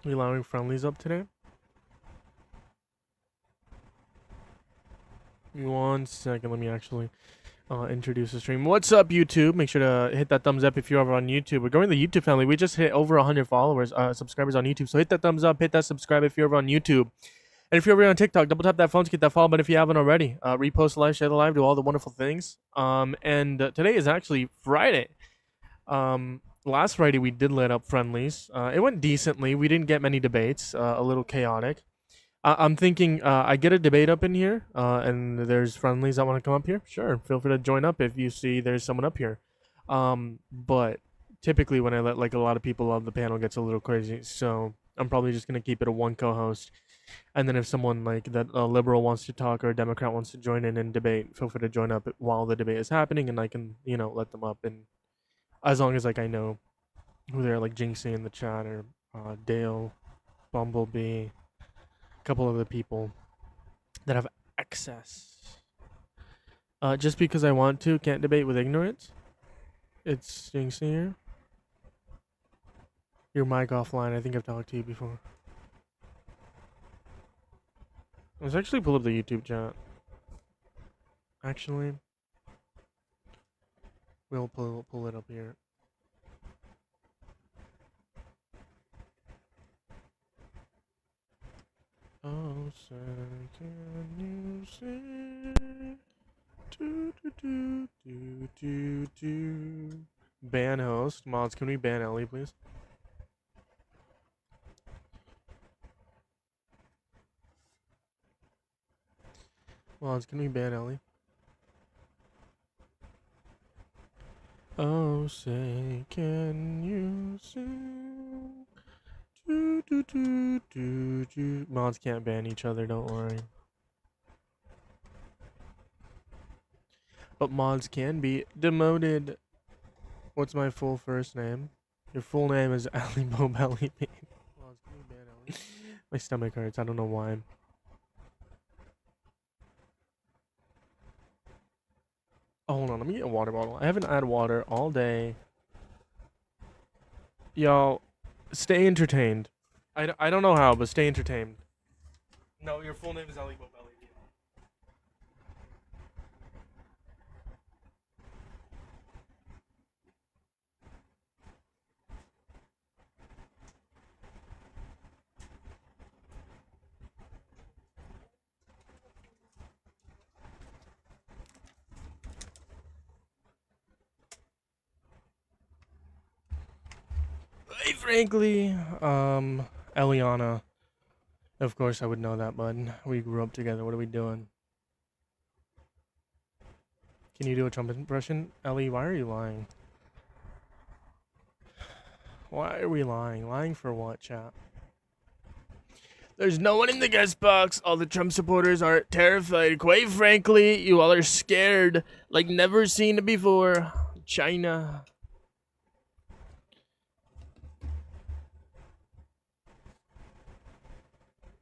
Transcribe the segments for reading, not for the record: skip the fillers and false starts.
We allowing friendlies up today? 1 second, let me actually introduce the stream. What's up, YouTube? Make sure to hit that thumbs up if you're over on YouTube. We're growing the YouTube family. We just hit over 100 followers, subscribers on YouTube. So hit that thumbs up, hit that subscribe if you're over on YouTube. And if you're over on TikTok, double tap that phone to get that follow button if you haven't already. Repost the live, share the live, do all the wonderful things. And today is actually Friday. Last Friday we did let up friendlies. It went decently. We didn't get many debates. A little chaotic. I'm thinking I get a debate up in here, and there's friendlies that want to come up here. Sure, feel free to join up if you see there's someone up here. But typically when I let like a lot of people up, the panel gets a little crazy. So I'm probably just gonna keep it a one co-host, and then if someone like that a liberal wants to talk or a Democrat wants to join in and debate, feel free to join up while the debate is happening, and I can let them up, and as long as like I know who they're, like Jinxie in the chat or Dale, Bumblebee, couple other people that have access. Just because I want to, can't debate with ignorance. It's Jinx here. Your mic offline. I think I've talked to you before. Let's actually pull up the YouTube chat. Actually, we'll pull it up here. Oh, sir, can you see? Do. Ban host. Mods, can we ban Ellie, please? Mods, can we ban Ellie? Oh, say, can you sing? Mods can't ban each other, don't worry. But mods can be demoted. What's my full first name? Your full name is Ali Bobelly. Mods, can we ban Ellie? My stomach hurts. I don't know why. Oh, hold on. Let me get a water bottle. I haven't had water all day. Y'all, stay entertained. I don't know how, but stay entertained. No, your full name is Ali Bobelly. Hey, frankly, Eliana. Of course I would know that, bud. We grew up together. What are we doing? Can you do a Trump impression? Ellie, why are you lying? Why are we lying? Lying for what, chat? There's no one in the guest box. All the Trump supporters are terrified. Quite frankly, you all are scared like never seen before. China.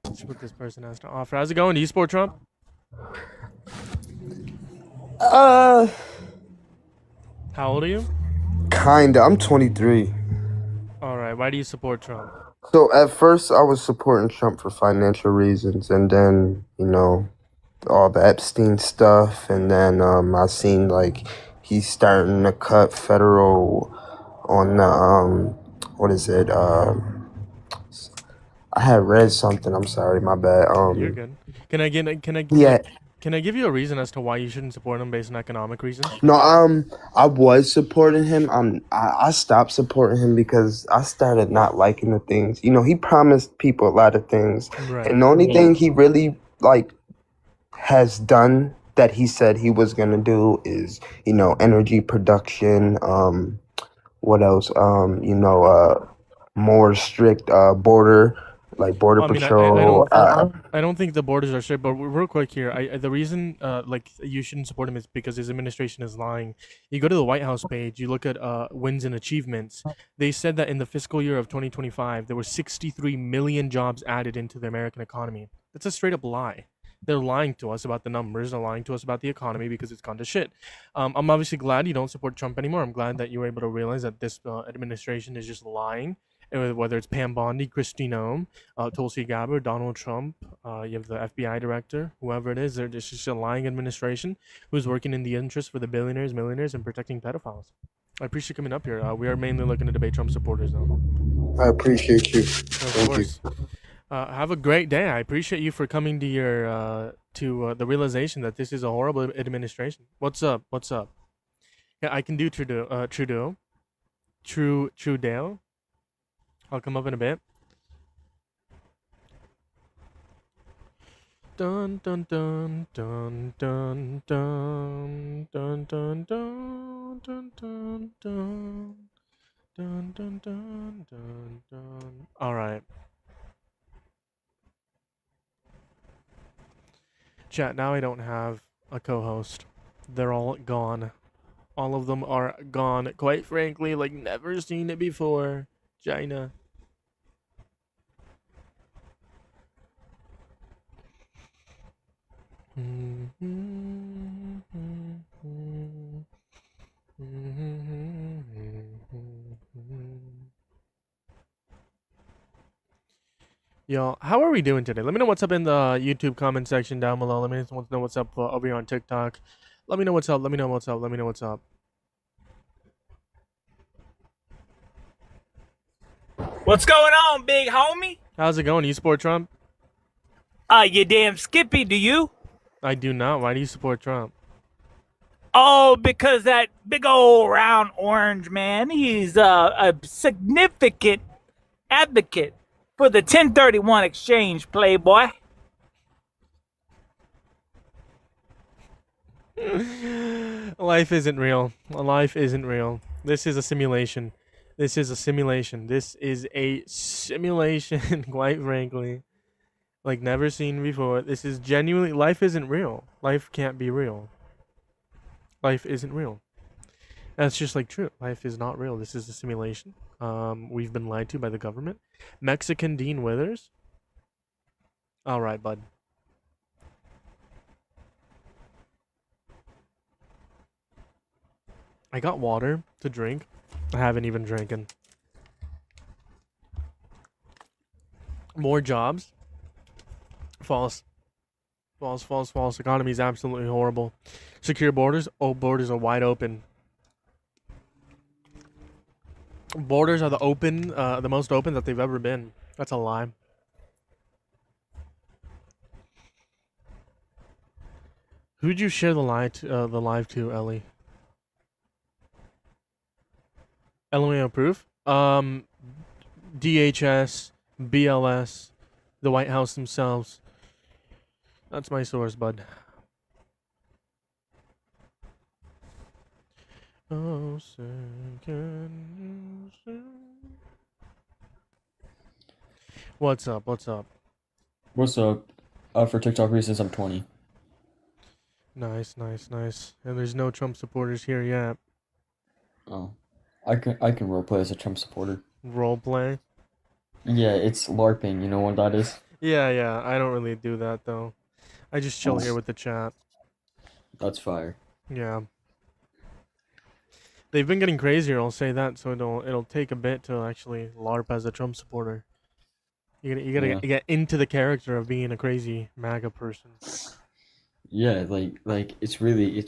Let's see what this person has to offer. How's it going? Do you support Trump? Uh, How old are you? Kinda. I'm 23. Alright, why do you support Trump? So at first I was supporting Trump for financial reasons, and then, all the Epstein stuff, and then I seen like he's starting to cut federal on the what is it? I had read something, I'm sorry, my bad. You're good. Can I get can I Yeah. like can I give you a reason as to why you shouldn't support him based on economic reasons? No, I was supporting him. I stopped supporting him because I started not liking the things. He promised people a lot of things, Right. and the only thing he really like has done that he said he was gonna do is, energy production. What else? More strict border, like border Well, I mean, patrol. I don't think the borders are straight, but real quick here, the reason like you shouldn't support him is because his administration is lying. You go to the White House page, you look at wins and achievements. They said that in the fiscal year of 2025, there were 63 million jobs added into the American economy. That's a straight up lie. They're lying to us about the numbers. They're lying to us about the economy because it's gone to shit. I'm obviously glad you don't support Trump anymore. I'm glad that you were able to realize that this administration is just lying whether it's Pam Bondi, Kristi Noem, Tulsi Gabbard, Donald Trump. You have the FBI director, whoever it is. It's just a lying administration who's working in the interest for the billionaires, millionaires, and protecting pedophiles. I appreciate you coming up here. We are mainly looking to debate Trump supporters, though. I appreciate you. Of Thank you. course. Have a great day. I appreciate you for coming to your the realization that this is a horrible administration. What's up? What's up? Yeah, I can do Trudeau. Trudeau. I'll come up in a bit. Dun dun dun dun dun dun dun dun dun dun dun dun dun dun dun dun. All right. Chat, now I don't have a co-host. They're all gone. All of them are gone. Quite frankly, like never seen it before. China. Yo, how are we doing today? Let me know what's up in the YouTube comment section down below. Let me know what's up over here on TikTok. Let me know what's up. Let me know what's up. Let me know what's up. What's going on, big homie? How's it going? You support Trump? You damn Skippy, do you? I do not. Why do you support Trump? Oh, because that big old round orange man, he's a significant advocate for the 1031 exchange, playboy. Life isn't real. Life isn't real. This is a simulation. This is a simulation. This is a simulation, quite frankly. Like never seen before. This is genuinely, life isn't real. Life can't be real. Life isn't real. That's just like true. Life is not real. This is a simulation. We've been lied to by the government. Mexican Dean Withers. All right, bud. I got water to drink. I haven't even drinking. More jobs. False. False, false, false. Economy is absolutely horrible. Secure borders. Oh, borders are wide open. Borders are the most open that they've ever been. That's a lie. Who'd you share the live to, Ellie? LMAO proof? DHS, BLS, the White House themselves. That's my source, bud. Oh, second. What's up? What's up? What's up? For TikTok reasons, I'm 20. Nice, nice, nice. And there's no Trump supporters here yet. Oh, I can roleplay as a Trump supporter. Roleplay? Yeah, it's LARPing. You know what that is? Yeah, yeah. I don't really do that though. I just chill here with the chat. That's fire. Yeah. They've been getting crazier, I'll say that, so it'll take a bit to actually LARP as a Trump supporter. You gotta get into the character of being a crazy MAGA person. Yeah, like it's really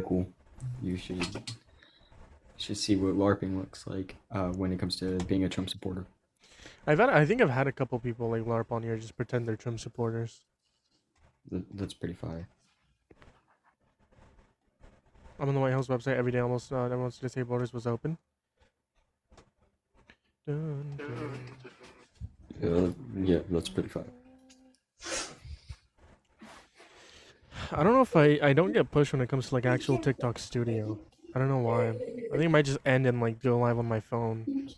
cool. You should see what LARPing looks like when it comes to being a Trump supporter. I think I've had a couple people like LARP on here just pretend they're Trump supporters. That's pretty fire. I'm on the White House website every day. Almost everyone to say borders was open. Dun, dun. Yeah, that's pretty fire. I don't know if I don't get pushed when it comes to like actual TikTok studio. I don't know why. I think it might just end and like go live on my phone.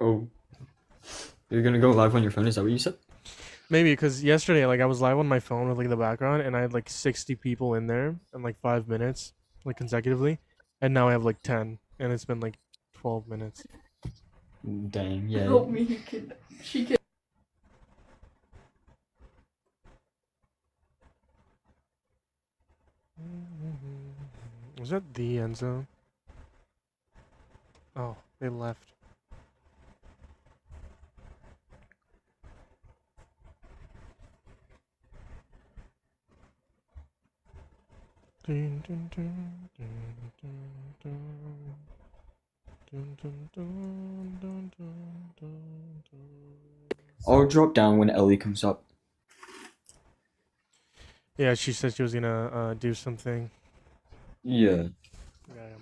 Oh, you're gonna go live on your phone? Is that what you said? Maybe because yesterday like I was live on my phone with like the background and I had like 60 people in there in like 5 minutes like consecutively, and now I have like 10 and it's been like 12 minutes. Dang, yeah. Help me, she can. Was that the end zone? Oh, they left. Dun, dun, dun, dun, dun, dun. Dun, dun, dun, dun, dun, dun, dun. I'll drop down when Ellie comes up. Yeah, she said she was gonna do something. Yeah. Yeah.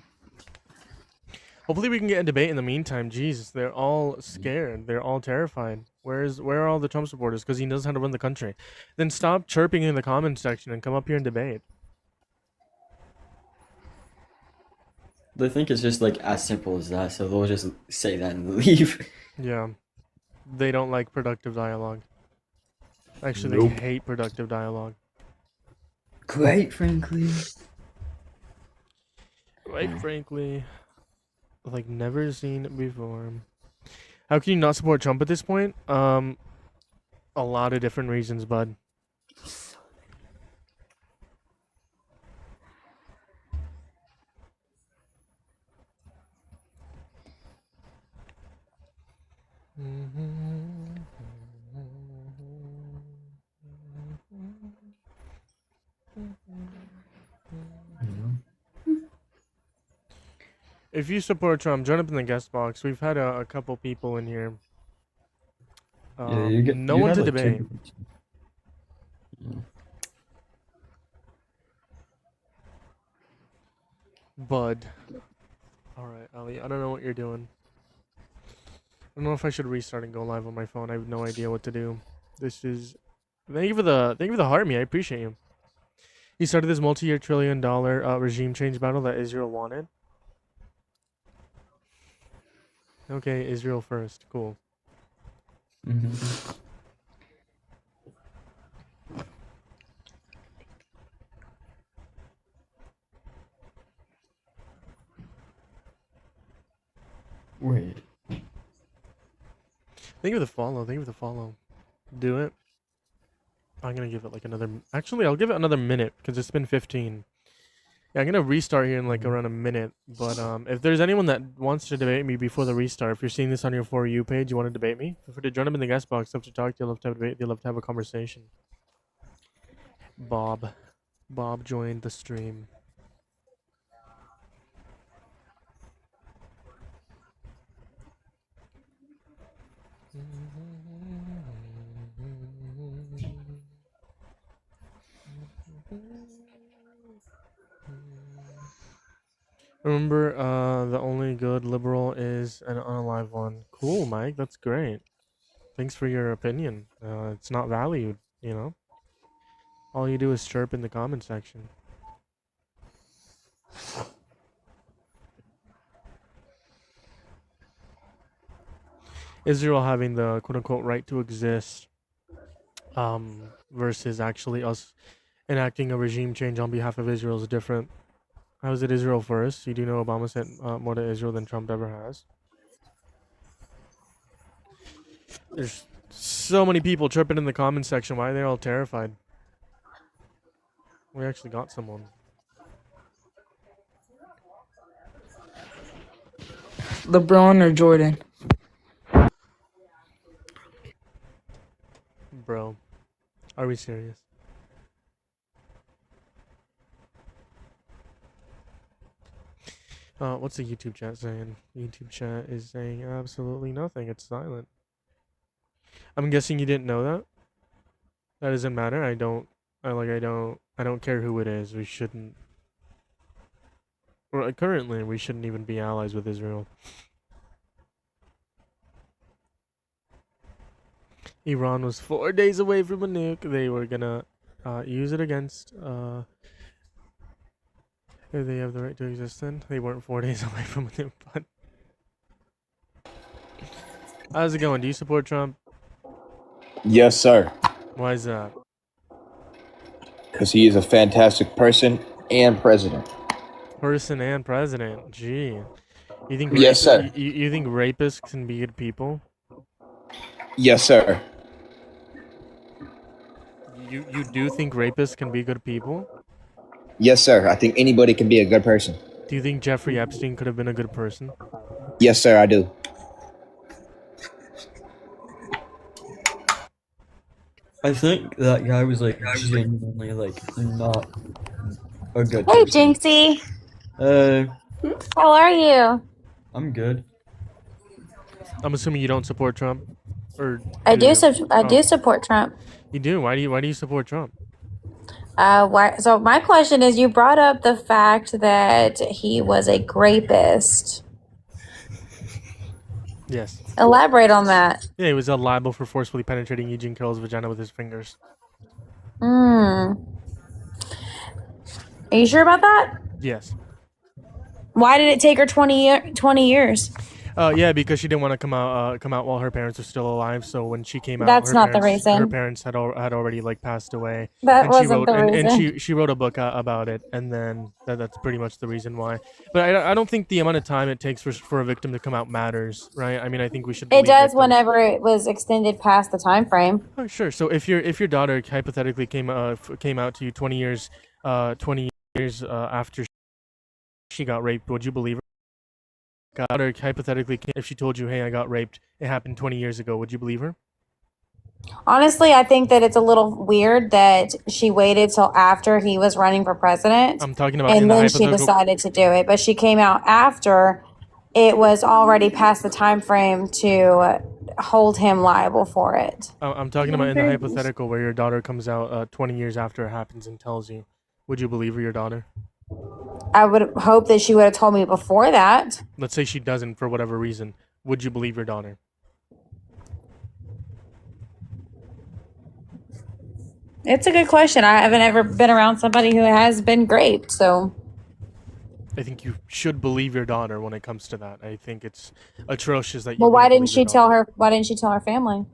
Hopefully we can get a debate in the meantime. Jesus, they're all scared. They're all terrified. Where are all the Trump supporters? Because he knows how to run the country. Then stop chirping in the comment section and come up here and debate. They think it's just like as simple as that, so they'll just say that and leave. Yeah. They don't like productive dialogue. Actually, Nope. they hate productive dialogue. Quite frankly. Quite frankly, like never seen before. How can you not support Trump at this point? A lot of different reasons, bud. If you support Trump, join up in the guest box. We've had a couple people in here. Yeah, you get No you one have, to like, two debate. people. Yeah. Bud. Alright, Ali, I don't know what you're doing. I don't know if I should restart and go live on my phone. I have no idea what to do. This is... Thank you for the heart me. I appreciate you. He started this multi-year trillion-dollar regime change battle that Israel wanted. Okay, Israel first. Cool. Mm-hmm. Wait. Thank you for the follow. Thank you for the follow. Do it. I'm gonna give it like another... Actually, I'll give it another minute because it's been 15. Yeah, I'm gonna restart here in like around a minute. But if there's anyone that wants to debate me before the restart, if you're seeing this on your For You page, you want to debate me, feel free to join them in the guest box. Love to talk to you. Love to have a debate. They love to have a conversation. Bob joined the stream. Remember, the only good liberal is an unalive one. Cool, Mike. That's great. Thanks for your opinion. It's not valued, you know? All you do is chirp in the comment section. Israel having the quote-unquote right to exist, versus actually us enacting a regime change on behalf of Israel is different. How is it Israel first? You do know Obama sent more to Israel than Trump ever has. There's so many people chirping in the comment section. Why are they all terrified? We actually got someone. LeBron or Jordan? Bro, are we serious? What's the YouTube chat saying? YouTube chat is saying absolutely nothing. It's silent. I'm guessing you didn't know that. That doesn't matter. I don't care who it is. We shouldn't. Or currently, we shouldn't even be allies with Israel. Iran was 4 days away from a nuke. They were gonna use it against. They have the right to exist then. They weren't 4 days away from a nuke, but. How's it going? Do you support Trump? Yes, sir. Why is that? Because he is a fantastic person and president. Person and president. Gee. You think Yes, sir. You think rapists can be good people? Yes, sir. You do think rapists can be good people? Yes, sir. I think anybody can be a good person. Do you think Jeffrey Epstein could have been a good person? Yes, sir, I do. I think that guy was like genuinely like not a good Hey, person. Jinxie. How are you? I'm good. I'm assuming you don't support Trump, or I do do. you? I Oh, do support Trump. you do. Why do you support Trump? Why? So my question is, you brought up the fact that he was a rapist. Yes. Elaborate on that. Yeah, he was liable for forcefully penetrating Eugene Carroll's vagina with his fingers. Hmm. Are you sure about that? Yes. Why did it take her 20 years? Yeah, because she didn't want to come out while her parents were still alive. So when she came out, That's not the her reason. parents had already like passed away. That And she wasn't wrote the and reason. she wrote a book about it, and then that's pretty much the reason why. But I don't think the amount of time it takes for a victim to come out matters, right? I mean, I think we should. It Believe does victims. whenever it was extended past the time frame. Oh, sure. So if your daughter hypothetically came out to you 20 years after she got raped, would you believe her? Daughter hypothetically, if she told you, "Hey, I got raped. It happened 20 years ago," would you believe her? Honestly, I think that it's a little weird that she waited till after he was running for president, I'm talking about in and the then she hypothetical. decided to do it. But she came out after it was already past the time frame to hold him liable for it. I'm talking about in the hypothetical where your daughter comes out 20 years after it happens and tells you. Would you believe her, your daughter? I would hope that she would have told me before that. Let's say she doesn't for whatever reason. Would you believe your daughter? It's a good question. I haven't ever been around somebody who has been raped, so I think you should believe your daughter when it comes to that. I think it's atrocious that you. well, why wouldn't didn't believe your she tell daughter. her? Why didn't she tell her family?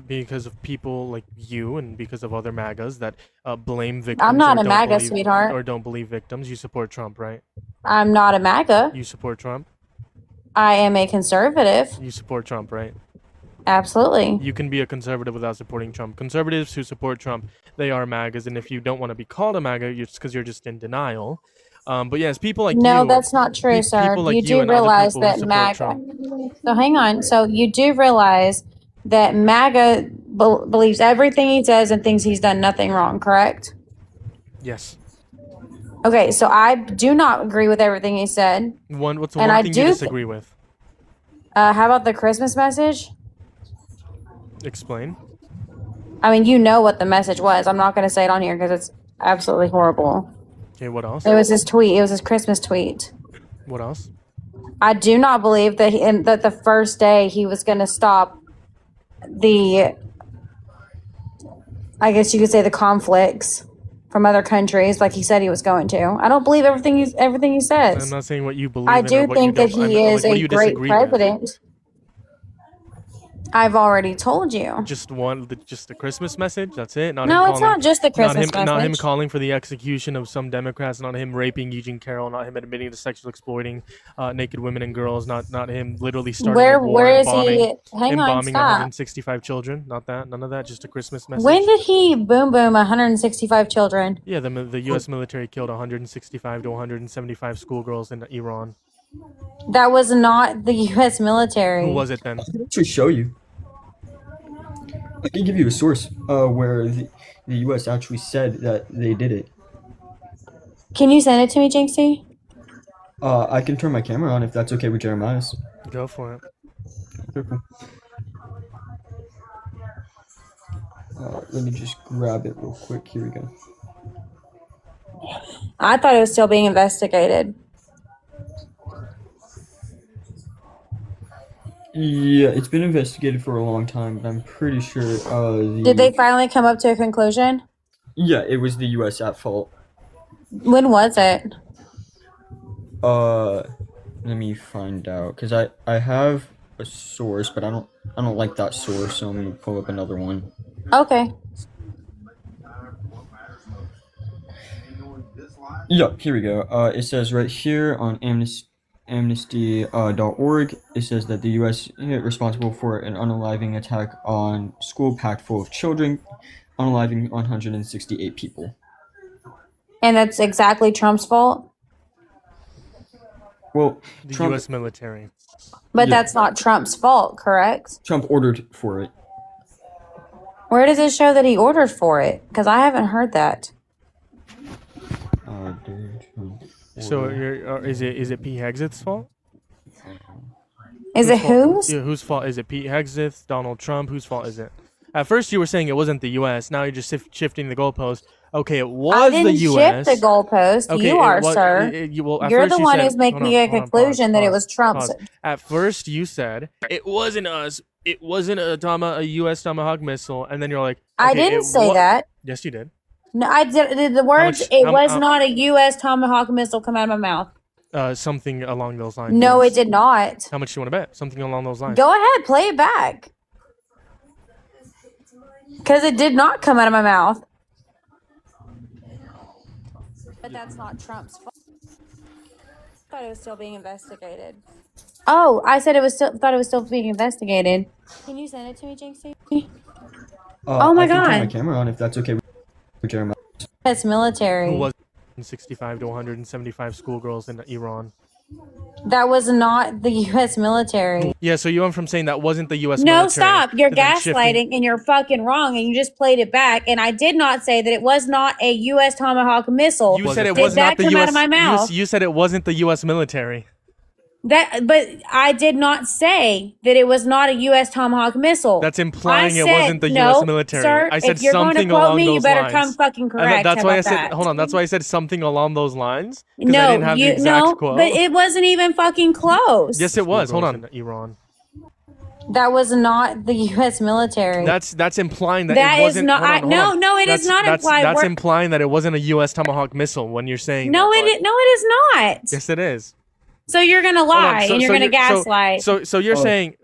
Because of people like you and because of other MAGAs that blame victims. I'm not or a don't MAGA, believe, sweetheart. Or don't believe victims. You support Trump, right? I'm not a MAGA. You support Trump. I am a conservative. You support Trump, right? Absolutely. You can be a conservative without supporting Trump. Conservatives who support Trump, they are MAGAs, and if you don't want to be called a MAGA, it's because you're just in denial. But yes, people like No, you. that's not true, sir. People like You you do and other realize people who that support MAGA. Trump. So hang on. So you do realize that MAGA believes everything he says and thinks he's done nothing wrong, correct? Yes. Okay, so I do not agree with everything he said. What's And one I thing do you th- disagree with? How about the Christmas message? Explain. I mean, you know what the message was. I'm not going to say it on here because it's absolutely horrible. Okay, what else? It was his tweet. It was his Christmas tweet. What else? I do not believe that that the first day he was going to stop the, I guess you could say, the conflicts from other countries like he said he was going to. I don't believe everything he I'm says. not saying what you believe I in or do what you think that don't. he is what do a you great disagree with? president. I've already told you. Just the Christmas message. That's it. Not No, him it's calling, not just the Christmas not him message. calling for the execution of some Democrats. Not him raping Eugene Carroll. Not him admitting to sexually exploiting naked women and girls. Not him literally starting a war Where and is bombing he? Hang and on, bombing stop. 165 children. Not that. None of that. Just a Christmas message. When did he boom 165 children? Yeah, the U.S. military killed 165 to 175 schoolgirls in Iran. That was not the U.S. military. Who was it then? I can actually show you. I can give you a source where the U.S. actually said that they did it. Can you send it to me, Jinxie? I can turn my camera on if that's okay with Jeremiah's. Go for it. Okay, cool. Let me just grab it real quick. Here we go. I thought it was still being investigated. Yeah, it's been investigated for a long time, but I'm pretty sure Did they finally come up to a conclusion? Yeah, it was the U.S. at fault. When was it? Let me find out, cause I have a source, but I don't like that source, so I'm gonna pull up another one. Okay. Yep, here we go. It says right here on amnesty.org, it says that the U.S. is responsible for an unaliving attack on school packed full of children, unaliving 168 people. And that's exactly Trump's fault? Well, The Trump, U.S. military. But Yeah. that's not Trump's fault, correct? Trump ordered for it. Where does it show that he ordered for it? Because I haven't heard that. So is it Pete Hegseth's fault? Is it whose? Yeah, whose fault is it? Pete Hegseth, Donald Trump? Whose fault is it? At first you were saying it wasn't the U.S. Now you're just shifting the goalpost. Okay, it was I didn't the U.S. shift the goalpost. Okay, You it are, was- sir. well, at You're first the you one said- who's making hold on, a hold on, conclusion that it was pause. Trump's. At first you said it wasn't us. It wasn't a U.S. Tomahawk missile, and then you're like, I okay, didn't it say wa- that. Yes, you did. No, I did the words. much- It how- was how- not a U.S. Tomahawk missile come out of my mouth. Something along those lines. No, yes. it did not. How much do you want to bet? Something along those lines. Go ahead, play it back. Because it did not come out of my mouth. But that's not Trump's fault. I thought it was still being investigated. Oh, I said it was still. Thought it was still being investigated. Can you send it to me, Jinxie? Oh my I can turn my God. camera on if that's okay with Jeremiah. It's Who military. was 65 to 175 schoolgirls in Iran? That was not the U.S. military. Yeah, so you went from saying that wasn't the U.S. No, military. stop. You're to then shifting- gaslighting and you're fucking wrong and you just played it back. And I did not say that it was not a U.S. Tomahawk missile. You said it Did was that not the come U.S. out of my mouth? You said it wasn't the U.S. military. But I did not say that it was not a U.S. Tomahawk missile. That's implying I it said- wasn't the no, U.S. military. Sir, I said if you're going something to quote along me, those you better lines. come fucking And correct. that's How why I about said. that? Hold on. That's why I said something along those lines. 'Cause I No, didn't have the exact quote. but it wasn't even fucking close. Yes, it was. Hold Schoolgirls on. Mm. In Iran. That was not the U.S. military. That's implying that That it is wasn't. not- hold on, I- hold no, on. no, it is That's- not that's, implied. That's We're- implying that it wasn't a U.S. Tomahawk missile when you're saying. no, that, it is not. Yes, it is. So you're gonna Hold on, lie and you're gonna gaslight. So you're saying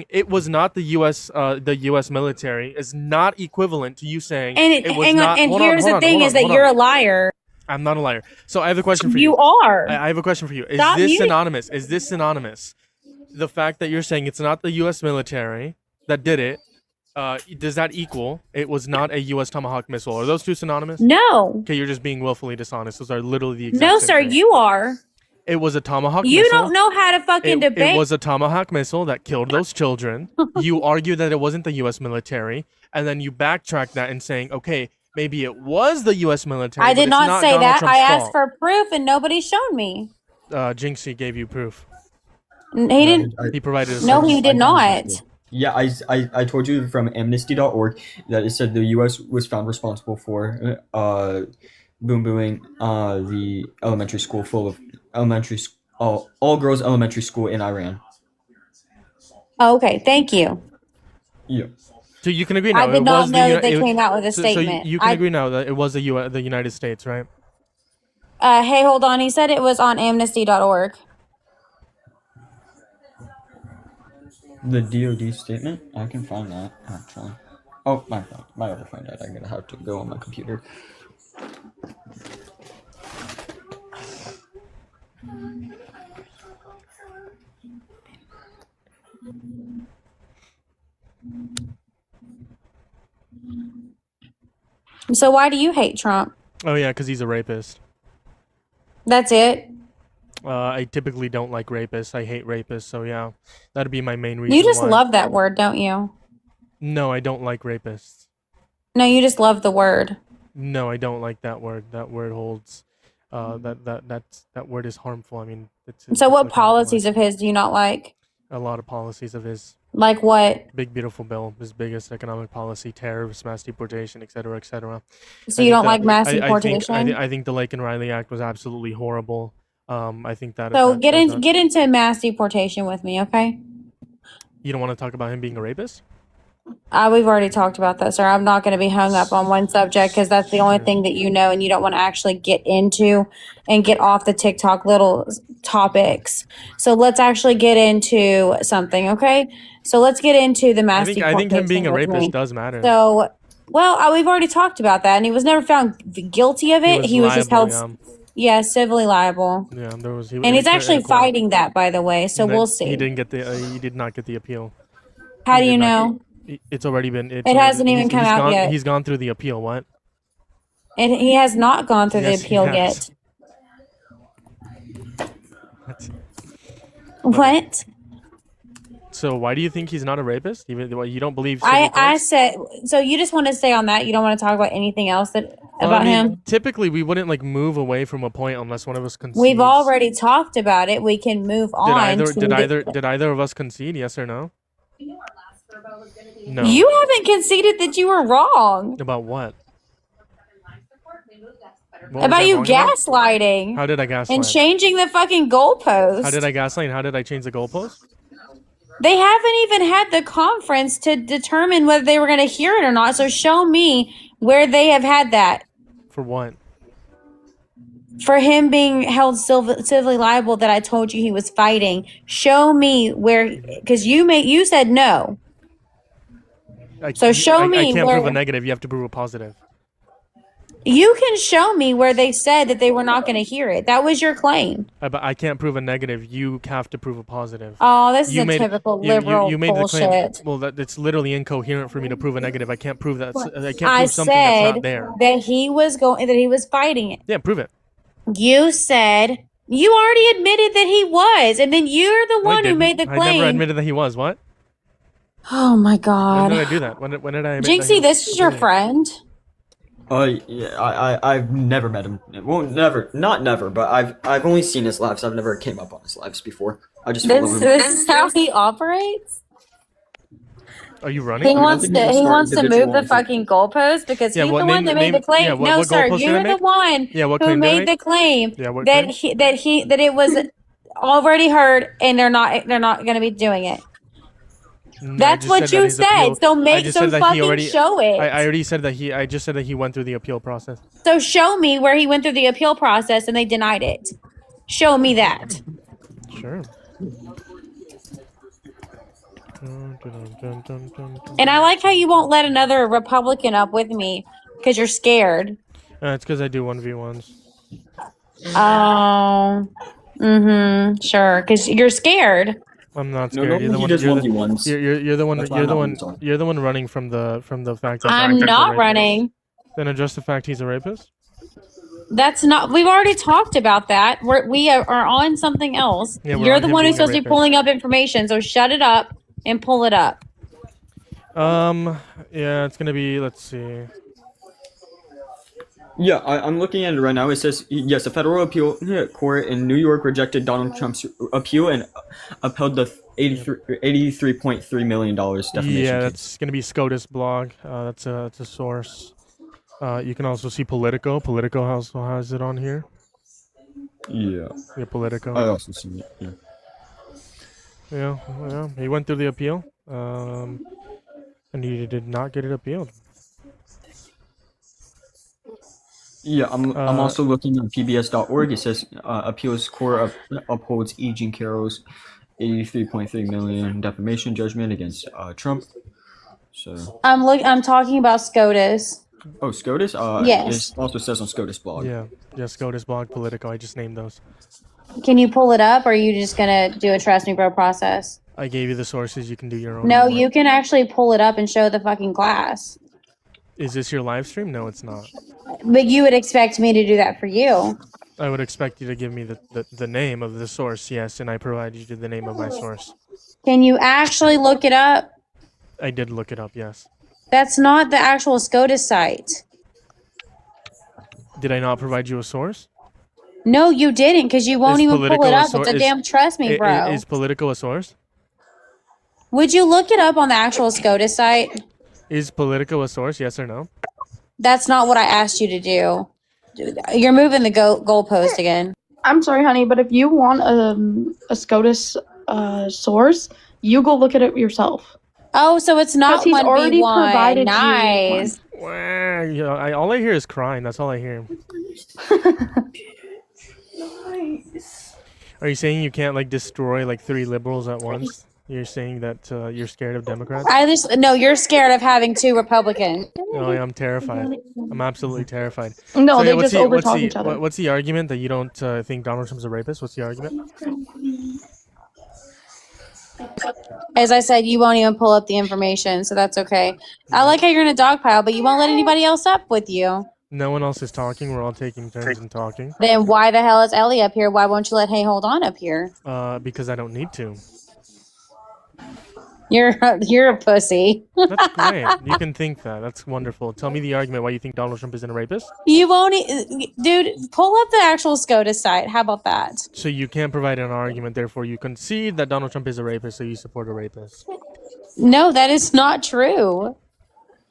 it was not the U.S. military is not equivalent to you saying and it was hang not. on, and hold on, here's hold the on, thing: hold is on, that hold you're on. a liar. I'm not a liar. So I have a question for you. You are. I have a question for you. Is Stop this muting- synonymous? Is this synonymous? The fact that you're saying it's not the U.S. military that did it, does that equal it was not a U.S. Tomahawk missile? Are those two synonymous? No, Okay, you're just being willfully dishonest. Those are literally the exact no, same sir, thing. you are. It was a Tomahawk You missile. don't know how to fucking It debate. was a Tomahawk missile that killed those children. You argue that it wasn't the U.S. military, and then you backtrack that and saying, okay, maybe it was the U.S. military. I but did it's not say Donald that. Trump's I asked fault. for proof, and nobody's shown me. Jinxie gave you proof. He didn't. He provided. A No, source. he did not. Yeah, I told you from amnesty.org that it said the U.S. was found responsible for boom booing the elementary school full of all girls elementary school in Iran. Oh, okay, thank you. Yeah. So you can agree now. I did it not was know the, that they it- came out with a so statement. you can agree now that it was the United States, right? Hey, hold on. He said it was on amnesty.org. The DoD statement? I can find that, actually. Oh, my phone. My other phone died. I'm gonna have to go on my computer. So why do you hate Trump? Oh yeah, because he's a rapist. That's it. I typically don't like rapists. I hate rapists. So yeah, that'd be my main reason. You just why. love that word, don't you? No, I don't like rapists. No, you just love the word. No, I don't like that word. That word holds. That word is harmful. I mean, it's So what like policies of his do you not like? a lot of policies of his Like what? big beautiful bill, his biggest economic policy, tariffs, mass deportation, etc., etc. So you don't like mass I deportation? think the Laken Riley Act was absolutely horrible. I think that. So that- get that- in, get into mass deportation with me, okay? You don't want to talk about him being a rapist? We've already talked about that, sir. I'm not going to be hung up on one subject because that's the only thing that you know, and you don't want to actually get into and get off the TikTok little topics. So let's actually get into something, okay? So let's get into the mass I deportation. think him being a with me. rapist does matter. So, well, we've already talked about that, and he was never found guilty of it. He was just held, liable, yeah, civilly liable. yeah. There was. He, And he he's was actually in court. fighting that, by the way. So And then we'll see. He didn't get the. He did not get the appeal. How do He you did not know? It's already been. It's It hasn't already- even come he's out gone, yet. He's gone through the appeal. What? And he has not gone through Yes, the he appeal has. yet. What? So So why do you think he's not a rapist? Even though you don't believe? Sidney I Post? said, so you just want to stay on that. You don't want to talk about anything else Well, about him. Typically, we wouldn't like move away from a point unless one of us concedes. We've already talked about it. We can move on. Did either of us concede? Yes or no? No. You haven't conceded that you were wrong About what? What was I about you wrong about? gaslighting How did I gaslight? and changing the fucking goalpost. How did I gaslight? And how did I change the goalpost? They haven't even had the conference to determine whether they were going to hear it or not. So show me where they have had that For what? for him being held civilly liable that I told you he was fighting. Show me where, because you said no. So show me I can't where- prove a negative. You have to prove a positive. You can show me where they said that they were not going to hear it. That was your claim. But I can't prove a negative. You have to prove a positive. Oh, this is You a made- typical you liberal made the claim. bullshit. Well, it's literally incoherent for me to prove a negative. I can't prove that. I can't I prove something that's said not there. that he was fighting it. Yeah, prove it. You said you already admitted that he was, and then you're the No, I one who didn't. made the I claim. never admitted that he was. What? Oh my When god, did I do that? When did I admit that Jinxie, he- this is your friend. Yeah, I've never met him. Well, not never, but I've only seen his lives. I've never came up on his lives before. I just follow him. This is how he operates. Are you running? He wants think to. he's He a wants to individual move the and- fucking goalpost because Yeah, he's what the one name- that made name- the claim. yeah, No, what sir, goalpost did I you're the make? one Yeah, what who claim did I made make? the claim Yeah, what that claim? that it was already heard, and they're not going to be doing it. No, I That's just what said you that he's said. appealed. So I make just so said that he fucking already- show it. I already said that he. I just said that he went through the appeal process. So show me where he went through the appeal process and they denied it. Show me that. Sure. And I like how you won't let another Republican up with me because you're scared. It's because I do 1v1s. Oh, sure, because you're scared. I'm not No, scared. normally You're the he one. does You're 1v1s. the, you're the one. That's why You're I'm the not one. on. You're the one running from the fact that I'm he's a not rapist. running. Then address the fact he's a rapist. That's not. We've already talked about that. We are on something else. Yeah, we're You're on the him one who's being a supposed to be rapist. pulling up information. So shut it up and pull it up. Yeah, it's gonna be. Let's see. Yeah, I'm looking at it right now. It says, yes, a federal appeal court in New York rejected Donald Trump's appeal and upheld the $83.3 million defamation Yeah, case. that's gonna be SCOTUS blog. That's a source. You can also see Politico. Politico also has it on here. Yeah, Yeah, Politico. I also see it. Yeah. Yeah. He went through the appeal. And he did not get it appealed. Yeah, I'm also looking on PBS.org. It says appeals court upholds E. Jean Carroll's $83.3 million defamation judgment against Trump. So, I'm talking about SCOTUS. oh, SCOTUS. Yes. It also says on SCOTUS blog. Yeah. SCOTUS blog, Politico. I just named those. Can you pull it up, or are you just gonna do a trust me bro process? I gave you the sources. You can do your own. No, homework. you can actually pull it up and show the fucking class. Is this your live stream? No, it's not. But you would expect me to do that for you. I would expect you to give me the name of the source, yes, and I provided you the name of my source. Can you actually look it up? I did look it up, yes. That's not the actual SCOTUS site. Did I not provide you a source? No, you didn't, because you won't Is even pull Politico it a up. sor- It's a is- damn trust me, bro. Is Politico a source? Would you look it up on the actual SCOTUS site? Is Politico a source, yes or no? That's not what I asked you to do. You're moving the goalpost again. I'm sorry, honey, but if you want a SCOTUS source, you go look at it yourself. Oh, so it's not 'Cause he's already 1v1. provided you Nice. Wah, yeah, all I hear is crying. That's all I hear. Are you saying you can't like destroy like 3 liberals at once? You're saying that you're scared of Democrats? No, you're scared of having 2 Republicans. Oh, yeah, I'm terrified. I'm absolutely terrified. No, So, they yeah, just overtalk each other. What's the argument that you don't think Donald Trump's a rapist? What's the argument? As I said, you won't even pull up the information, so that's okay. I like how you're in a dogpile, but you won't let anybody else up with you. No one else is talking. We're all taking turns in talking. Then why the hell is Ellie up here? Why won't you let Hey Hold On up here? Because I don't need to. You're a pussy. That's great. You can think that. That's wonderful. Tell me the argument why you think Donald Trump isn't a rapist. You won't, dude. Pull up the actual SCOTUS site. How about that? So you can't provide an argument, therefore you concede that Donald Trump is a rapist, so you support a rapist. No, that is not true.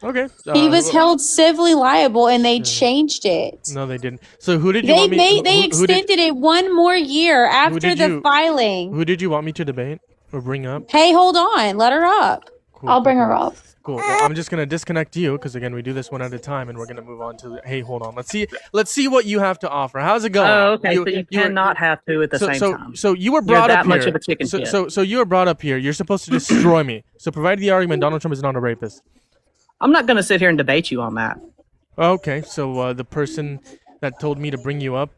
Okay. He was held civilly liable, and they Sure. changed it. No, they didn't. So who did you They want me? they who did- extended it one more year after did the you- filing. Who did you want me to debate or bring up? Hey, hold on. Let her up. Cool, I'll cool, bring cool. her up. Cool. Well, I'm just gonna disconnect you because again we do this one at a time, and we're gonna move on to. Hey, hold on. Let's see what you have to offer. How's it going? Oh, okay. So you were- cannot have two at the so, same so, time. So you were You're brought that up much here. of a chicken so, shit. so you were brought up here. You're supposed to destroy me. So provide the argument. Donald Trump is not a rapist. I'm not going to sit here and debate you on that. Okay. So the person that told me to bring you up.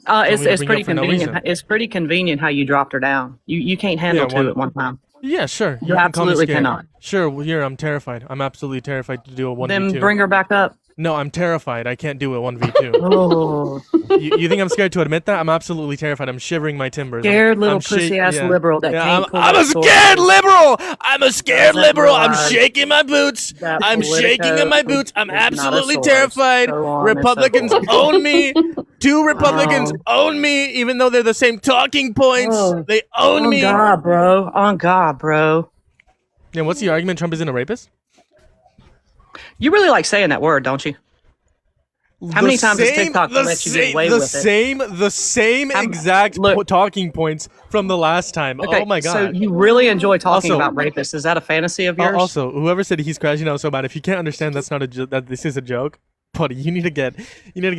It's me to bring you pretty up for no convenient. reason. It's pretty convenient how you dropped her down. You can't handle Yeah, two one- at one time. Yeah, sure. You can call me absolutely scared. cannot. Sure. Well, here I'm terrified. I'm absolutely terrified to do a 1v2. Then bring her back up. No, I'm terrified. I can't do a 1v2. Oh, You think I'm scared to admit that? I'm absolutely terrified. I'm shivering my timbers. scared I'm little shak- pussy ass yeah. liberal that Yeah, can't. pull I'm that a sword. scared liberal. I'm a scared Doesn't liberal. I'm realize shaking my boots. that I'm shaking in my Politico boots. I'm is not a absolutely sword. terrified. So on and so Republicans forth. own me. Two Republicans Oh. own me, even though they're the same talking points. Oh. They own On me. God, bro. On God, bro. Yeah, what's the argument? Trump isn't a rapist? You really like saying that word, don't you? How many times has TikTok let you get away with it? The same I'm- exact look- talking points from the last time. Okay, Oh my god. so you really enjoy talking Also- about rapists. Is that a fantasy of yours? Also, whoever said he's crashing out so bad, if you can't understand that's not that this is a joke, buddy, you need to get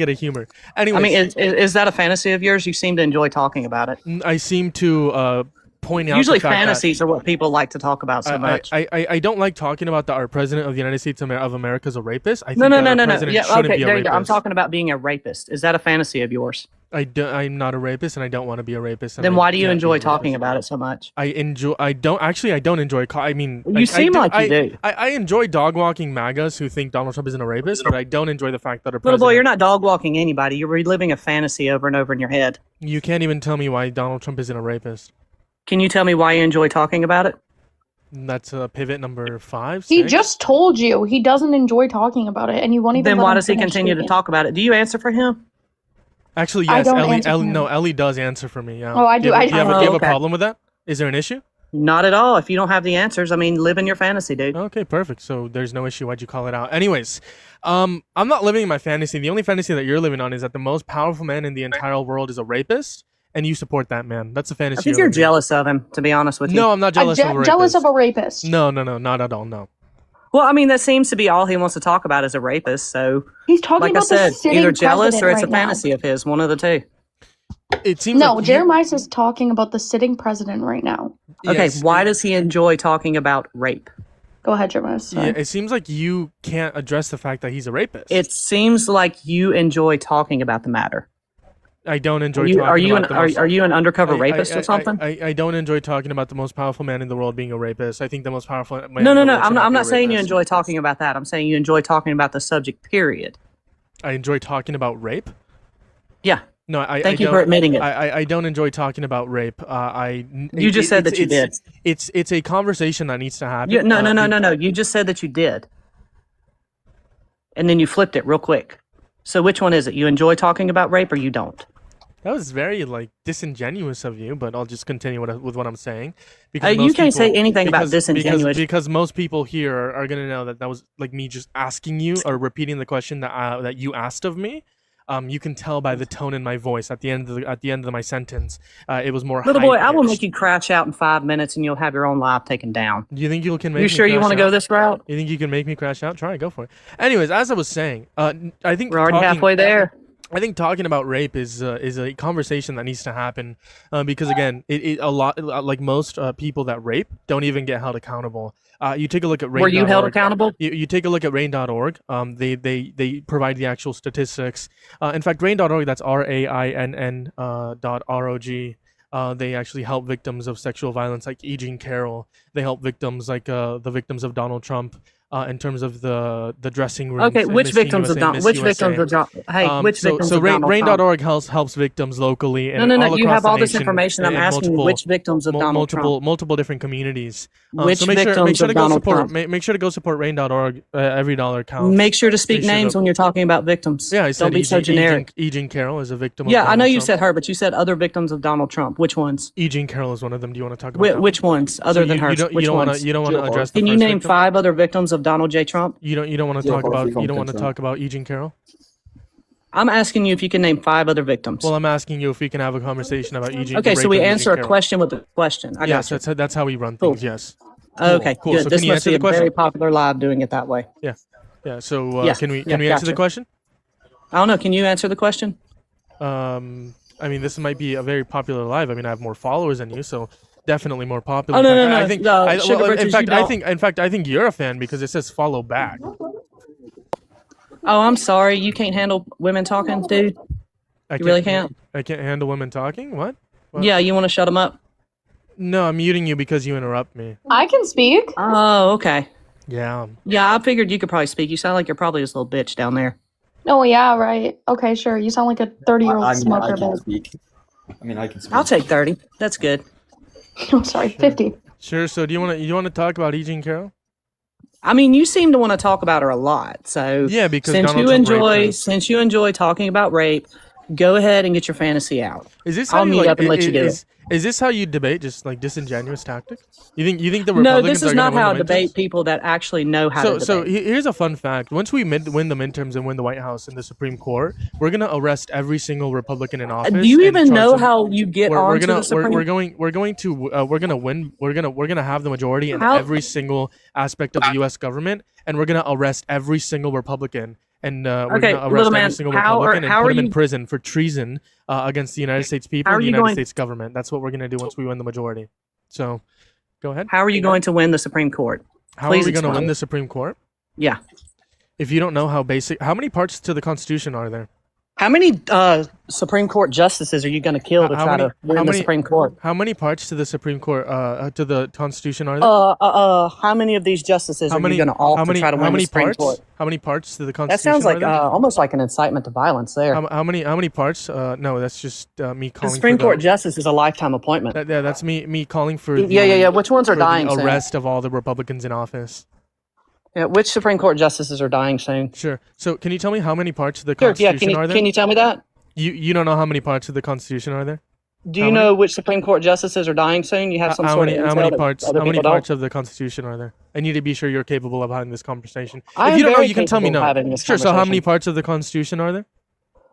a humor. Anyway, I mean, is that a fantasy of yours? You seem to enjoy talking about it. I seem to point out Usually the fact that fantasies are what people like to talk about so much. I don't like talking about that our president of the United States of America is a rapist. I think No. that our Yeah, president shouldn't okay, be a there you go. I'm rapist. talking about being a rapist. Is that a fantasy of yours? I'm not a rapist, and I don't want to be a rapist. and Then I why do you can't be enjoy a talking rapist. about it so much? I don't enjoy. I mean, You seem like you do. I enjoy dog walking MAGAs who think Donald Trump isn't a rapist, but I don't enjoy the fact that our Little president. boy, you're not dog walking anybody. You're reliving a fantasy over and over in your head. You can't even tell me why Donald Trump isn't a rapist. Can you tell me why you enjoy talking about it? That's pivot number 5. He 6? just told you he doesn't enjoy talking about it, and you won't even. Then let why him does he finish continue to speaking. talk about it? Do you answer for him? Actually, I yes. don't Ellie, answer for him. no, Ellie does answer for me. Yeah. Oh, I do. You have, I do you have, do. do you have Okay. a problem with that? Is there an issue? Not at all. If you don't have the answers, I mean, live in your fantasy, dude. Okay, perfect. So there's no issue. Why'd you call it out? Anyways, I'm not living in my fantasy. The only fantasy that you're living on is that the most powerful man in the entire world is a rapist, and you support that man. That's a fantasy. I think you're you're living. jealous of him, to be honest with you. No, I'm not jealous of a rapist. Jealous of a rapist. No, not at all. No. Well, I mean, that seems to be all he wants to talk about is a rapist. So, He's talking like I about said, the sitting either jealous president or it's right a fantasy of his, one of the two. It seems No, like Jeremiah is talking about the sitting president right now. Okay, Yes, why does he enjoy talking about rape? Go ahead, Jeremiah. Yeah, Sorry. it seems like you can't address the fact that he's a rapist. It seems like you enjoy talking about the matter. I don't enjoy Are you, talking are you about an the most, are you an undercover rapist or something? I don't enjoy talking about the most powerful man in the world being a rapist. I think the most powerful man No. in the world I'm should not be a saying you rapist. enjoy talking about that. I'm saying you enjoy talking about the subject. Period. I enjoy talking about rape. Yeah. No, I Thank I you don't, for admitting it. I don't enjoy talking about rape. You just said that you did. It's a conversation that needs to happen. No. You just said that you did, and then you flipped it real quick. So which one is it? You enjoy talking about rape or you don't? That was very disingenuous of you, but I'll just continue with what I'm saying. Because You most can't say people- anything about because- disingenuous. because most people here are gonna know that was like me just asking you or repeating the question that you asked of me. You can tell by the tone in my voice at the end of my sentence. It was more. Little boy, I will high-pitched. make you crash out in 5 minutes, and you'll have your own live taken down. Do you think you can make? You me sure you crash want to go out? this route? You think you can make me crash out? Try, go for it. Anyways, as I was saying, I think We're already talking- halfway there. I think talking about rape is a conversation that needs to happen because again, a lot like most people that rape don't even get held accountable. You take a look at rain. Were you held accountable? You take a look at rain.org. They provide the actual statistics. In fact, rain.org, that's RAINN .ROG. They actually help victims of sexual violence like E. Jean Carroll. They help victims like the victims of Donald Trump. in terms of the dressing rooms. Okay, in which Miss victims USA, of Donald? Miss Which USA. victims of Hey, which so victims so of Donald Trump? rain.org helps victims locally and No. all You across have the all this nation information. I'm in asking you multiple which victims of Donald Trump. multiple different communities. Which so make sure victims to of go Donald support Trump? make sure to go support rain.org. Every dollar counts. Make sure to speak Make sure names to- when you're talking about victims. Yeah, I said Don't be so generic. E. Jean Carroll is a victim. Yeah, of I know Donald you Trump. said her, but you said other victims of Donald Trump. Which ones? E. Jean Carroll is one of them. Do you want to talk about that? Which ones other So than you, her? You don't, Which ones? you don't want to address. Can the you first name victim? 5 other victims of Donald J. Trump? You don't want to Jill talk about. Harvey You don't want to Compton. talk about E. Jean Carroll. I'm asking you if you can name 5 other victims. Well, I'm asking you if we can have a conversation about E. Jean. Okay, the so rape we of E. Jean answer a Carroll. question with a question. I Yes, got you. that's how we run Cool. things. Yes. Okay, cool. good. So This can you must answer be the a very question? popular live doing it that way. Yeah. So Yeah, can we yeah, answer the gotcha. question? I don't know. Can you answer the question? I mean, this might be a very popular live. I mean, I have more followers than you, so definitely more popular. Oh, no, In no, fact, no. I think. No, Sugar in Britches, fact, you don't. I think you're a fan because it says follow back. Oh, I'm sorry. You can't handle women talking, dude. I You really can't? I can't handle women talking. What? What? Yeah, you want to shut them up? No, I'm muting you because you interrupt me. I can speak. Oh, okay. Yeah. Yeah, I figured you could probably speak. You sound like you're probably this little bitch down there. Oh yeah, right. Okay, sure. You sound like a 30-year-old I smoker, can babe. speak. I mean, I can speak. I'll take 30. That's good. I'm sorry, 50. Sure. So do you want to talk about E. Jean Carroll? I mean, you seem to want to talk about her a lot. So Yeah, because since Donald you Trump raped her. since you enjoy talking about rape, go ahead and get your fantasy out. Is this how I'll you mute like? up and let you do Is this how you debate? Just like disingenuous tactics? You think the No, Republicans this is are gonna not win how the to debate midterms? people that actually know how to So debate. here's a fun fact. Once we win the midterms and win the White House and the Supreme Court, we're gonna arrest every single Republican in office. Do you and even charge know them- how you get we're onto gonna the Supreme? we're gonna win. We're gonna have the majority in How- every single aspect of the U.S. government, and we're gonna arrest every single Republican. And we're Okay, gonna little arrest man, every single how are- Republican and how put are him in you- prison for treason against the United States people How are and the you United going- States government. That's what we're gonna do once we win the majority. So, go ahead. How are you going to win the Supreme Court? How Please are we going to explain. win the Supreme Court? Yeah. If you don't know how many parts to the Constitution are there? How many Supreme Court justices are you going to kill to How try many- to win how the many- Supreme Court? How many parts to the Supreme Court to the Constitution are there? How many of these justices how are many? you going to all how many? try to how win the many Supreme parts? Court? How many parts to the That Constitution? sounds like are there? almost like an incitement to violence there. How many parts? No, that's just me The calling. Supreme for Court the, justice is a lifetime appointment. yeah, that's me calling for. Yeah. Which ones are for the dying soon? arrest of all the Republicans in office. Yeah, which Supreme Court justices are dying soon? Sure. So, can you tell me how many parts of the Sure. Constitution Yeah. are there? Can you tell me that? You don't know how many parts of the Constitution are there? Do How you many? know which Supreme Court justices are dying soon? You have some how sort many of how intel many that parts other how many people parts don't? of the Constitution are there? I need to be sure you're capable of having this conversation. I If am you don't know, very you can tell me capable of no. having this Sure. So how many conversation. parts of the Constitution are there?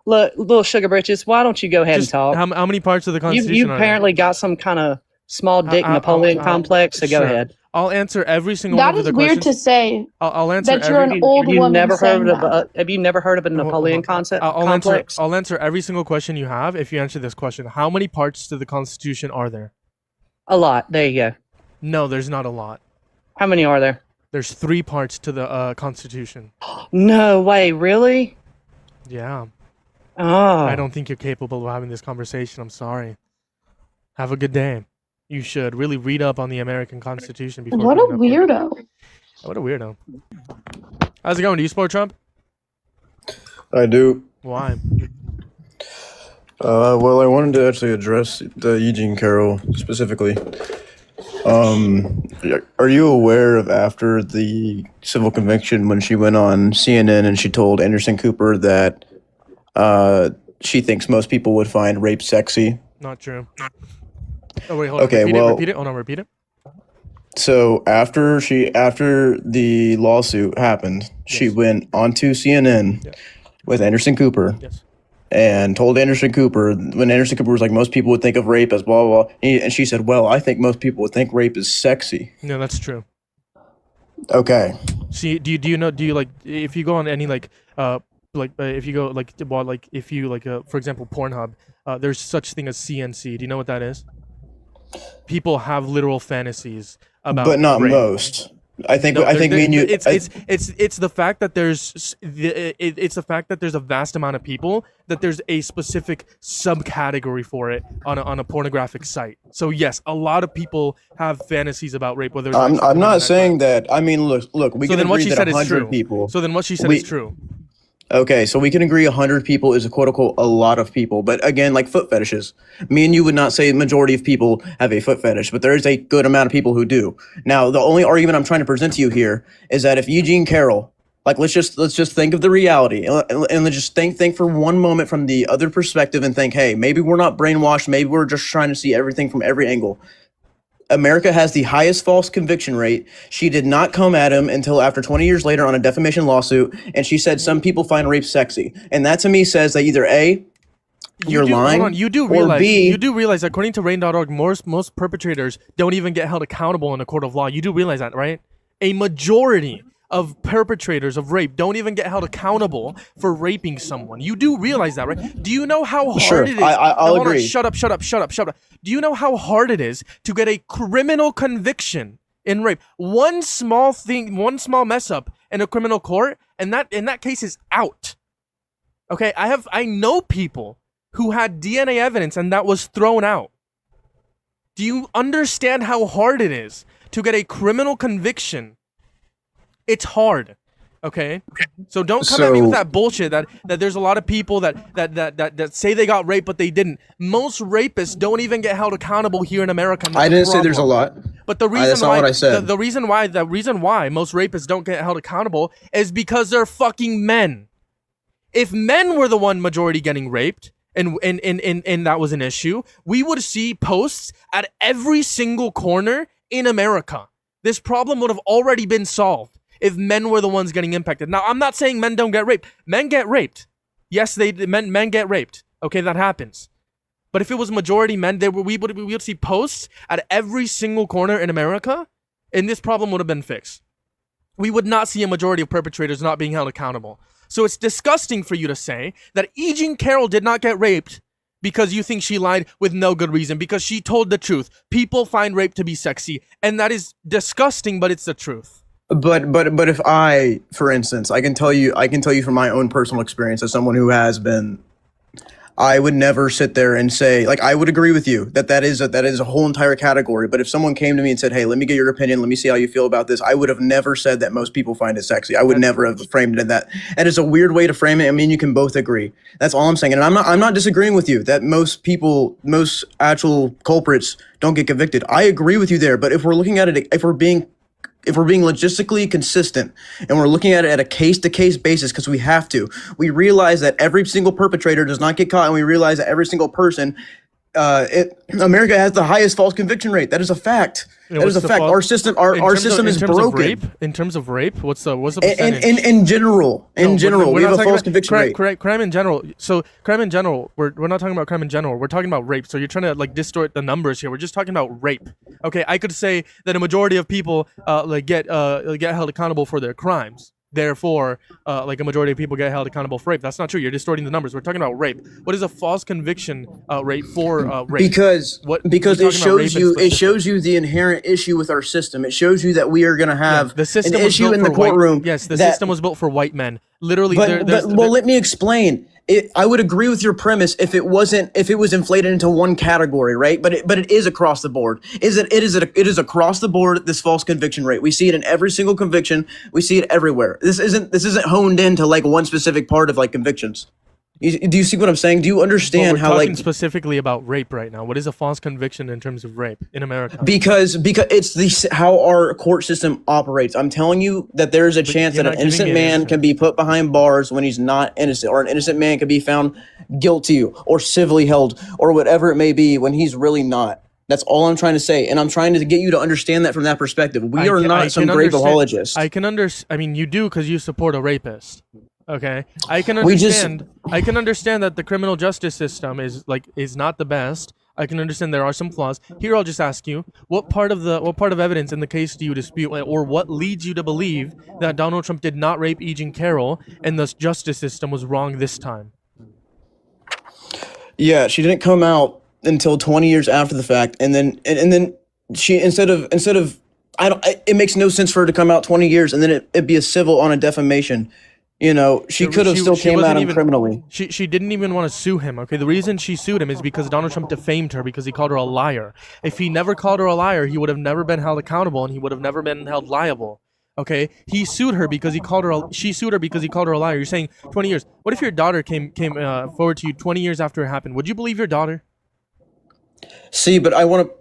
Look, little sugar britches, why don't you go ahead Just and talk? how many parts of the You Constitution are apparently got some kind of small dick I'll- Napoleon I'll- complex, so go sure. ahead. there? I'll answer every single That one of is the weird questions. to say. I'll answer that you're every. an old woman never saying heard of that. have you never heard of a Hold on, Napoleon hold on. concept I'll answer. complex? I'll answer every single question you have if you answer this question. How many parts to the Constitution are there? A lot. There you go. No, there's not a lot. How many are there? There's 3 parts to the Constitution. No way, really? Yeah. Oh. I don't think you're capable of having this conversation. I'm sorry. Have a good day. You should really read up on the American Constitution before. What a coming up here. weirdo. What a weirdo. How's it going? Do you support Trump? I do. Why? Well, I wanted to actually address the Eugene Carroll specifically. Are you aware of after the civil conviction when she went on CNN and she told Anderson Cooper that she thinks most people would find rape sexy? Not true. Oh wait, hold on. Okay, Repeat well- it. Repeat it. Hold on. Repeat it. So after the lawsuit happened, she Yes. went onto CNN Yes. with Anderson Cooper. Yes. And told Anderson Cooper, when Anderson Cooper was like, most people would think of rape as blah, blah, blah. And she said, well, I think most people would think rape is sexy. No, that's true. Okay. See, do you know? Do you like if you go on any if you go for example Pornhub, there's such thing as CNC. Do you know what that is? People have literal fantasies about But not rape. most. I think No, I think me and you. it's the fact that it's the fact that there's a vast amount of people that there's a specific subcategory for it on a pornographic site. So yes, a lot of people have fantasies about rape. Whether it's I'm actually not that saying crime. that. I mean, look. We So can then what agree she that said is 100 true. people. So then what she said we- is true. Okay, so we can agree 100 people is a quote unquote a lot of people. But again, like foot fetishes, me and you would not say the majority of people have a foot fetish, but there is a good amount of people who do. Now, the only argument I'm trying to present to you here is that if Eugene Carroll, like let's just think of the reality and let's just think for one moment from the other perspective and think, hey, maybe we're not brainwashed, maybe we're just trying to see everything from every angle. America has the highest false conviction rate. She did not come at him until after 20 years later on a defamation lawsuit, and she said some people find rape sexy. And that to me says that either A, you're lying, Hold on, you do or realize B, you do realize that according to rain.org, most perpetrators don't even get held accountable in a court of law. You do realize that, right? A majority of perpetrators of rape don't even get held accountable for raping someone. You do realize that, right? Do you know how hard Sure, it is? I'll Hold on, agree. shut up. Do you know how hard it is to get a criminal conviction in rape? One small thing, one small mess up in a criminal court, and that in that case is out. Okay, I know people who had DNA evidence and that was thrown out. Do you understand how hard it is to get a criminal conviction? It's hard. Okay? So don't come at me with that bullshit that there's a lot of people that say they got raped but they didn't. Most rapists don't even get held accountable here in America. I didn't say there's a lot. But the reason That's not why what I said. the reason why most rapists don't get held accountable is because they're fucking men. If men were the one majority getting raped and that was an issue, we would see posts at every single corner in America. This problem would have already been solved if men were the ones getting impacted. Now, I'm not saying men don't get raped. Men get raped. Yes, men get raped. Okay, that happens. But if it was majority men, we would see posts at every single corner in America, and this problem would have been fixed. We would not see a majority of perpetrators not being held accountable. So it's disgusting for you to say that E. Jean Carroll did not get raped because you think she lied with no good reason, because she told the truth. People find rape to be sexy, and that is disgusting, but it's the truth. But if I, for instance, I can tell you from my own personal experience as someone who has been, I would never sit there and say, like, I would agree with you that is a whole entire category. But if someone came to me and said, hey, let me get your opinion, let me see how you feel about this, I would have never said that most people find it sexy. I would never have framed it in that. And it's a weird way to frame it. I mean, you can both agree. That's all I'm saying. And I'm not disagreeing with you that most actual culprits don't get convicted. I agree with you there. But if we're looking at it, if we're being logistically consistent and we're looking at it at a case-to-case basis, because we have to, we realize that every single perpetrator does not get caught, and we realize that every single person, America has the highest false conviction rate. That is a fact. That is a fact. Our system is broken. In terms of rape, what's the percentage? In general, we have a false conviction rate. Crime in general. So crime in general, we're not talking about crime in general. We're talking about rape. So you're trying to like distort the numbers here. We're just talking about rape. Okay, I could say that a majority of people get held accountable for their crimes. Therefore, like a majority of people get held accountable for rape. That's not true. You're distorting the numbers. We're talking about rape. What is a false conviction rate for rape? Because it shows you the inherent issue with our system. It shows you that we are going to have the system an issue in the courtroom. Yes, the system was built for white men. Literally, let me explain. I would agree with your premise if it was inflated into one category, right? But it is across the board. It is across the board, this false conviction rate. We see it in every single conviction. We see it everywhere. This isn't honed into like one specific part of like convictions. Do you see what I'm saying? Do you understand how talking specifically about rape right now? What is a false conviction in terms of rape in America? Because it's how our court system operates. I'm telling you that there's a chance that an innocent man can be put behind bars when he's not innocent, or an innocent man can be found guilty or civilly held or whatever it may be when he's really not. That's all I'm trying to say, and I'm trying to get you to understand that from that perspective. We are not some great apologists. I mean, you do because you support a rapist. Okay, I can understand. I can understand that the criminal justice system is not the best. I can understand there are some flaws. Here, I'll just ask you: what part of evidence in the case do you dispute, or what leads you to believe that Donald Trump did not rape E. Jean Carroll and the justice system was wrong this time? Yeah, she didn't come out until 20 years after the fact, and then she instead of It makes no sense for her to come out 20 years and then it'd be a civil on a defamation. You know, she could have still came wasn't at him even- criminally. She didn't even want to sue him. Okay, the reason she sued him is because Donald Trump defamed her because he called her a liar. If he never called her a liar, he would have never been held accountable and he would have never been held liable. Okay, he sued her because he called her. She sued her because he called her a liar. You're saying 20 years. What if your daughter came forward to you 20 years after it happened? Would you believe your daughter? See, but I want to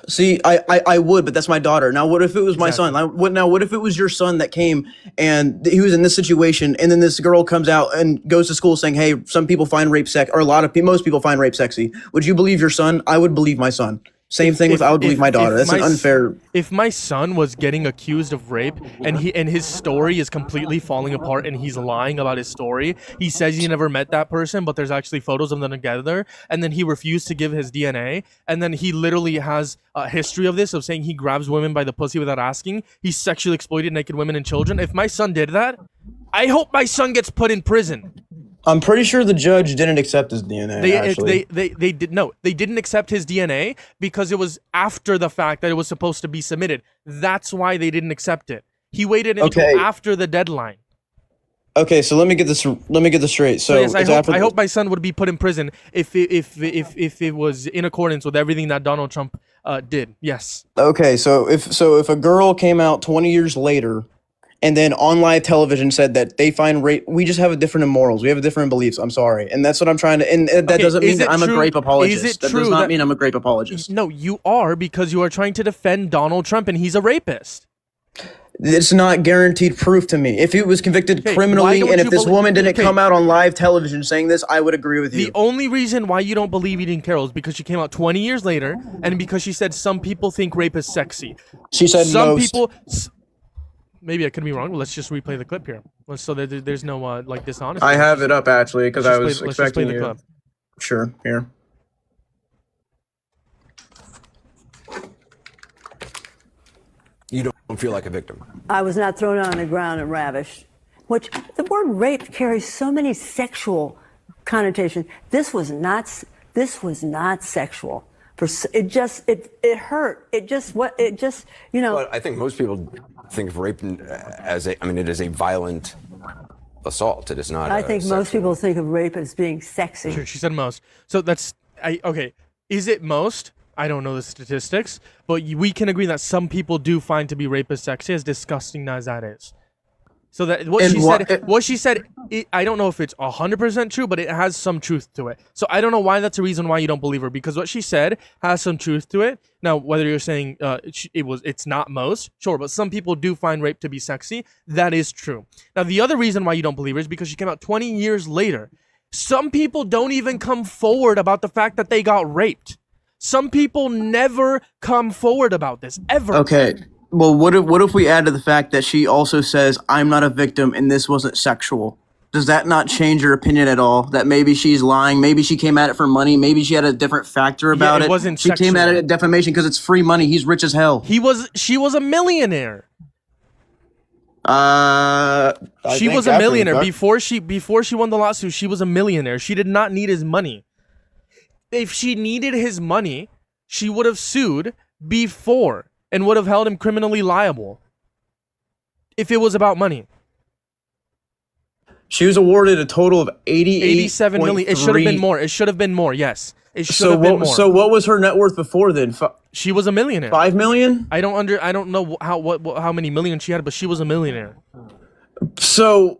see. I would, but that's my daughter. Now, what if it was my son? What if it was your son that came and he was in this situation, and then this girl comes out and goes to school saying, "Hey, some people find rape or most people find rape sexy." Would you believe your son? I would believe my son. Same thing with I would believe my daughter. That's an unfair. If my son was getting accused of rape and his story is completely falling apart and he's lying about his story, he says he never met that person, but there's actually photos of them together, and then he refused to give his DNA, and then he literally has a history of this, of saying he grabs women by the pussy without asking. He sexually exploited naked women and children. If my son did that, I hope my son gets put in prison. I'm pretty sure the judge didn't accept his DNA. They didn't accept his DNA because it was after the fact that it was supposed to be submitted. That's why they didn't accept it. He waited until after the deadline. Okay, so let me get this straight. So yes, I hope my son would be put in prison if it was in accordance with everything that Donald Trump did. Yes. Okay, so if a girl came out 20 years later and then on live television said that they find rape, we just have different morals. We have different beliefs. I'm sorry. And that's what I'm trying to, and that doesn't mean that I'm a grape apologist. That does not mean I'm a grape apologist. No, you are, because you are trying to defend Donald Trump and he's a rapist. It's not guaranteed proof to me. If he was convicted criminally and if this woman didn't come out on live television saying this, I would agree with you. The only reason why you don't believe Eden Carroll is because she came out 20 years later and because she said some people think rape is sexy. She said some most. people... Maybe I could be wrong. Well, let's just replay the clip here, so that there's no like dishonesty. I have it up actually because I was expecting the you. clip. Sure, here. You don't feel like a victim. I was not thrown on the ground and ravished. Which the word rape carries so many sexual connotations. This was not sexual. It hurt. It just Well, I think most people think of rape as it is a violent assault. It is not. I think most people think of rape as being sexy. Sure, she said most. So okay. Is it most? I don't know the statistics, but we can agree that some people do find to be rape as sexy, as disgusting as that is. So that what she said, I don't know if it's 100% true, but it has some truth to it. So I don't know why that's a reason why you don't believe her, because what she said has some truth to it. Now, whether you're saying it's not most, sure, but some people do find rape to be sexy. That is true. Now, the other reason why you don't believe her is because she came out 20 years later. Some people don't even come forward about the fact that they got raped. Some people never come forward about this, ever. Okay. Well, what if we add to the fact that she also says, I'm not a victim and this wasn't sexual? Does that not change your opinion at all? That maybe she's lying, maybe she came at it for money, maybe she had a different factor about it. Wasn't she sexual. came at it at defamation because it's free money. He's rich as hell. She was a millionaire. She was think a millionaire after before she won the lawsuit. She was a millionaire. She did not need his money. If she needed his money, she would have sued before and would have held him criminally liable if it was about money. She was awarded a total of 87 million. It should have been more. It should have been more. Yes, it should have been more. So what was her net worth before then? She was a millionaire. 5 million? I don't know how many millions she had, but she was a millionaire. So,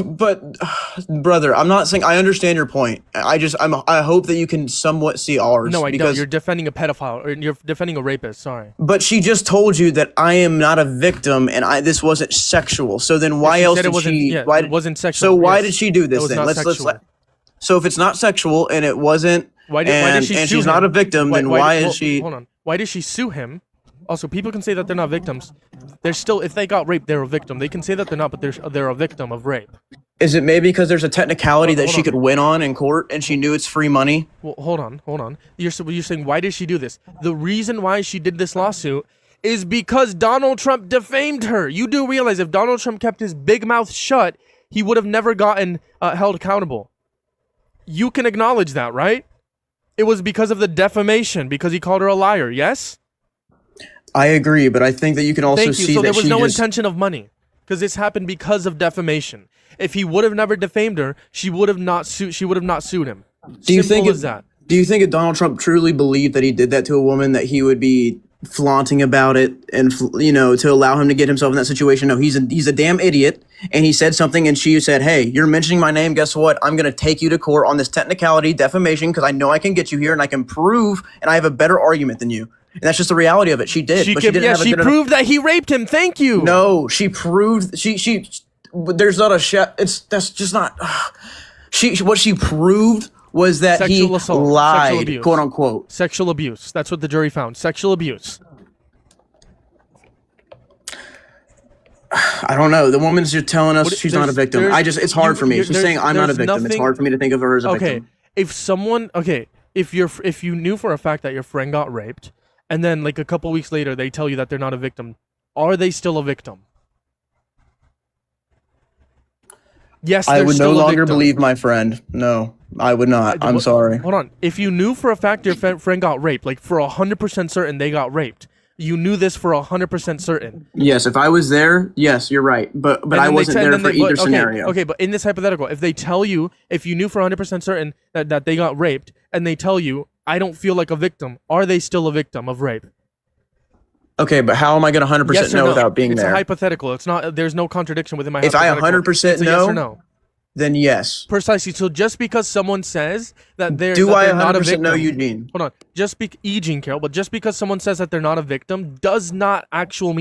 but brother, I'm not saying I understand your point. I hope that you can somewhat see ours. No, I don't. You're defending a pedophile, or you're defending a rapist. Sorry. But she just told you that I am not a victim and this wasn't sexual. So then why else did she? Yeah, it wasn't sexual. So why did she do this then? Let's. So if it's not sexual and it wasn't, why did she sue she's him? not a victim, then why is she? Hold on. Why did she sue him? Also, people can say that they're not victims. They're still, if they got raped, they're a victim. They can say that they're not, but they're a victim of rape. Is it maybe because there's a technicality that she could win on in court and she knew it's free money? Well, hold on. You're saying, why did she do this? The reason why she did this lawsuit is because Donald Trump defamed her. You do realize if Donald Trump kept his big mouth shut, he would have never gotten held accountable. You can acknowledge that, right? It was because of the defamation, because he called her a liar, yes? I agree, but I think that you can also Thank you. see So that there was she no just. intention of money, because this happened because of defamation. If he would have never defamed her, she would have not sued. She would have not sued him. Do you Simple think as that. Do you think if Donald Trump truly believed that he did that to a woman, that he would be flaunting about it and to allow him to get himself in that situation? No, he's a damn idiot, and he said something, and she said, "Hey, you're mentioning my name. Guess what? I'm gonna take you to court on this technicality, defamation, because I know I can get you here, and I can prove, and I have a better argument than you." And that's just the reality of it. She did, but she didn't have a she good enough- proved that he raped him. Thank you. No, she proved she. There's not a that's just not. What she proved was that Sexual he assault, sexual lied, abuse. quote unquote. Sexual abuse. That's what the jury found. Sexual abuse. I don't know. The woman's just telling us What- she's not a victim. It's hard for me. She's saying I'm not a victim. It's hard for me to think of her as a Okay, victim. if you knew for a fact that your friend got raped, and then like a couple weeks later they tell you that they're not a victim, are they still a victim? Yes, I they're would no still a longer victim. believe my friend. No, I would not. I'm sorry. Hold on. If you knew for a fact your friend got raped, like for 100% certain they got raped, you knew this for 100% certain. Yes, if I was there, yes, you're right. But And I then wasn't there for either scenario. Okay, but in this hypothetical, if they tell you, if you knew for 100% certain that they got raped, and they tell you, I don't feel like a victim, are they still a victim of rape? Okay, but how am I going to 100% Yes or know no? without being It's there? a hypothetical. It's not. There's no contradiction within my If I hypothetical. 100% It's a yes or know, no. then yes. Precisely. So just because someone says that they're Do that I they're not a 100% victim, know Eugene? Hold on. Eugene Carroll, but just because someone says that they're not a victim does not actually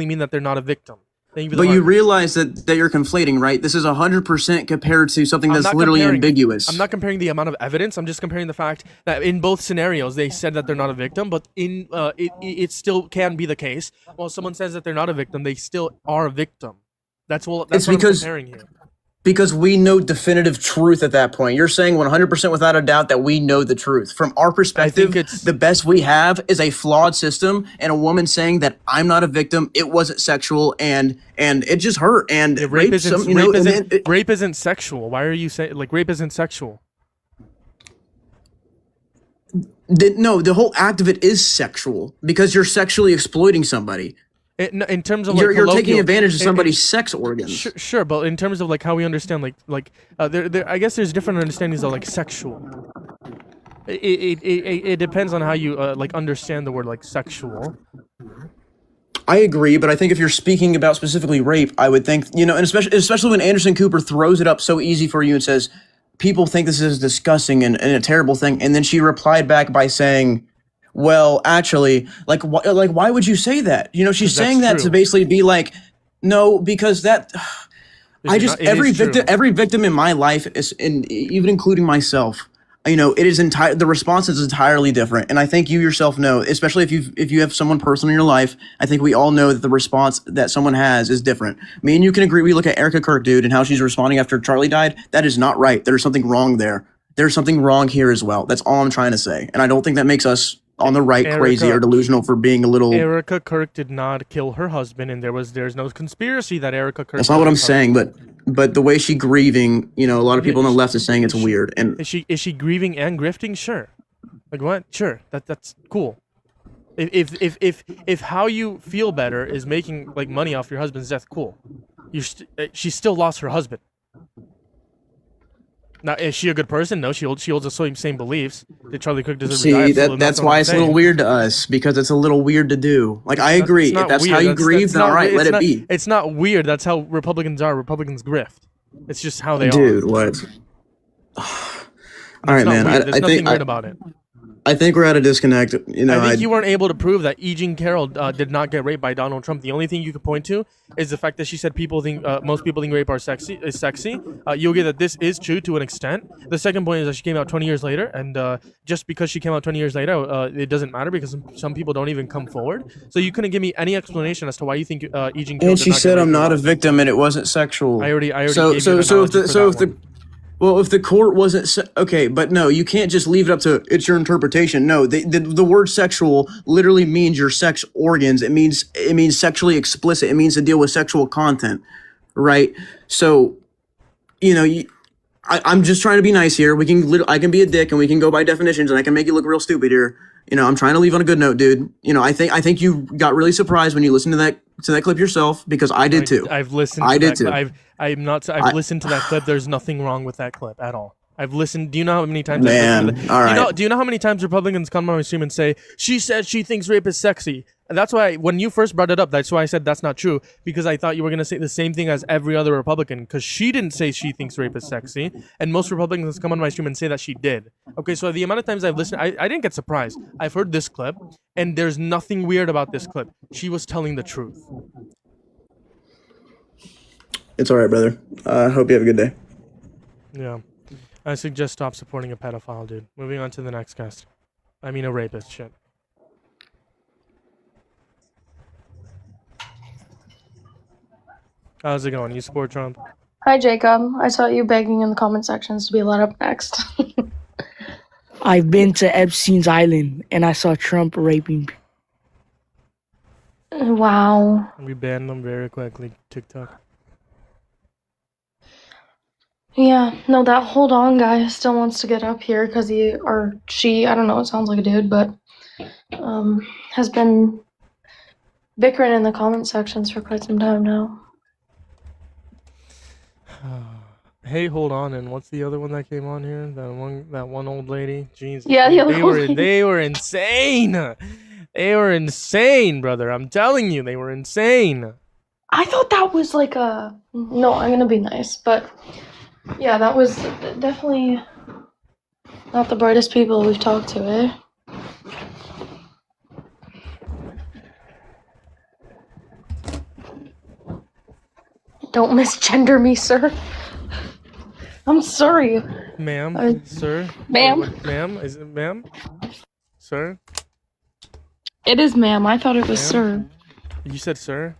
mean that they're not a victim. Thank you for the But you argument. realize that you're conflating, right? This is 100% compared to something I'm that's not literally comparing- ambiguous. I'm not comparing the amount of evidence. I'm just comparing the fact that in both scenarios they said that they're not a victim, but it still can be the case. While someone says that they're not a victim, they still are a victim. That's what It's I'm because- comparing here. Because we know definitive truth at that point. You're saying 100% without a doubt that we know the truth. From our perspective, the best we have is a flawed system and a woman saying that I'm not a victim, it wasn't sexual, and it just hurt. And Rape isn't, rape rape isn't sexual. Why are you saying like rape isn't sexual? no, the whole act of it is sexual because you're sexually exploiting somebody. In terms of You're taking colloquial- advantage of in- somebody's sex organs. Sure, but in terms of like how we understand there I guess there's different understandings of like sexual. It depends on how you like understand the word like sexual. I agree, but I think if you're speaking about specifically rape, I would think, and especially when Anderson Cooper throws it up so easy for you and says, people think this is disgusting and a terrible thing, and then she replied back by saying, well, actually, why would you say that? She's saying that to basically be like, no, because that. Every victim in my life is, even including myself, it is the response is entirely different, and I think you yourself know, especially if you have someone personal in your life, I think we all know that the response that someone has is different. Me and you can agree. We look at Erica Kirk, dude, and how she's responding after Charlie died. That is not right. There's something wrong there. There's something wrong here as well. That's all I'm trying to say, and I don't think that makes us on the right crazy or delusional for being a little. Erica Kirk did not kill her husband, and there's no conspiracy that Erica Kirk. That's not what I'm saying, but the way she grieving, a lot of people on the left is saying it's weird. And is she grieving and grifting? Sure, like what? Sure, that's cool. If how you feel better is making like money off your husband's death, cool. She still lost her husband. Now, is she a good person? No, she holds the same beliefs. Did Charlie Kirk deserve to die? see, Absolutely, that's not why what it's I'm a little saying. weird to us because it's a little weird to do. Like I agree, It's not if that's weird. how you grieve, then all right, let it be. It's not weird. That's how Republicans are. Republicans grift. It's just how they Dude, are. what? All right, man. There's nothing weird about it. I think we're at a disconnect. I think you weren't able to prove that E. Jean Carroll did not get raped by Donald Trump. The only thing you could point to is the fact that she said most people think rape is sexy. You'll get that this is true to an extent. The second point is that she came out 20 years later, and just because she came out 20 years later, it doesn't matter because some people don't even come forward. So you couldn't give me any explanation as to why you think E. Jean Carroll. And she said I'm not a victim and it wasn't sexual. I already gave so you so an so if analogy the for so that if the well, if the court wasn't okay, but no, you can't just leave it up to it's your interpretation. No, the word sexual literally means your sex organs. It means sexually explicit. It means to deal with sexual content, right? So, I'm just trying to be nice here. I can be a dick and we can go by definitions and I can make you look real stupid here. I'm trying to leave on a good note, dude. I think you got really surprised when you listened to that clip yourself, because I did too. I've listened. I to did that too. Clip. I've listened to that clip. There's nothing wrong with that clip at all. I've listened. Do you know how many times? Man, all right. Do you know how many times Republicans come on my stream and say she said she thinks rape is sexy? And that's why when you first brought it up, that's why I said that's not true, because I thought you were gonna say the same thing as every other Republican, because she didn't say she thinks rape is sexy, and most Republicans come on my stream and say that she did. Okay, so the amount of times I've listened, I didn't get surprised. I've heard this clip, and there's nothing weird about this clip. She was telling the truth. It's all right, brother. Hope you have a good day. Yeah. I suggest stop supporting a pedophile, dude. Moving on to the next guest. I mean a rapist, shit. How's it going? You support Trump? Hi, Jacob. I saw you begging in the comment sections to be let up next. I've been to Epstein's Island and I saw Trump raping. Wow. We banned them very quickly, TikTok. Yeah, no, that hold on guy still wants to get up here because he or she, I don't know, it sounds like a dude, but has been bickering in the comment sections for quite some time now. Hey, hold on, and what's the other one that came on here? That one old lady. Jeez. Yeah, the other old lady. They were insane. They were insane, brother. I'm telling you, they were insane. I thought that was like a no, I'm gonna be nice, but yeah, that was definitely not the brightest people we've talked to, eh? Don't misgender me, sir. I'm sorry. Ma'am, sir. Ma'am? Ma'am? Is it ma'am? Sir? It is ma'am. I thought it was sir. You said sir?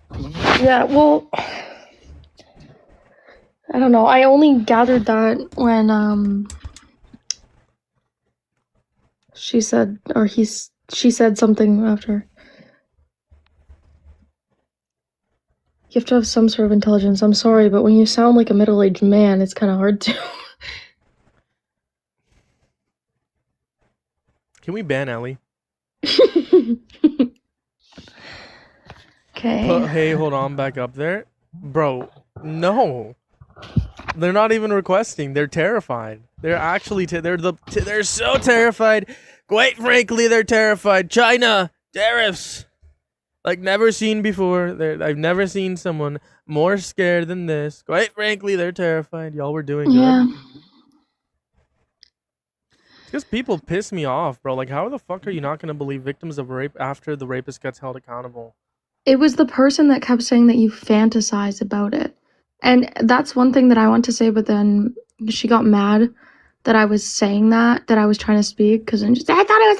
Yeah, well, I don't know. I only gathered that when she said, or she said something after. You have to have some sort of intelligence. I'm sorry, but when you sound like a middle-aged man, it's kind of hard to. Can we ban Ellie? Okay. Hey, hold on, back up there. Bro, no. They're not even requesting. They're terrified. They're actually, they're so terrified. Quite frankly, they're terrified. China, tariffs. Like never seen before. I've never seen someone more scared than this. Quite frankly, they're terrified. Y'all were doing good. Yeah. Because people piss me off, bro. Like, how the fuck are you not going to believe victims of rape after the rapist gets held accountable? It was the person that kept saying that you fantasize about it. And that's one thing that I want to say, but then she got mad that I was saying that I was trying to speak, because I thought it was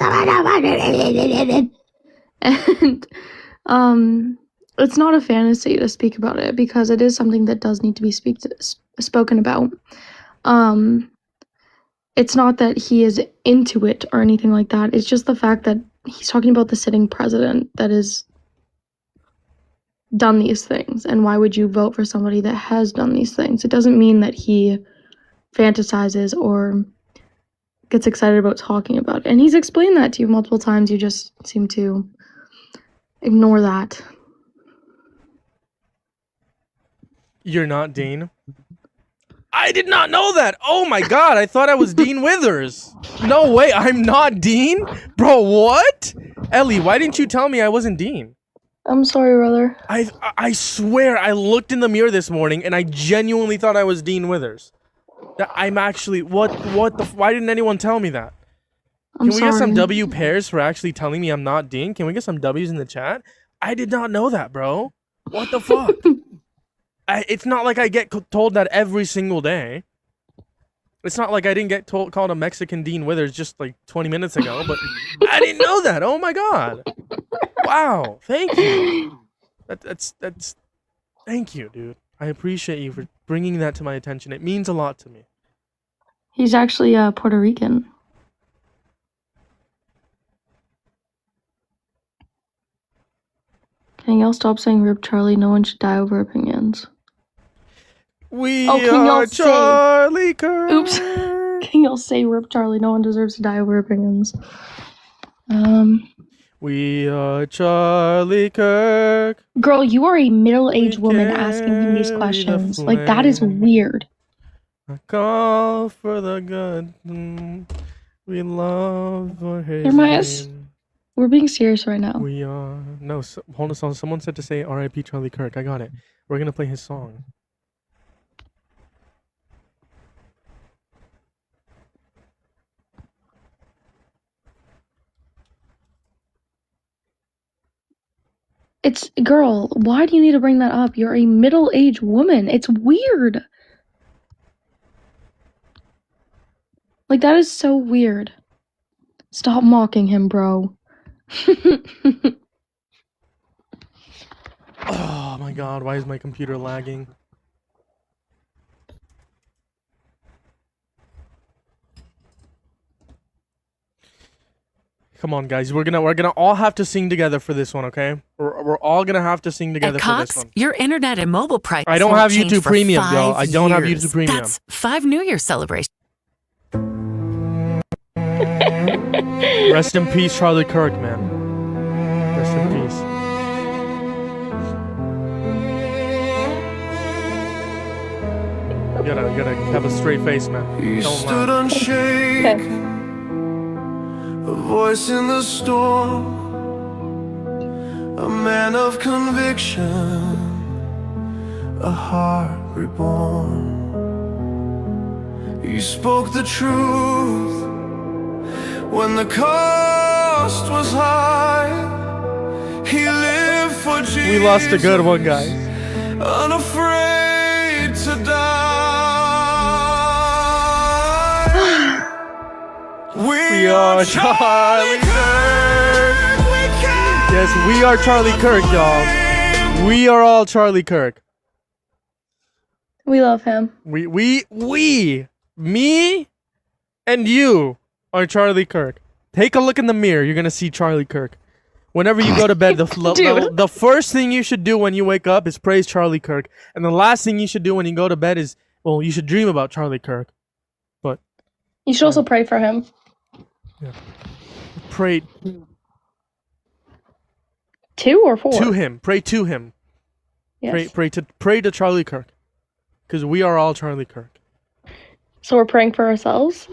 and it's not a fantasy to speak about it, because it is something that does need to be spoken about. It's not that he is into it or anything like that. It's just the fact that he's talking about the sitting president that has done these things. And why would you vote for somebody that has done these things? It doesn't mean that he fantasizes or gets excited about talking about it. And he's explained that to you multiple times. You just seem to ignore that. You're not Dean? I did not know that. Oh my god, I thought I was Dean Withers. No way, I'm not Dean? Bro, what? Ellie, why didn't you tell me I wasn't Dean? I'm sorry, brother. I swear I looked in the mirror this morning and I genuinely thought I was Dean Withers. I'm actually, why didn't anyone tell me that? Can we get some W pairs for actually telling me I'm not Dean? Can we get some W's in the chat? I did not know that, bro. What the fuck? It's not like I get told that every single day. It's not like I didn't get called a Mexican Dean Withers just like 20 minutes ago, but I didn't know that. Oh my god. Wow. Thank you. That's thank you, dude. I appreciate you for bringing that to my attention. It means a lot to me. He's actually Puerto Rican. Can y'all stop saying "Rip Charlie"? No one should die over opinions. We are Charlie Kirk. Oops. Can y'all say "Rip Charlie"? No one deserves to die over opinions. We are Charlie Kirk. Girl, you are a middle-aged We woman asking him these carry the questions. Like, that is flame. weird. I call for the good. We love for his Jeremias, name. we're being serious right now. We are no. Hold on. Someone said to say R.I.P. Charlie Kirk. I got it. We're gonna play his song. It's, girl, why do you need to bring that up? You're a middle-aged woman. It's weird. Like, that is so weird. Stop mocking him, bro. Oh my god, why is my computer lagging? Come on, guys. We're gonna all have to sing together for this one, okay? We're all gonna have to sing together At for this Cox, one. your internet and mobile prices I don't won't have change YouTube for Premium, y'all. 5 I don't have years. YouTube Premium. That's 5 New Year celebrations. Rest in peace, Charlie Kirk, man. Rest in peace. You gotta have a straight face, man. He Don't stood lie. unshaken, a voice in the storm, a man of conviction, a heart reborn. He spoke the truth when the cost was high. He lived for Jesus. We lost a good one, guys. Unafraid to die. We are Charlie Kirk. Yes, we are Charlie Kirk, y'all. We are all Charlie Kirk. We love him. Me and you are Charlie Kirk. Take a look in the mirror. You're gonna see Charlie Kirk. Whenever you go to bed, the first thing you should do when you wake up is praise Charlie Kirk, and the last thing you should do when you go to bed is, well, you should dream about Charlie Kirk. But You should also pray for him. pray 2 or 4? to him. Pray to him. Yes. Pray to Charlie Kirk, because we are all Charlie Kirk. So we're praying for ourselves?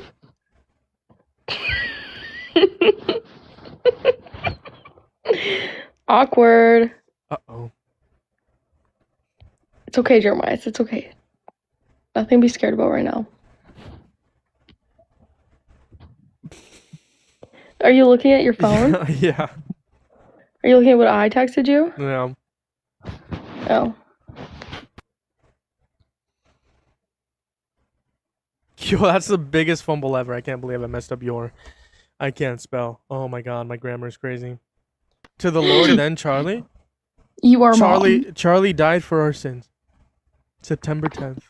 Awkward. Uh-oh. It's okay, Jeremiah. It's okay. Nothing to be scared about right now. Are you looking at your phone? Yeah. Are you looking at what I texted you? No. Oh. Yo, that's the biggest fumble ever. I can't believe I messed up your. I can't spell. Oh my god, my grammar is crazy. To the Lord and then Charlie. You are Charlie. Charlie died for our sins. September 10th,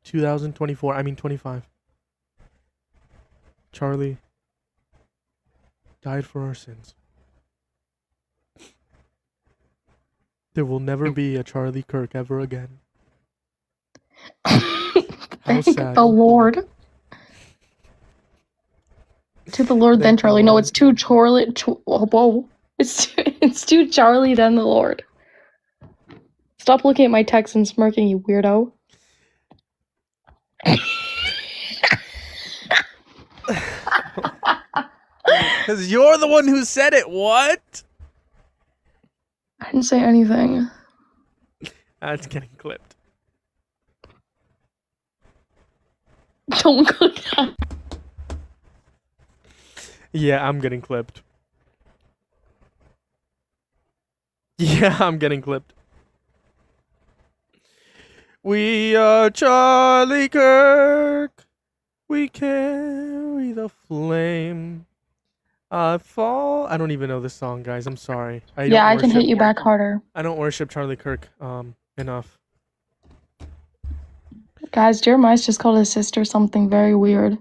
2024. I mean 25. Charlie died for our sins. There will never be a Charlie Kirk ever again. How sad. The Lord. To the Lord, then Charlie. No, it's to Charlie. Whoa. It's to Charlie, then the Lord. Stop looking at my text and smirking, you weirdo. Because you're the one who said it. What? I didn't say anything. That's getting clipped. Don't click that. Yeah, I'm getting clipped. Yeah, I'm getting clipped. We are Charlie Kirk. We carry the flame. I fall. I don't even know this song, guys. I'm sorry. I can hit you back harder. I don't worship Charlie Kirk enough. Guys, Jeremiah's just called his sister something very weird.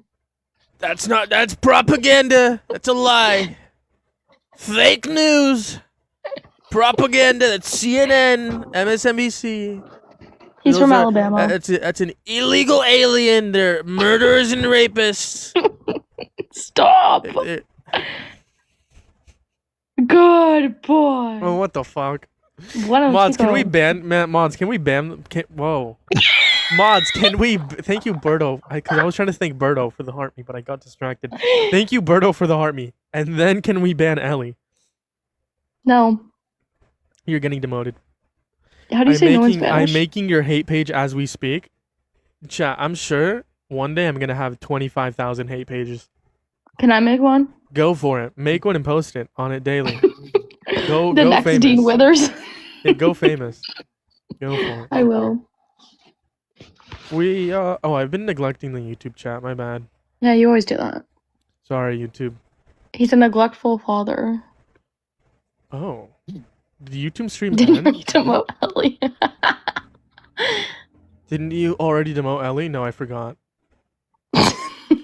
That's propaganda. That's a lie. Fake news. Propaganda. That's CNN, MSNBC. He's from Alabama. That's an illegal alien. They're murderers and rapists. Stop. Good boy. Oh, what the fuck? Bueno, Mods, can we chico. ban? Mods, can we ban? Whoa. Mods, can we? Thank you, Birdo. Because I was trying to thank Birdo for the heart me, but I got distracted. Thank you, Birdo, for the heart me. And then can we ban Ellie? No. You're getting demoted. How do you say no in I'm Spanish? making your hate page as we speak. Chat, I'm sure one day I'm gonna have 25,000 hate pages. Can I make one? Go for it. Make one and post it on it daily. Go The go next famous. Dean Withers. Yeah, go famous. Go for it. I will. Oh, I've been neglecting the YouTube chat. My bad. Yeah, you always do that. Sorry, YouTube. He's a neglectful father. Oh, the YouTube stream Didn't end? you demote Ellie? Didn't you already demote Ellie? No, I forgot.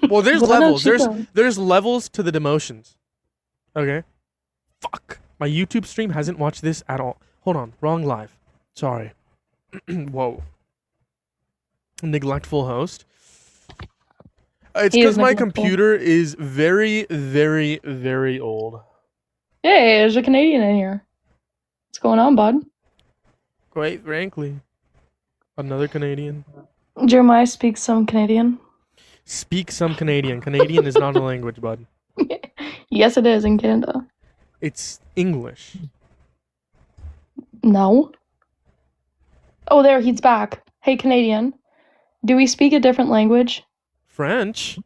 Well, there's Bueno, levels. chico. There's levels to the demotions. Okay. Fuck. My YouTube stream hasn't watched this at all. Hold on. Wrong live. Sorry. Whoa. Neglectful host. It's He is because my neglectful. computer is very, very, very old. Hey, there's a Canadian in here. What's going on, bud? Quite frankly. Another Canadian. Jeremiah speaks some Canadian. Speak some Canadian. Canadian is not a language, bud. Yes, it is in Canada. It's English. No. Oh, there, he's back. Hey, Canadian. Do we speak a different language? French?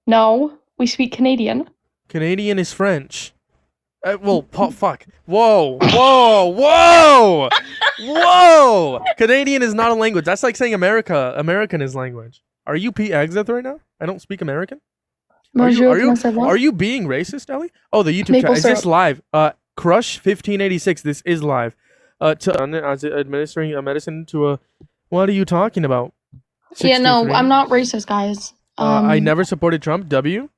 No, we speak Canadian. Canadian is French. Fuck. Whoa, whoa, whoa, whoa! Canadian is not a language. That's like saying American is language. Are you Exit right now? I don't speak American. Bonjour, are you comment ça va? are you being racist, Ellie? Oh, the YouTube Maple chat. Is this syrup. live? Crush 1586. This is live. As administering a medicine to a. What are you talking about? Yeah, no, 63. I'm not racist, guys. I never supported Trump. W.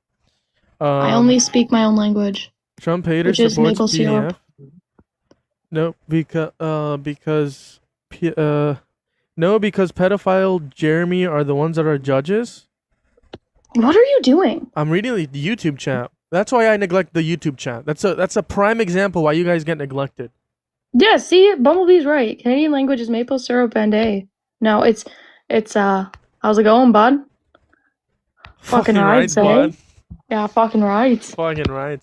I only speak my own language. Trump hater which is supports maple PDF. syrup. No, because pedophile Jeremy are the ones that are judges. What are you doing? I'm reading the YouTube chat. That's why I neglect the YouTube chat. That's a prime example why you guys get neglected. Yeah, see, Bumblebee's right. Canadian language is maple syrup and A. No, it's how's it going, bud? Fucking right, eh? bud. Yeah, fucking right. Fucking right.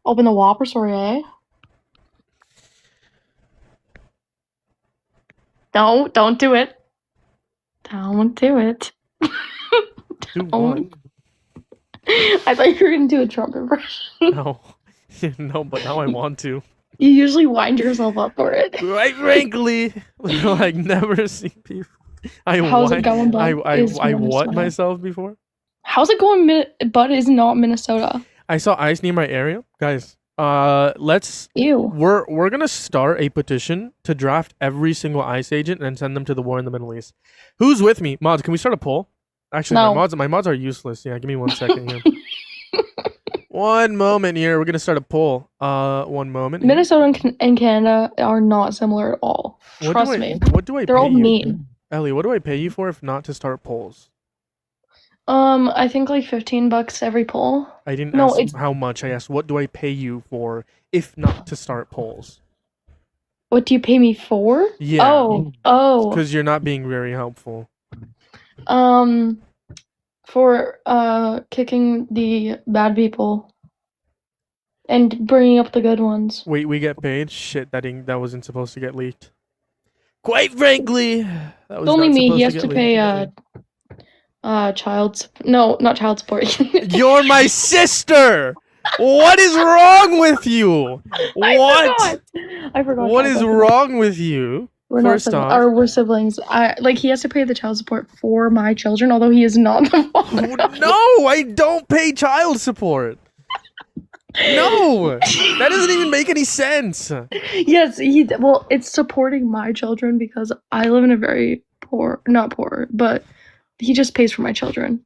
Open the Whopper story, eh? Don't do it. Don't do it. Do what? I thought you were gonna do a Trump impression. No. No, but now I want to. You usually wind yourself up for it. Right, frankly, like never seen people. How's it going, bud? I Is what Minnesota. myself before? How's it going, Bud is not Minnesota. I saw ice near my area, guys. Let's. Ew. We're gonna start a petition to draft every single ICE agent and send them to the war in the Middle East. Who's with me, mods? Can we start a poll? Actually, No. my mods are useless. Yeah, give me 1 second here. One moment here. We're gonna start a poll. 1 moment. here. Minnesota and Canada are not similar at all. What Trust do I, me. What do I? They're pay all you? mean. Ellie, what do I pay you for if not to start polls? I think like $15 every poll. I didn't No, ask it's how much. I asked what do I pay you for if not to start polls? what do you pay me for? Yeah. Oh. Because you're not being very helpful. For kicking the bad people and bringing up the good ones. Wait, we get paid? Shit, that wasn't supposed to get leaked. Quite frankly, that was It's only not me. He supposed has to to get pay no, not child support. leaked. You're my sister. What is wrong with you? What? I forgot. What is wrong with you? We're not First siblings. off, Or we're siblings. He has to pay the child support for my children, although he is not the father. no, I don't pay child support. No, that doesn't even make any sense. Yes, it's supporting my children because I live in a very not poor, but he just pays for my children.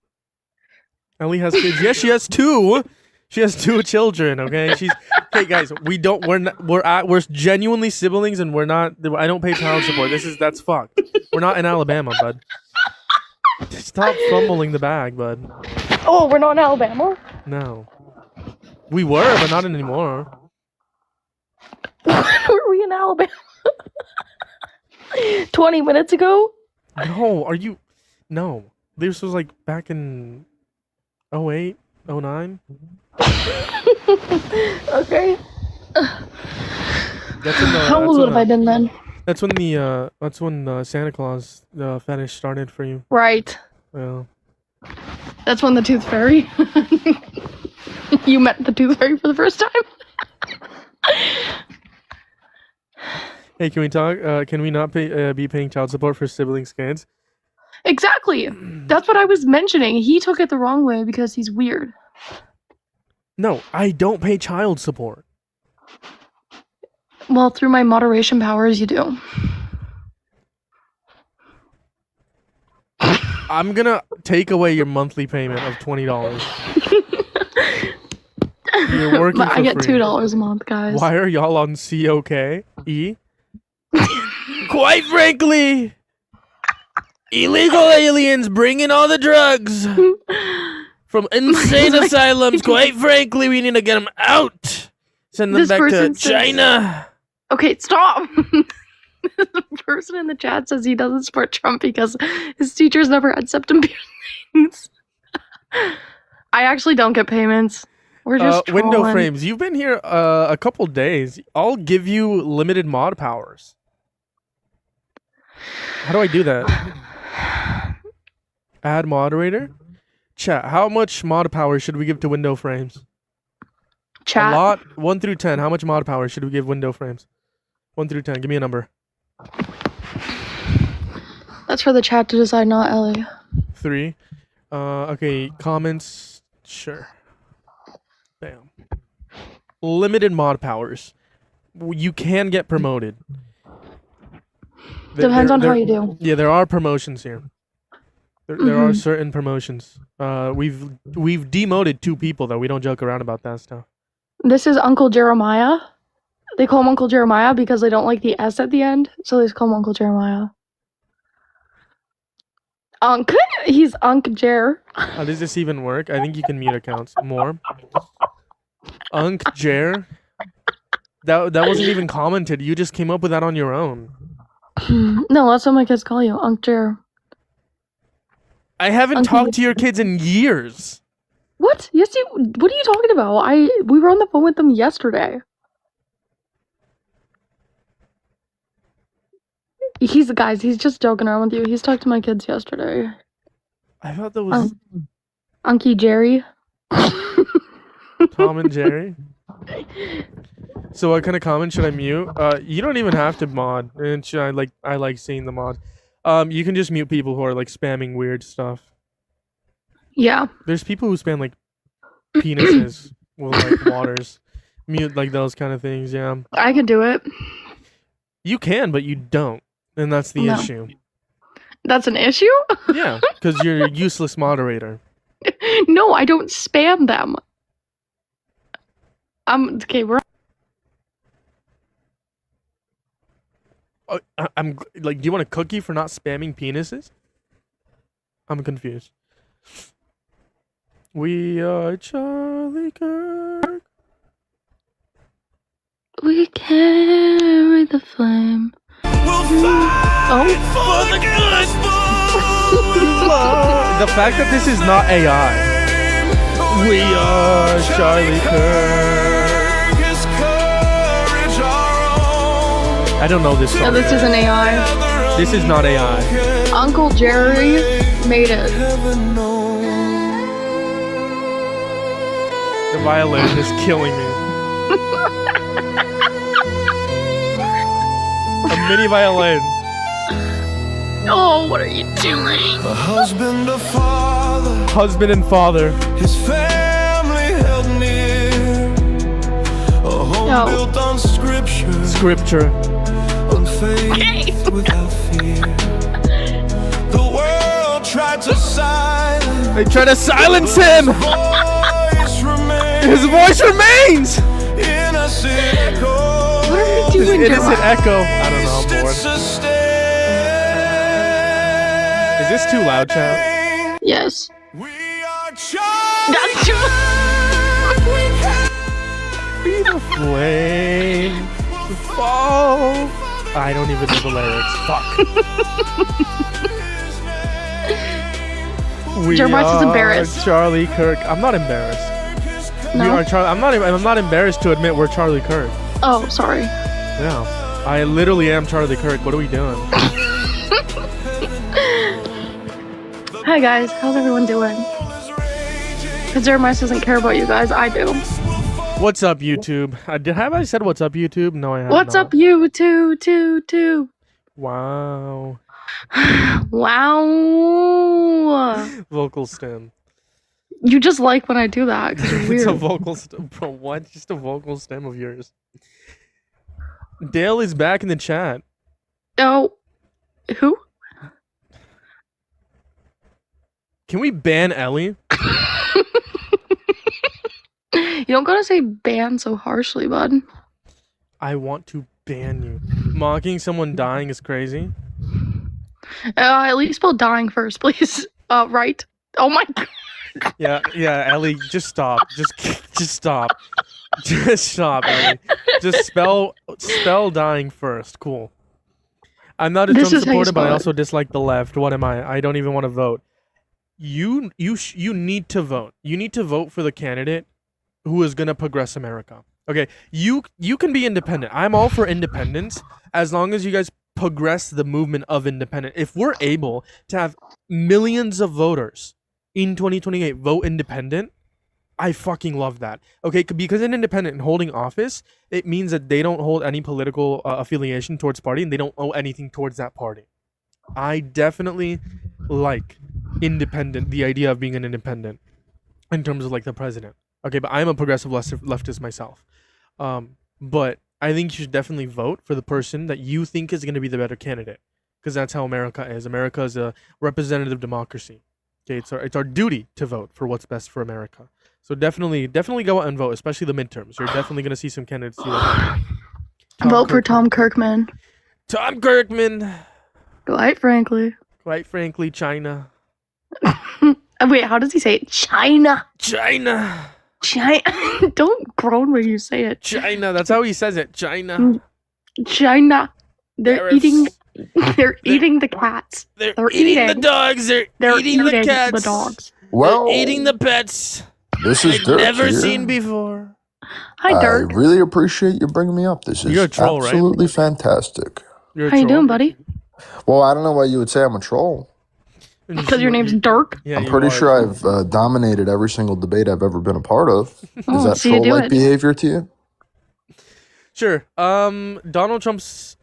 Ellie has kids. Yes, she has 2. She has 2 children. Okay, okay, guys. We're genuinely siblings, and we're not. I don't pay child support. That's fucked. We're not in Alabama, bud. Stop fumbling the bag, bud. Oh, we're not in Alabama? No, we were, but not anymore. When were we in Alabama? 20 minutes ago? No, are you? No, this was like back in 08, 09. Okay. That's when How old have I been then? That's when the Santa Claus fetish started for you. Right. Yeah. That's when the Tooth Fairy. You met the Tooth Fairy for the first time. Hey, can we talk? Can we not be paying child support for siblings' kids? Exactly. That's what I was mentioning. He took it the wrong way because he's weird. No, I don't pay child support. Well, through my moderation powers, you do. I'm gonna take away your monthly payment of $20. You're working But for I get free. $2 a month, guys. Why are y'all on COKE? Quite frankly, illegal aliens bringing all the drugs from insane asylums. Quite frankly, we need to get them out. Send them This back to person says- China. Okay, stop. The person in the chat says he doesn't support Trump because his teachers never had septum piercings. I actually don't get payments. We're just Window trolling. frames. You've been here a couple days. I'll give you limited mod powers. How do I do that? Add moderator. Chat. How much mod power should we give to window frames? Chat. A lot. 1 through 10. How much mod power should we give window frames? 1 through 10. Give me a number. That's for the chat to decide, not Ellie. 3. Okay. Comments. Sure. Bam. Limited mod powers. You can get promoted. Depends on how you do. Yeah, there are promotions here. There are certain promotions. We've demoted 2 people though. We don't joke around about that stuff. This is Uncle Jeremiah. They call him Uncle Jeremiah because they don't like the S at the end, so they just call him Uncle Jeremiah. He's Unc Jer. How does this even work? I think you can mute accounts more. Unc Jer. That wasn't even commented. You just came up with that on your own. No, that's what my kids call you, Unc Jer. I haven't Uncle- talked to your kids in years. What? Yes, you. What are you talking about? We were on the phone with them yesterday. He's just joking around with you. He's talked to my kids yesterday. I thought that was Unky Jerry. Tom and Jerry. So what kind of comment should I mute? You don't even have to mod. And I like seeing the mod. You can just mute people who are like spamming weird stuff. Yeah. There's people who spam like penises with like waters. Mute like those kind of things, yeah. I could do it. You can, but you don't. And that's the No. issue. That's an issue? Yeah, because you're a useless moderator. No, I don't spam them. Okay, we're I'm like, do you want a cookie for not spamming penises? I'm confused. We are Charlie Kirk. We carry the flame. For the The fact that this is not AI. We are Charlie Kirk. I don't know this song. No, this isn't AI. This is not AI. Uncle Jerry made it. The violin is killing me. A mini violin. Oh, what are you doing? A husband, a father, Husband and father. his family held near. A home No. built on scripture, Scripture. on faith without fear. The world tried to silence. They try to silence him. Voice remains. His voice remains. Innocent echo. What are you His doing, innocent Jeremiah? echo. I don't know. I'm bored. Is this too loud, chat? Yes. We are Charlie. That's too. Be the flame. fall. I don't even know the lyrics. Fuck. We Jeremiah's is are embarrassed. Charlie Kirk. I'm not embarrassed. No? We are I'm not embarrassed to admit we're Charlie Kirk. Oh, sorry. Yeah. I literally am Charlie Kirk. What are we doing? Hi guys, how's everyone doing? Because Jeremiah doesn't care about you guys, I do. What's up, YouTube? Have I said what's up, YouTube? No, I haven't. What's up, you two? Wow. Wow. Vocal stem. You just like when I do that because you're It's a weird. vocal stem. Bro, what? Just a vocal stem of yours. Dale is back in the chat. Oh, who? Can we ban Ellie? You don't gotta say ban so harshly, bud. I want to ban you. Mocking someone dying is crazy. At least spell dying first, please. Right. Oh my god. Yeah, Ellie, just stop. Just stop. Just stop, Ellie. Just spell dying first. Cool. I'm not a This Trump is how you supporter, but I spell it. also dislike the left. What am I? I don't even want to vote. You need to vote. You need to vote for the candidate who is gonna progress America. Okay, you can be independent. I'm all for independence as long as you guys progress the movement of independent. If we're able to have millions of voters in 2028 vote independent, I fucking love that. Okay, because an independent and holding office, it means that they don't hold any political affiliation towards party and they don't owe anything towards that party. I definitely like the idea of being an independent in terms of like the president. Okay, but I'm a progressive leftist myself. But I think you should definitely vote for the person that you think is going to be the better candidate, because that's how America is. America is a representative democracy. Okay, it's our duty to vote for what's best for America. So definitely go out and vote, especially the midterms. You're definitely going to see some candidates. Vote for Tom Kirkman. Tom Kirkman. Quite frankly. Quite frankly, China. Wait, how does he say it? China. China. Don't groan when you say it. China. That's how he says it. China. China. They're Paris. eating. They're eating the cats. They're eating the dogs. They're eating the cats. The dogs. Well, they're eating the pets. This is I've Dirk never here. seen before. Hi, Dirk. I really appreciate you bringing me up. This is You're a troll, right? absolutely fantastic. You're a How you troll. doing, buddy? Well, I don't know why you would say I'm a troll. Because your name's Dirk. Yeah, I'm you pretty are. sure I've dominated every single debate I've ever been a part of. Is Oh, that so you do troll-like it. behavior to you? Sure. Donald Trump's.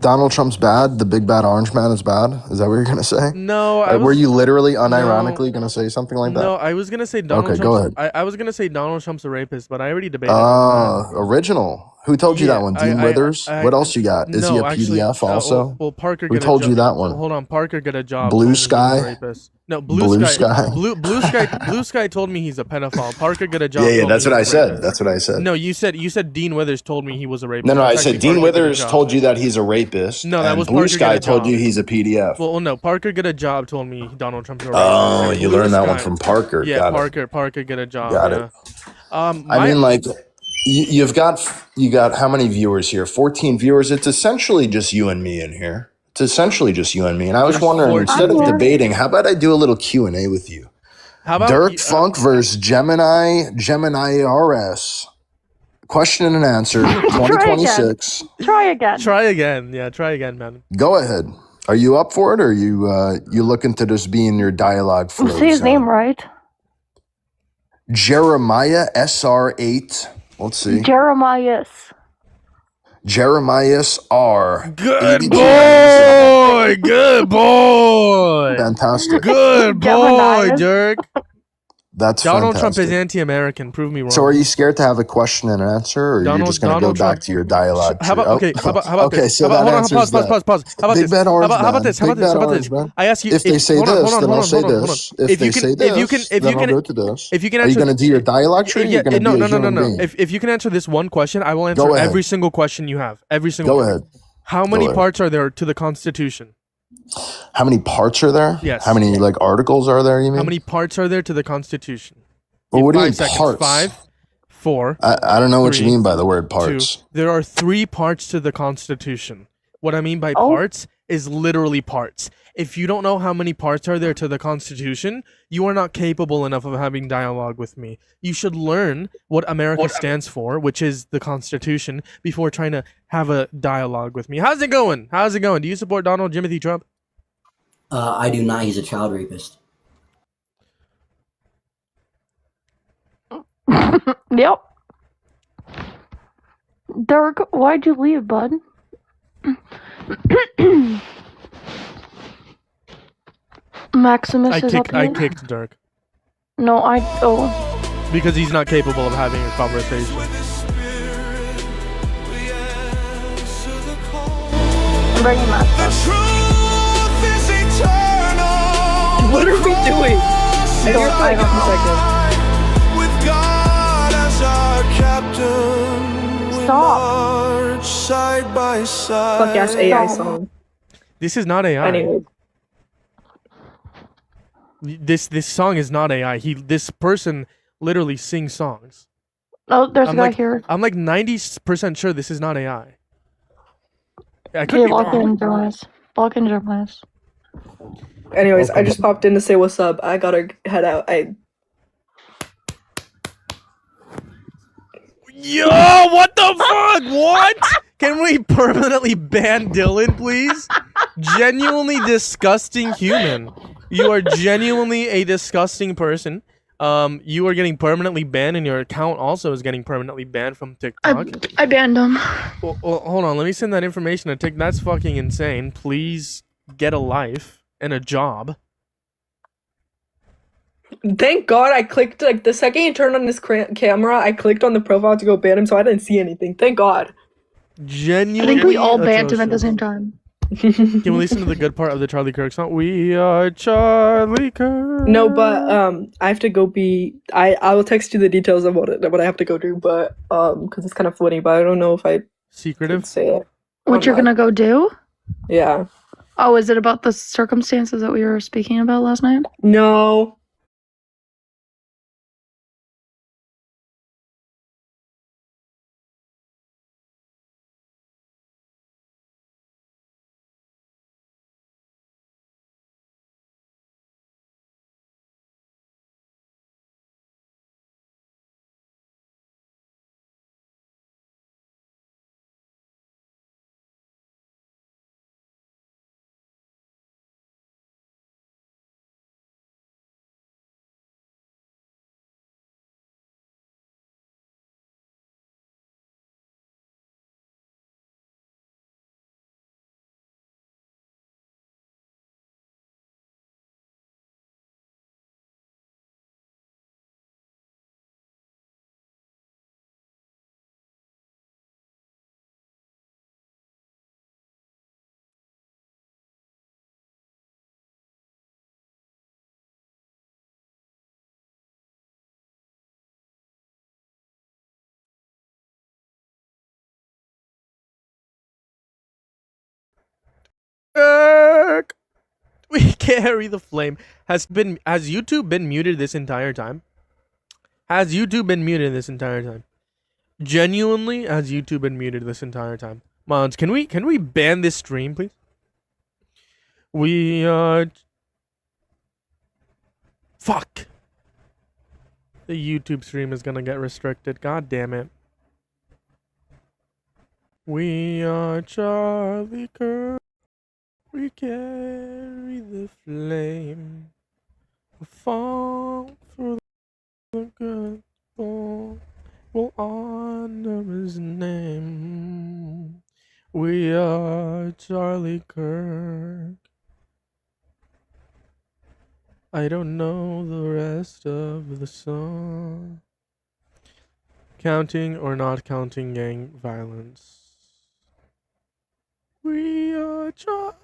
Donald Trump's bad. The big bad orange man is bad. Is that what you're gonna say? No, Were you literally unironically gonna say something like that? No, I was gonna say Donald Okay, Trump's. go ahead. I was gonna say Donald Trump's a rapist, but I already debated. it. Original. Who told you Yeah, that one? Dean Withers? What else you got? Is he no, a actually, PDF also? well, Parker. Who got a told you job- that one? Hold on, Parker got a job. Blue told me he was a Sky? rapist. No, Blue Sky? Blue Sky. Blue Sky told me he's a pedophile. Parker got a job. Yeah, told that's me what I he's a said. rapist. That's what I said. No, you said Dean Withers told me he was a rapist. No, I That's said actually Dean Parker got a Withers job. told you that he's a rapist. No, that and was Blue Parker got Sky a told job. you he's a PDF. Well, no, Parker got a job. Told me Donald Trump's a rapist. Oh, And you Blue learned that one Sky- from Parker. Yeah, Got it. Parker got a job. Got yeah. it. I I mean, like, you got how many viewers here? 14 viewers. It's essentially just you and me in here. It's essentially just you and me. And I was There's wondering, 14. instead of I'm here. debating, how about I do a little Q&A with you? How about Dirk Funk versus Gemini RS. Question and answer 2026. Try again. Try again. Yeah, try again, man. Go ahead. Are you up for it, or are you looking to just be in your dialogue flow? Say his zone? name right. Jeremiah SR8. Let's see. Jeremias R. Good 82. boy. Good boy. Fantastic. Good boy, Gemini's. Dirk. That's Donald Trump fantastic. is anti-American. Prove me wrong. So are you scared to have a question and answer, or you're just going to go Donald back Trump- to your dialogue? How about tree? okay? How about okay, this? so How about, that hold on, answers pause. How about Big this? bad orange How about man. this? How Big about this? bad How about orange this? man. I ask you If they say hold on, this, hold on, then I'll hold on, say hold on, hold on. this. If they say this, then I'll go to this. If you can Are you answer, going to do your dialogue tree? Or yeah, you're going to no, be no, a no, no, human no. being? If you can answer this one question, I will answer Go ahead. every single question you have. Every single. Go one. ahead. How Go many ahead. parts are there to the Constitution? How many parts are there? Yes. How many articles are there? You mean? How many parts are there to the Constitution? Well, what do you 5 mean seconds. parts? 4. I don't know what you 3, mean by the word 2. parts. There are 3 parts to the Constitution. What I mean by parts is literally parts. If you don't know how many parts are there to the Constitution, you are not capable enough of having dialogue with me. You should learn what America stands for, which is the Constitution, before trying to have a dialogue with me. How's it going? How's it going? Do you support Donald Jimothy Trump? I do not. He's a child rapist. Yep. Dirk, why'd you leave, bud? Maximus is up here. I kicked Dirk. No, Because he's not capable of having a conversation. I'm bringing Maximus. What are we doing? I don't have a second. With God as our captain, we march side by side. Fuck yes, AI song. This is not AI. Anyway. This song is not AI. This person literally sings songs. Oh, there's a guy here. I'm like 90% sure this is not AI. I could Okay, be lock wrong. in, Jonas. Lock in, Jonas. Anyways, I just popped in to say what's up. I gotta head out. Yo, what the fuck? What? Can we permanently ban Dylan, please? Genuinely disgusting human. You are genuinely a disgusting person. You are getting permanently banned, and your account also is getting permanently banned from TikTok. I banned him. Well, hold on, let me send that information to TikTok. That's fucking insane. Please get a life and a job. Thank God I clicked, like, the second you turned on this camera, I clicked on the profile to go ban him, so I didn't see anything. Thank God. Genuinely I think we all banned him at the atrocious. same time. Can we listen to the good part of the Charlie Kirk song? We are Charlie Kirk. No, but I have to go I will text you the details of what I have to go do, but because it's kind of funny, but I don't know if I secretive say it. What you're gonna go do? Yeah. Oh, is it about the circumstances that we were speaking about last night? No. Kirk. We carry the flame. Has YouTube been muted this entire time? Has YouTube been muted this entire time? Genuinely, has YouTube been muted this entire time? Mods, can we ban this stream, please? We are... Fuck. The YouTube stream is gonna get restricted. God damn it. We are Charlie Kirk. We carry the flame. We fall through the good fall. We'll honor his name. We are Charlie Kirk. I don't know the rest of the song. Counting or not counting gang violence. We are Charlie.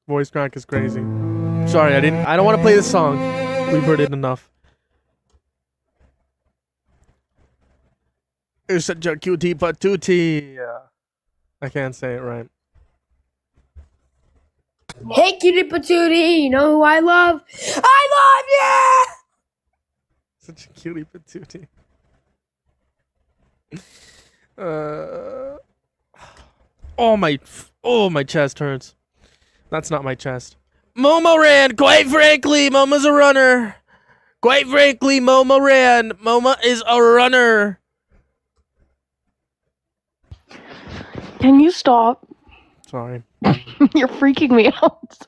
Voice crack is crazy. Sorry, I don't want to play this song. We've heard it enough. It's such a cutie patootie. I can't say it right. Hey, cutie patootie, you know who I love? I love you! Such a cutie patootie. Oh my chest hurts. That's not my chest. Momo ran. Quite frankly, Momo's a runner. Quite frankly, Momo ran. Momo is a runner. Can you stop? Sorry. You're freaking me out.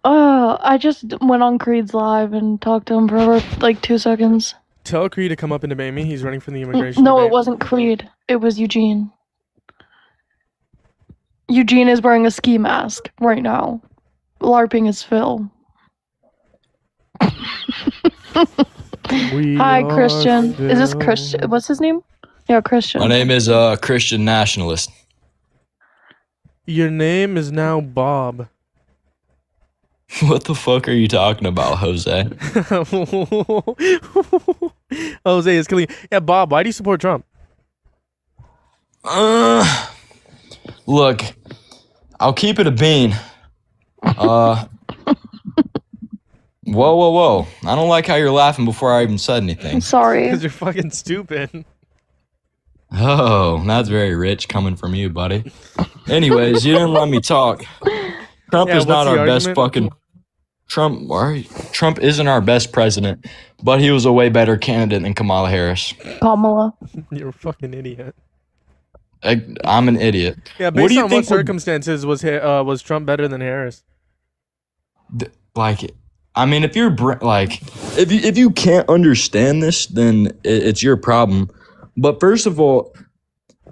I just went on Creed's live and talked to him for like 2 seconds. Tell Creed to come up and debate me. He's running for the immigration. No, debate. it wasn't Creed. It was Eugene. Eugene is wearing a ski mask right now. LARPing is Phil. Hi, Christian. Is this Christian? What's his name? Yeah, Christian. My name is Christian Nationalist. Your name is now Bob. What the fuck are you talking about, Jose? Jose is killing. Yeah, Bob. Why do you support Trump? Look, I'll keep it a bean. Whoa. I don't like how you're laughing before I even said anything. I'm sorry. Because you're fucking stupid. Oh, that's very rich coming from you, buddy. Anyways, you didn't let me talk. Trump is not our best fucking... Trump isn't our best president, but he was a way better candidate than Kamala Harris. Kamala. You're a fucking idiot. I'm an idiot. Yeah, based on what circumstances was Trump better than Harris? I mean, if you're if you can't understand this, then it's your problem. But first of all,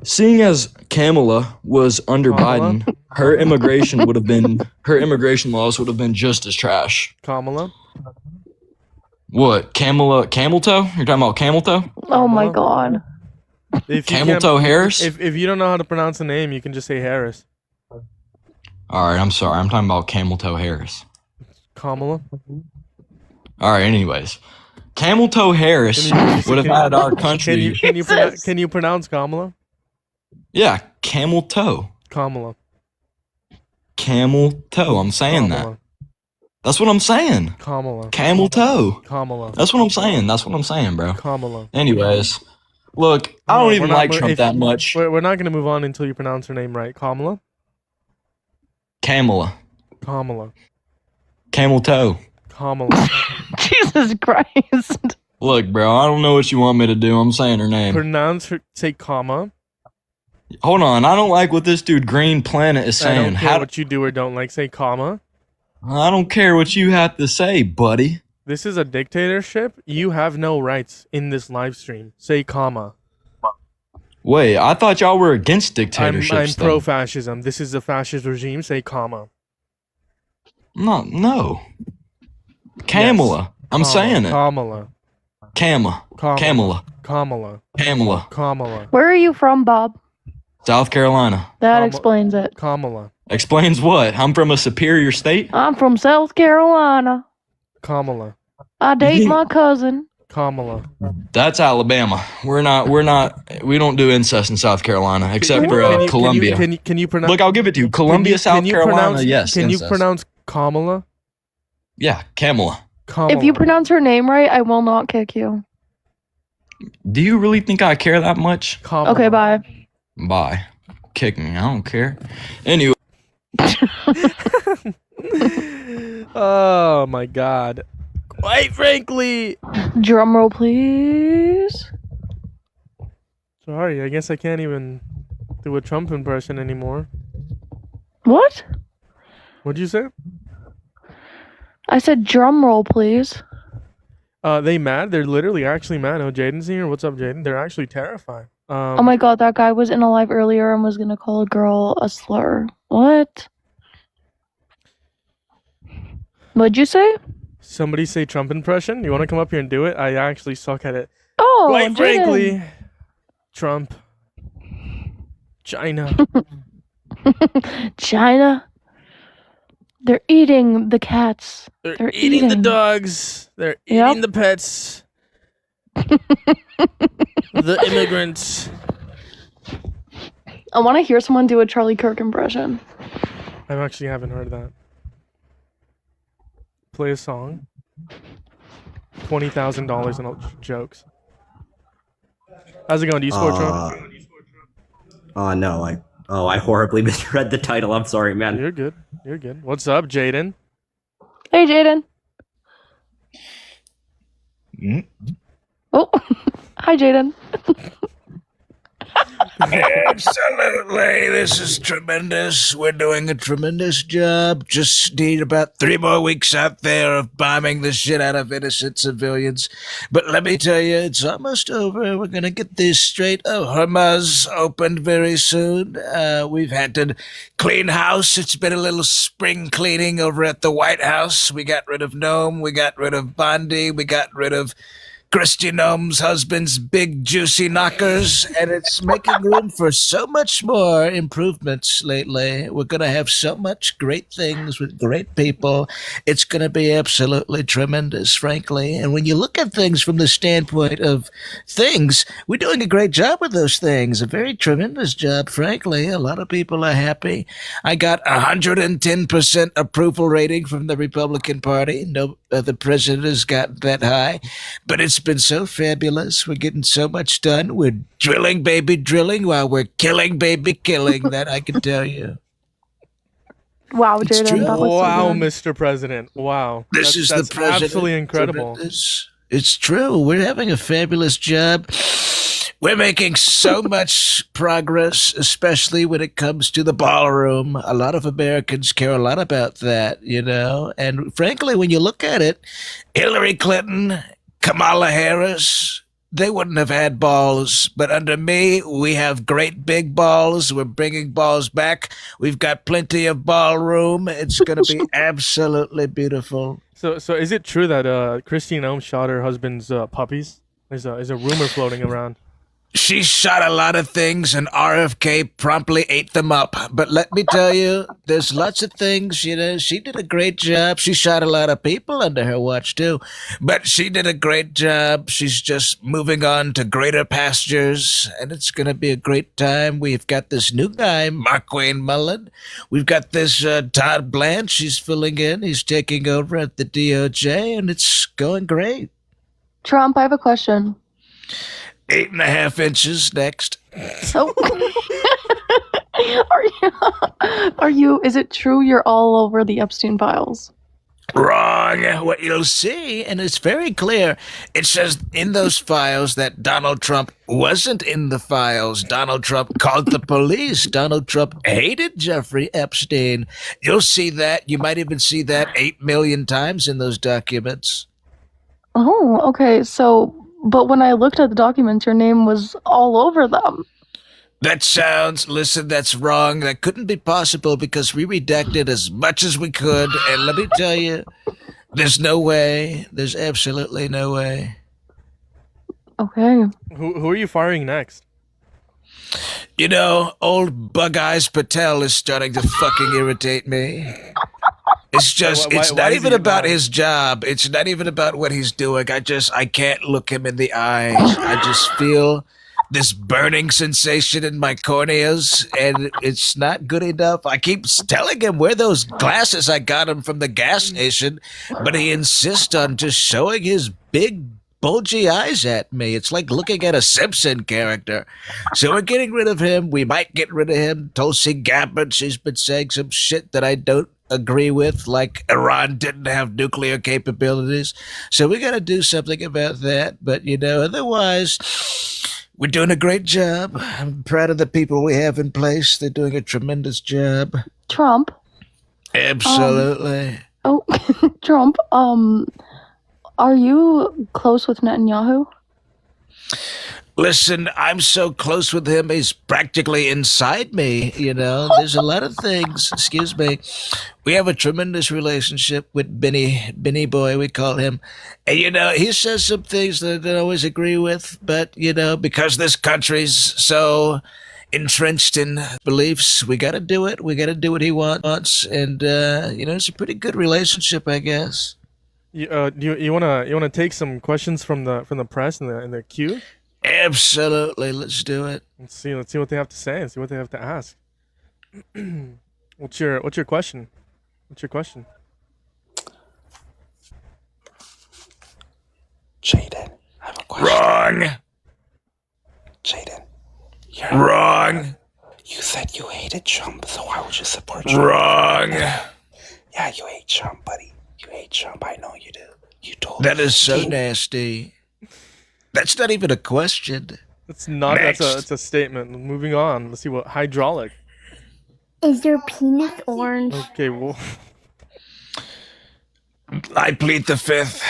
seeing as Kamala was under Biden, her immigration laws would have been just as trash. Kamala? What? Camel toe? You're talking about camel toe? Oh my god. Camel toe Harris? If you don't know how to pronounce the name, you can just say Harris. Alright, I'm sorry. I'm talking about camel toe Harris. Kamala? Alright, anyways. Camel toe Harris would have had our country. Can you pronounce Kamala? Yeah, camel toe. Kamala. Camel toe. I'm saying that. That's what I'm saying. Kamala. Camel toe. Kamala. That's what I'm saying. That's what I'm saying, bro. Kamala. Anyways, look, I don't even like Trump that much. We're not gonna move on until you pronounce her name right. Kamala. Kamala. Kamala. Camel toe. Kamala. Jesus Christ. Look, bro, I don't know what you want me to do. I'm saying her name. Pronounce her. Say comma. Hold on, I don't like what this dude Green Planet is saying. I don't care what you do or don't like. Say comma. I don't care what you have to say, buddy. This is a dictatorship. You have no rights in this live stream. Say comma. Wait, I thought y'all were against dictatorships. I'm pro-fascism. This is a fascist regime. Say comma. No. Kamala. Yes. I'm saying it. Kamala. Kamala. Where are you from, Bob? South Carolina. That explains it. Kamala. Explains what? I'm from a superior state? I'm from South Carolina. Kamala. I date my cousin. Kamala. That's Alabama. We don't do incest in South Carolina, except for Columbia. Can you pronounce? Look, I'll give it to you. Columbia, South Carolina, yes. Can you incest. pronounce Kamala? Yeah, Kamala. If you pronounce her name right, I will not kick you. Do you really think I care that much? Kamala. Okay, bye. Bye. Kick me. I don't care. Anyway. Oh my god. Quite frankly. Drum roll, please. Sorry, I guess I can't even do a Trump impression anymore. What? What'd you say? I said drum roll, please. They mad? They're literally actually mad. Oh, Jaden's here. What's up, Jaden? They're actually terrified. Oh my god, that guy was in a live earlier and was gonna call a girl a slur. What? What'd you say? Somebody say Trump impression? You want to come up here and do it? I actually suck at it. Oh, quite Jaden. frankly, Trump. China. China. They're eating the cats. They're eating the dogs. They're eating the pets. The immigrants. I want to hear someone do a Charlie Kirk impression. I actually haven't heard that. Play a song. $20,000 in jokes. How's it going? Do you score, Trump? No, I horribly misread the title. I'm sorry, man. You're good. You're good. What's up, Jaden? Hey, Jaden. Oh, hi, Jaden. Absolutely. This is tremendous. We're doing a tremendous job. Just need about 3 more weeks out there of bombing the shit out of innocent civilians. But let me tell you, it's almost over. We're going to get this straight. Hormuz opened very soon. We've had to clean house. It's been a little spring cleaning over at the White House. We got rid of Noam. We got rid of Bondi. We got rid of Christy Noam's husband's big juicy knockers, and it's making room for so much more improvements lately. We're going to have so much great things with great people. It's going to be absolutely tremendous, frankly. And when you look at things from the standpoint of things, we're doing a great job with those things. A very tremendous job, frankly. A lot of people are happy. I got 110% approval rating from the Republican Party. No other president has got that high. But it's been so fabulous. We're getting so much done. We're drilling, baby, drilling, while we're killing, baby, killing. That I can tell you. Wow, It's Jaden. true. That was Wow, so good. Mr. President. Wow. This is that's the president. absolutely incredible. It's true. We're having a fabulous job. We're making so much progress, especially when it comes to the ballroom. A lot of Americans care a lot about that, you know. And frankly, when you look at it, Hillary Clinton, Kamala Harris, they wouldn't have had balls. But under me, we have great big balls. We're bringing balls back. We've got plenty of ballroom. It's going to be absolutely beautiful. So is it true that Christine Ohm shot her husband's puppies? There's a rumor floating around. She shot a lot of things, and RFK promptly ate them up. But let me tell you, there's lots of things, you know. She did a great job. She shot a lot of people under her watch, too. But she did a great job. She's just moving on to greater pastures, and it's going to be a great time. We've got this new guy, Markwayne Mullen. We've got this Todd Blanche. He's filling in. He's taking over at the DOJ, and it's going great. Trump, I have a question. 8.5 inches next. So, is it true you're all over the Epstein files? Wrong. What you'll see, and it's very clear, it says in those files that Donald Trump wasn't in the files. Donald Trump called the police. Donald Trump hated Jeffrey Epstein. You'll see that. You might even see that 8 million times in those documents. Oh, okay. So, but when I looked at the documents, your name was all over them. Listen, that's wrong. That couldn't be possible because we redacted as much as we could. And let me tell you, there's no way. There's absolutely no way. Okay. Who are you firing next? You know, old Bug Eyes Patel is starting to fucking irritate me. It's just, Why it's is not he even about mad? his job. It's not even about what he's doing. I can't look him in the eyes. I just feel this burning sensation in my corneas, and it's not good enough. I keep telling him wear those glasses I got him from the gas station, but he insists on just showing his big bulgy eyes at me. It's like looking at a Simpson character. So we're getting rid of him. We might get rid of him. Tulsi Gabbard, she's been saying some shit that I don't agree with, like Iran didn't have nuclear capabilities. So we got to do something about that. But, you know, otherwise, we're doing a great job. I'm proud of the people we have in place. They're doing a tremendous job. Trump. Absolutely. Trump. Are you close with Netanyahu? Listen, I'm so close with him, he's practically inside me, you know. There's a lot of things, excuse me. We have a tremendous relationship with Benny Boy, we call him. And, you know, he says some things that I don't always agree with, but, you know, because this country's so entrenched in beliefs, we got to do it. We got to do what he wants. And, you know, it's a pretty good relationship, I guess. You wanna take some questions from the press in the queue? Absolutely, let's do it. Let's see what they have to say and see what they have to ask. What's your question? What's your question? Wrong. Jaden, Wrong. you said you hated Trump, so why would you support Trump? Wrong. Yeah, you hate Trump, buddy. You hate Trump. I know you do. You told That is so Jaden- nasty. That's not even a question. It's not. Next. That's a statement. Moving on. Let's see what hydraulic. Is your penis orange? Okay. Well. I plead the fifth.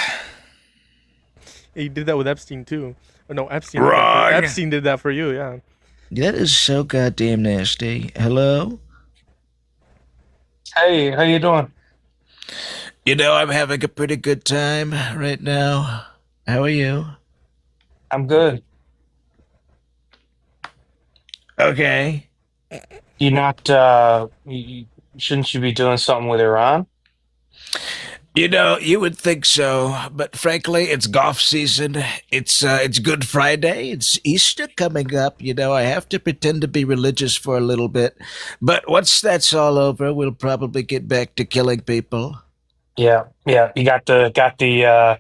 He did that with Epstein too. Oh, no, Epstein. Wrong. Epstein did that for you. Yeah. That is so goddamn nasty. Hello? Hey, how you doing? You know, I'm having a pretty good time right now. How are you? I'm good. Okay. You not shouldn't you be doing something with Iran? You know, you would think so, but frankly, it's golf season. It's Good Friday. It's Easter coming up. You know, I have to pretend to be religious for a little bit, but once that's all over, we'll probably get back to killing people. Yeah. You got the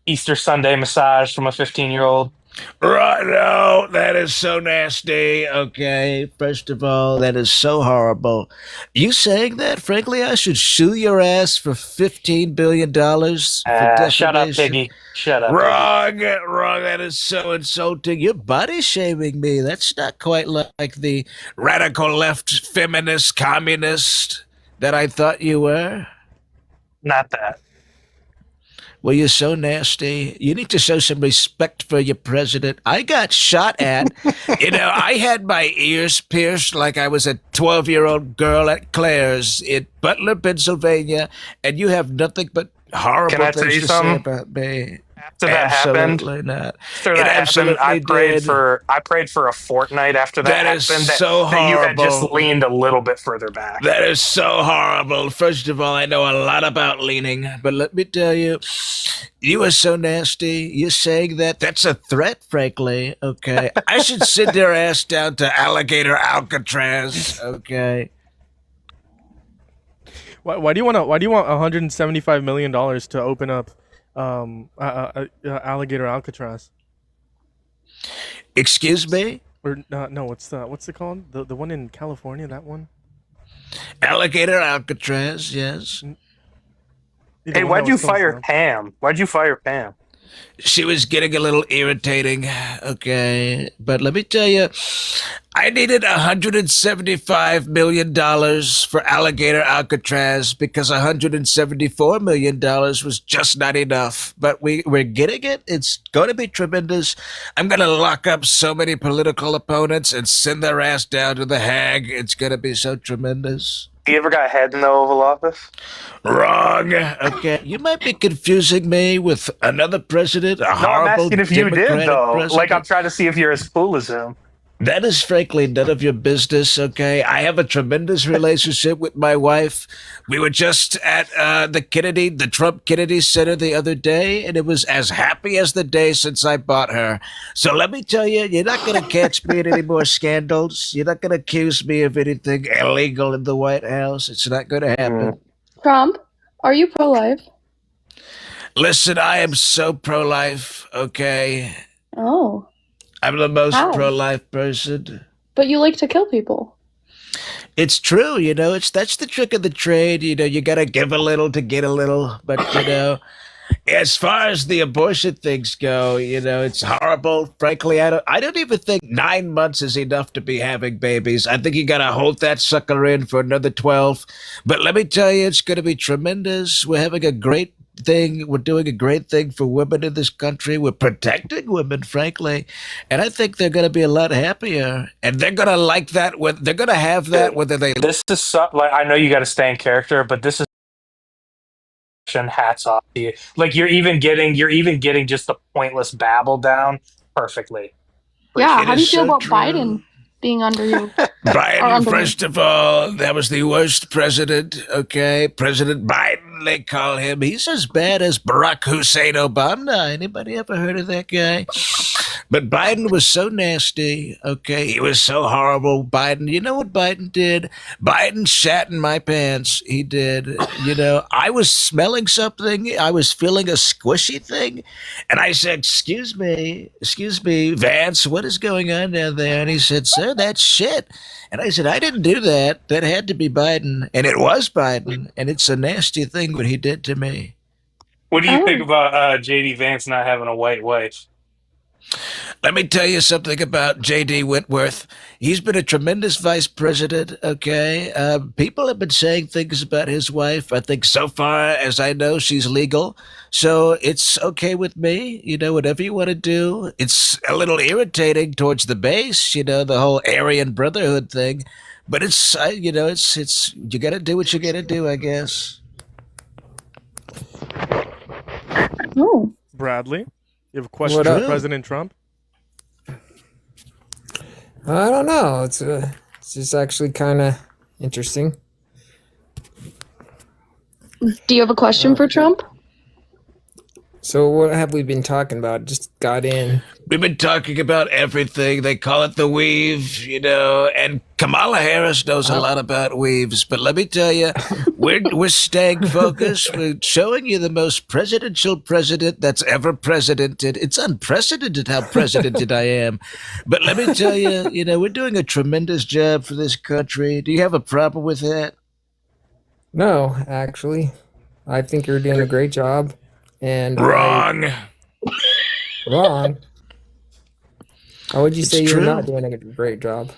Easter Sunday massage from a 15-year-old. Right, no, that is so nasty. Okay, first of all, that is so horrible. You saying that? Frankly, I should sue your ass for $15 billion for Shut up, defamation. Piggy. Shut up. Wrong. That is so insulting. You're body shaming me. That's not quite like the radical left feminist communist that I thought you were. Not that. Well, you're so nasty. You need to show some respect for your president. I got shot at. You know, I had my ears pierced like I was a 12-year-old girl at Claire's in Butler, Pennsylvania, and you have nothing but horrible Can I tell things you to something? say about me. After that happened, Absolutely not. After It that happened, I absolutely prayed did. for a fortnight after that That is happened. so that you had just horrible. leaned a little bit further back. That is so horrible. First of all, I know a lot about leaning, but let me tell you, you are so nasty. You're saying that? That's a threat, frankly. Okay. I should send your ass down to Alligator Alcatraz. Okay. Why do you want 175 million dollars to open up Alligator Alcatraz? Excuse me? Or no, what's it called? The one in California, that one? Alligator Alcatraz, yes. The Hey, one why'd that you was close fire enough. Pam? Why'd you fire Pam? She was getting a little irritating. Okay. But let me tell you, I needed $175 million for Alligator Alcatraz because $174 million was just not enough. But we're getting it. It's going to be tremendous. I'm going to lock up so many political opponents and send their ass down to the Hague. It's going to be so tremendous. You ever got head in the Oval Office? Wrong. Okay. You might be confusing me with another president, a No, I'm horrible asking if you did, Democratic though. president. Like, I'm trying to see if you're as cool as him. That is frankly none of your business, okay? I have a tremendous relationship with my wife. We were just at the Trump Kennedy Center the other day, and it was as happy as the day since I bought her. So let me tell you, you're not going to catch me in any more scandals. You're not going to accuse me of anything illegal in the White House. It's not going to happen. Trump, are you pro-life? Listen, I am so pro-life, okay? Oh, I'm the most How? pro-life person. but you like to kill people. It's true, you know. That's the trick of the trade. You know, you gotta give a little to get a little. But you know, as far as the abortion things go, you know, it's horrible. Frankly, I don't even think 9 months is enough to be having babies. I think you gotta hold that sucker in for another 12. But let me tell you, it's gonna be tremendous. We're having a great thing. We're doing a great thing for women in this country. We're protecting women, frankly, and I think they're going to be a lot happier, and they're going to like that. They're going to have that whether they. This is like, I know you got to stay in character, but this is hats off to you. Like, you're even getting just the pointless babble down perfectly. Yeah, It how do you is feel so about true. Biden being under you? Biden, under me. first of all, that was the worst president, okay? President Biden, they call him. He's as bad as Barack Hussein Obama. Anybody ever heard of that guy? But Biden was so nasty, okay? He was so horrible. Biden, you know what Biden did? Biden shat in my pants. He did. You know, I was smelling something. I was feeling a squishy thing. And I said, excuse me, Vance, what is going on down there? And he said, sir, that's shit. And I said, I didn't do that. That had to be Biden. And it was Biden. And it's a nasty thing what he did to me. What do you think about JD Vance not having a white wife? Let me tell you something about J.D. Whitworth. He's been a tremendous vice president, okay? People have been saying things about his wife. I think so far as I know, she's legal. So it's okay with me. You know, whatever you want to do. It's a little irritating towards the base, you know, the whole Aryan Brotherhood thing. But it's, you know, it's you got to do what you got to do, I guess. Oh. Bradley, you have a question What for up? President Trump? I don't know. It's just actually kind of interesting. Do you have a question for Trump? So what have we been talking about? Just got in. We've been talking about everything. They call it the weave, you know, and Kamala Harris knows a lot about weaves. But let me tell you, we're staying focused. We're showing you the most presidential president that's ever presidented. It's unprecedented how presidented I am. But let me tell you, you know, we're doing a tremendous job for this country. Do you have a problem with that? No, actually, I think you're doing a great job. And Wrong. Wrong. How would you say It's you're true. not doing a great job?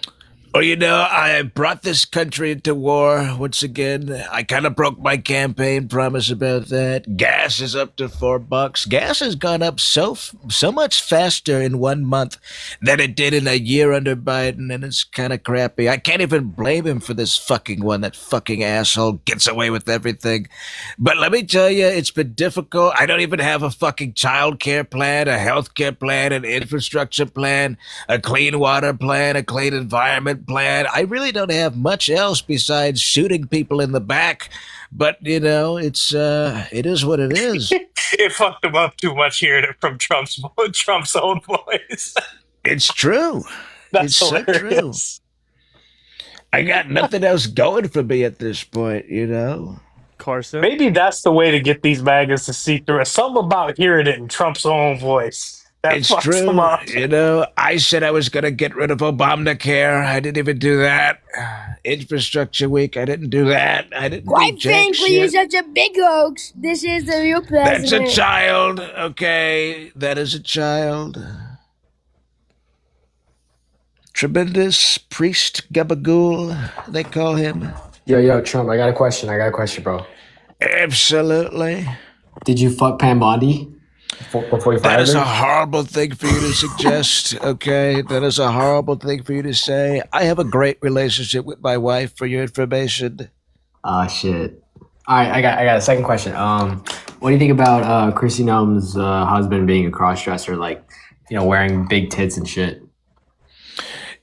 Well, you know, I brought this country into war once again. I kind of broke my campaign promise about that. Gas is up to $4. Gas has gone up so much faster in 1 month than it did in a year under Biden, and it's kind of crappy. I can't even blame him for this fucking one. That fucking asshole gets away with everything. But let me tell you, it's been difficult. I don't even have a fucking child care plan, a health care plan, an infrastructure plan, a clean water plan, a clean environment plan. I really don't have much else besides shooting people in the back. But you know, it is what it is. It fucked him up too much hearing it from Trump's own voice. It's true. That's it's so hilarious. true. I got nothing else going for me at this point, you know. Carson? Maybe that's the way to get these maggots to see through it. Something about hearing it in Trump's own voice. That It's fucks true. them up. You know, I said I was going to get rid of Obamacare. I didn't even do that. Infrastructure week. I didn't do that. I didn't do Quite jack frankly, you're shit. such a big hoax. This is the real president. That's a child. Okay. That is a child. Tremendous priest Gabagool, they call him. Yo, Trump, I got a question, bro. Absolutely. Did you fuck Pam Bondi before you That fired is her? a horrible thing for you to suggest, okay? That is a horrible thing for you to say. I have a great relationship with my wife, for your information. Ah, shit. All right, I got a second question. What do you think about Chrissy Noem's husband being a cross-dresser, like, you know, wearing big tits and shit?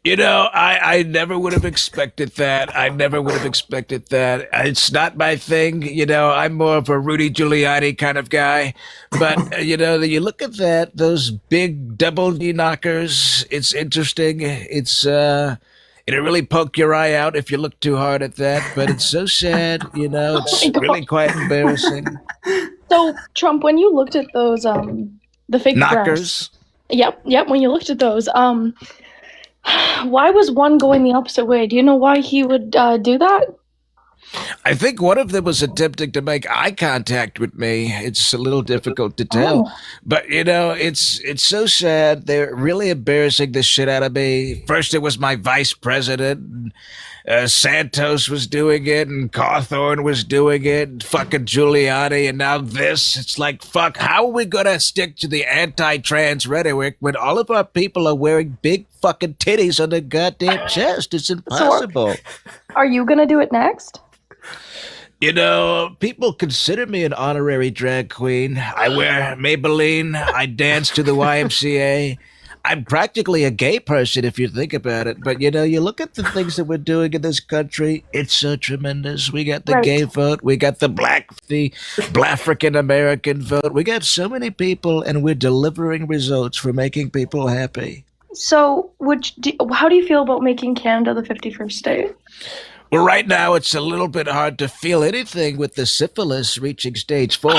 You know, I never would have expected that. I never would have expected that. It's not my thing. You know, I'm more of a Rudy Giuliani kind of guy. But, you know, you look at that, those big double knee knockers, it's interesting. It'll really poke your eye out if you look too hard at that. But it's so sad, you know, it's really quite embarrassing. So, Trump, when you looked at those, the fake Knockers. breasts. Yep. When you looked at those, why was one going the opposite way? Do you know why he would do that? I think one of them was attempting to make eye contact with me. It's a little difficult to tell. Oh. But, you know, it's so sad. They're really embarrassing the shit out of me. First, it was my vice president. And, Santos was doing it, and Cawthorn was doing it, and fucking Giuliani, and now this. It's like, fuck, how are we gonna stick to the anti-trans rhetoric when all of our people are wearing big fucking titties on their goddamn chest? It's impossible. Are you gonna do it next? You know, people consider me an honorary drag queen. I wear Maybelline. I dance to the YMCA. I'm practically a gay person if you think about it. But you know, you look at the things that we're doing in this country, it's so tremendous. We got the Right. gay vote, we got the African American vote. We got so many people, and we're delivering results for making people happy. So, how do you feel about making Canada the 51st state? Well, right now it's a little bit hard to feel anything with the syphilis reaching stage 4.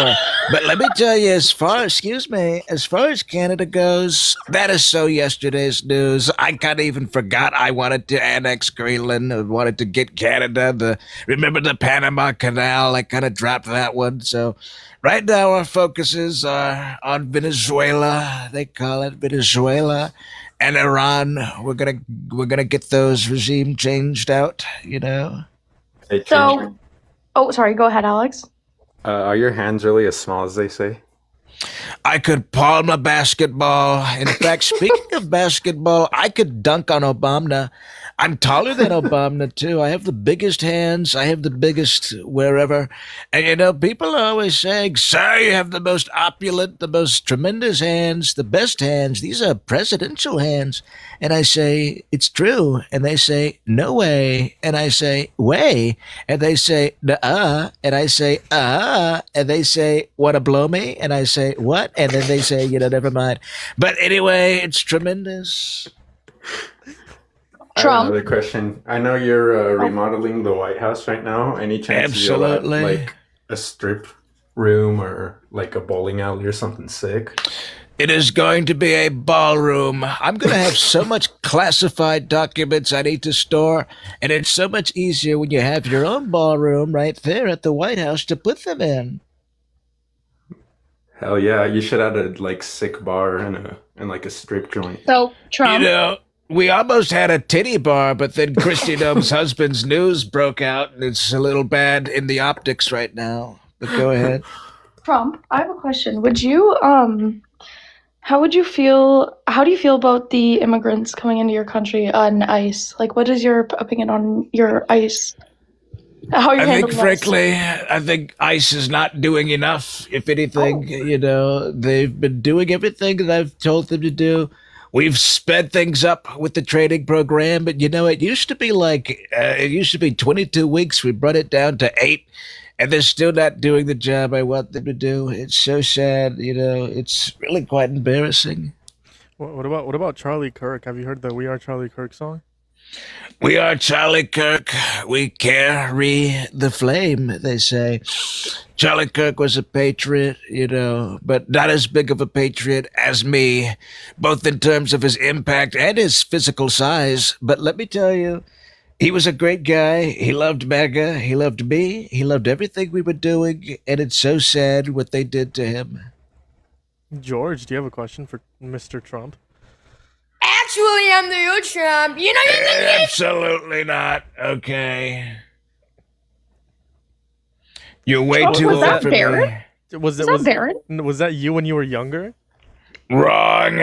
But let me tell you, as far as Canada goes, that is so yesterday's news. I kind of even forgot I wanted to annex Greenland. I wanted to get Canada. Remember the Panama Canal? I kind of dropped that one. So right now our focuses are on Venezuela. They call it Venezuela. And Iran, we're gonna get those regime changed out, you know. So, oh, sorry. Go ahead, Alex. Are your hands really as small as they say? I could palm a basketball. In fact, speaking of basketball, I could dunk on Obama. I'm taller than Obama, too. I have the biggest hands. I have the biggest wherever. And, you know, people are always saying, sir, you have the most opulent, the most tremendous hands, the best hands. These are presidential hands. And I say, it's true. And they say, no way. And I say, way. And they say, nuh-uh. And I say, and they say, want to blow me? And I say, what? And then they say, you know, never mind. But anyway, it's tremendous. I have another question. I know you're remodeling the White House right now. Any chance you'll add, Absolutely. like a strip room or like a bowling alley or something sick? It is going to be a ballroom. I'm going to have so much classified documents I need to store, and it's so much easier when you have your own ballroom right there at the White House to put them in. Hell yeah! You should add a like sick bar and like a strip joint. So, Trump. You know, we almost had a titty bar, but then Christy Dome's husband's news broke out, and it's a little bad in the optics right now. But go ahead. Trump, I have a question. Would you, how do you feel about the immigrants coming into your country on ICE? Like, what is your opinion on your ICE? How you're I think, handling ICE? frankly, I think ICE is not doing enough. If anything, you know, they've been doing everything that I've told them to do. We've sped things up with the training program, but you know, it used to be 22 weeks. We brought it down to 8, and they're still not doing the job I want them to do. It's so sad, you know. It's really quite embarrassing. What about Charlie Kirk? Have you heard the "We Are Charlie Kirk" song? We are Charlie Kirk. We carry the flame, they say. Charlie Kirk was a patriot, you know, but not as big of a patriot as me, both in terms of his impact and his physical size. But let me tell you, he was a great guy. He loved MAGA. He loved me. He loved everything we were doing. And it's so sad what they did to him. George, do you have a question for Mr. Trump? Actually, I'm the real Trump. You know you're the Absolutely not. Okay. You're way Oh, too was old that for Barrett? me. Was Is that Barrett? Was that you when you were younger? Wrong.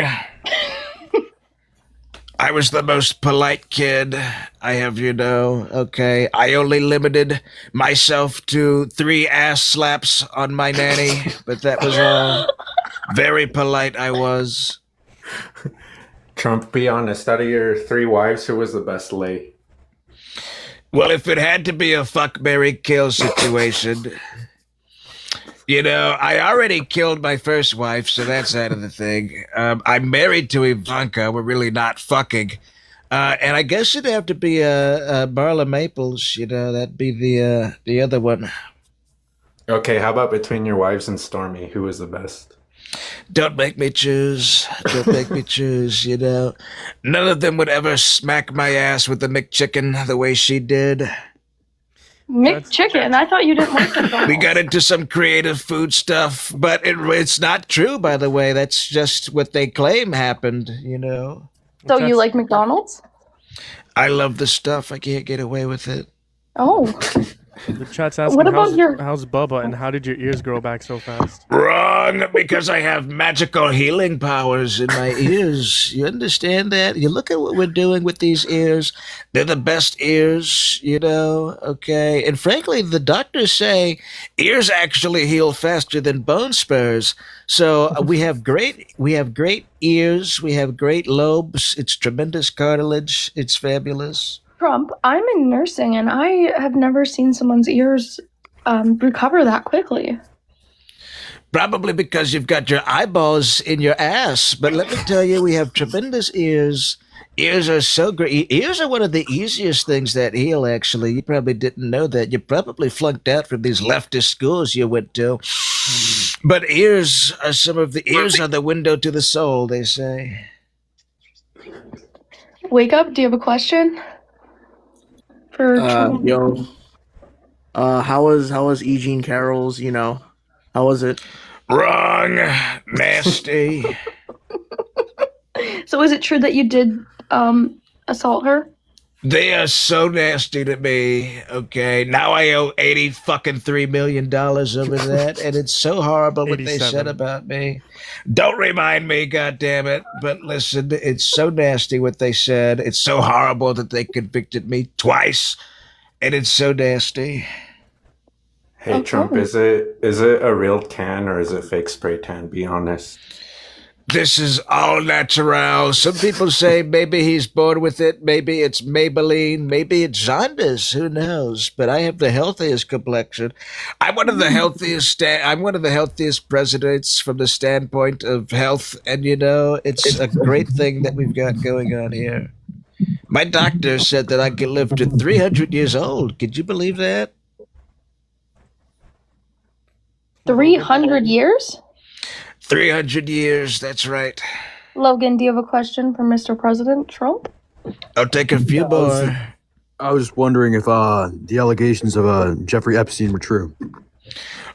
I was the most polite kid. I have, you know, okay. I only limited myself to 3 ass slaps on my nanny, but that was all. Very polite I was. Trump, be honest. Out of your 3 wives, who was the best lay? Well, if it had to be a fuck, marry, kill situation, you know, I already killed my first wife, so that's out of the thing. I'm married to Ivanka. We're really not fucking. And I guess it'd have to be Marla Maples. You know, that'd be the other one. Okay, how about between your wives and Stormy? Who was the best? Don't make me choose. Don't make me choose, you know. None of them would ever smack my ass with the McChicken the way she did. McChicken? I thought you didn't like McDonald's. We got into some creative food stuff, but it's not true, by the way. That's just what they claim happened, you know. So you like McDonald's? I love the stuff. I can't get away with it. Oh. The chat's asking, What about how's Bubba and how did your ears grow back so fast? Wrong, because I have magical healing powers in my ears. You understand that? You look at what we're doing with these ears. They're the best ears, okay? And frankly, the doctors say ears actually heal faster than bone spurs. So we have great ears, we have great lobes. It's tremendous cartilage. It's fabulous. Trump, I'm in nursing and I have never seen someone's ears recover that quickly. Probably because you've got your eyeballs in your ass. But let me tell you, we have tremendous ears. Ears are so great. Ears are one of the easiest things that heal, actually. You probably didn't know that. You probably flunked out from these leftist schools you went to. But ears are the window to the soul, they say. Wake up, do you have a question? For Trump? How was E. Jean Carroll's, how was it? Wrong. Nasty. So is it true that you did assault her? They are so nasty to me, okay? Now I owe $83 million over that, and it's so horrible what they said about me. Don't remind me, goddammit. But listen, it's so nasty what they said. It's so horrible that they convicted me twice, and it's so nasty. Hey, Trump, is it a real tan or is it fake spray tan? Be honest. This is all natural. Some people say maybe he's born with it. Maybe it's Maybelline. Maybe it's jaundice. Who knows? But I have the healthiest complexion. I'm one of the healthiest presidents from the standpoint of health. And it's a great thing that we've got going on here. My doctor said that I could live to 300 years old. Could you believe that? 300 years? 300 years, that's right. Logan, do you have a question for Mr. President Trump? I'll take a few more. I was just wondering if the allegations of Jeffrey Epstein were true.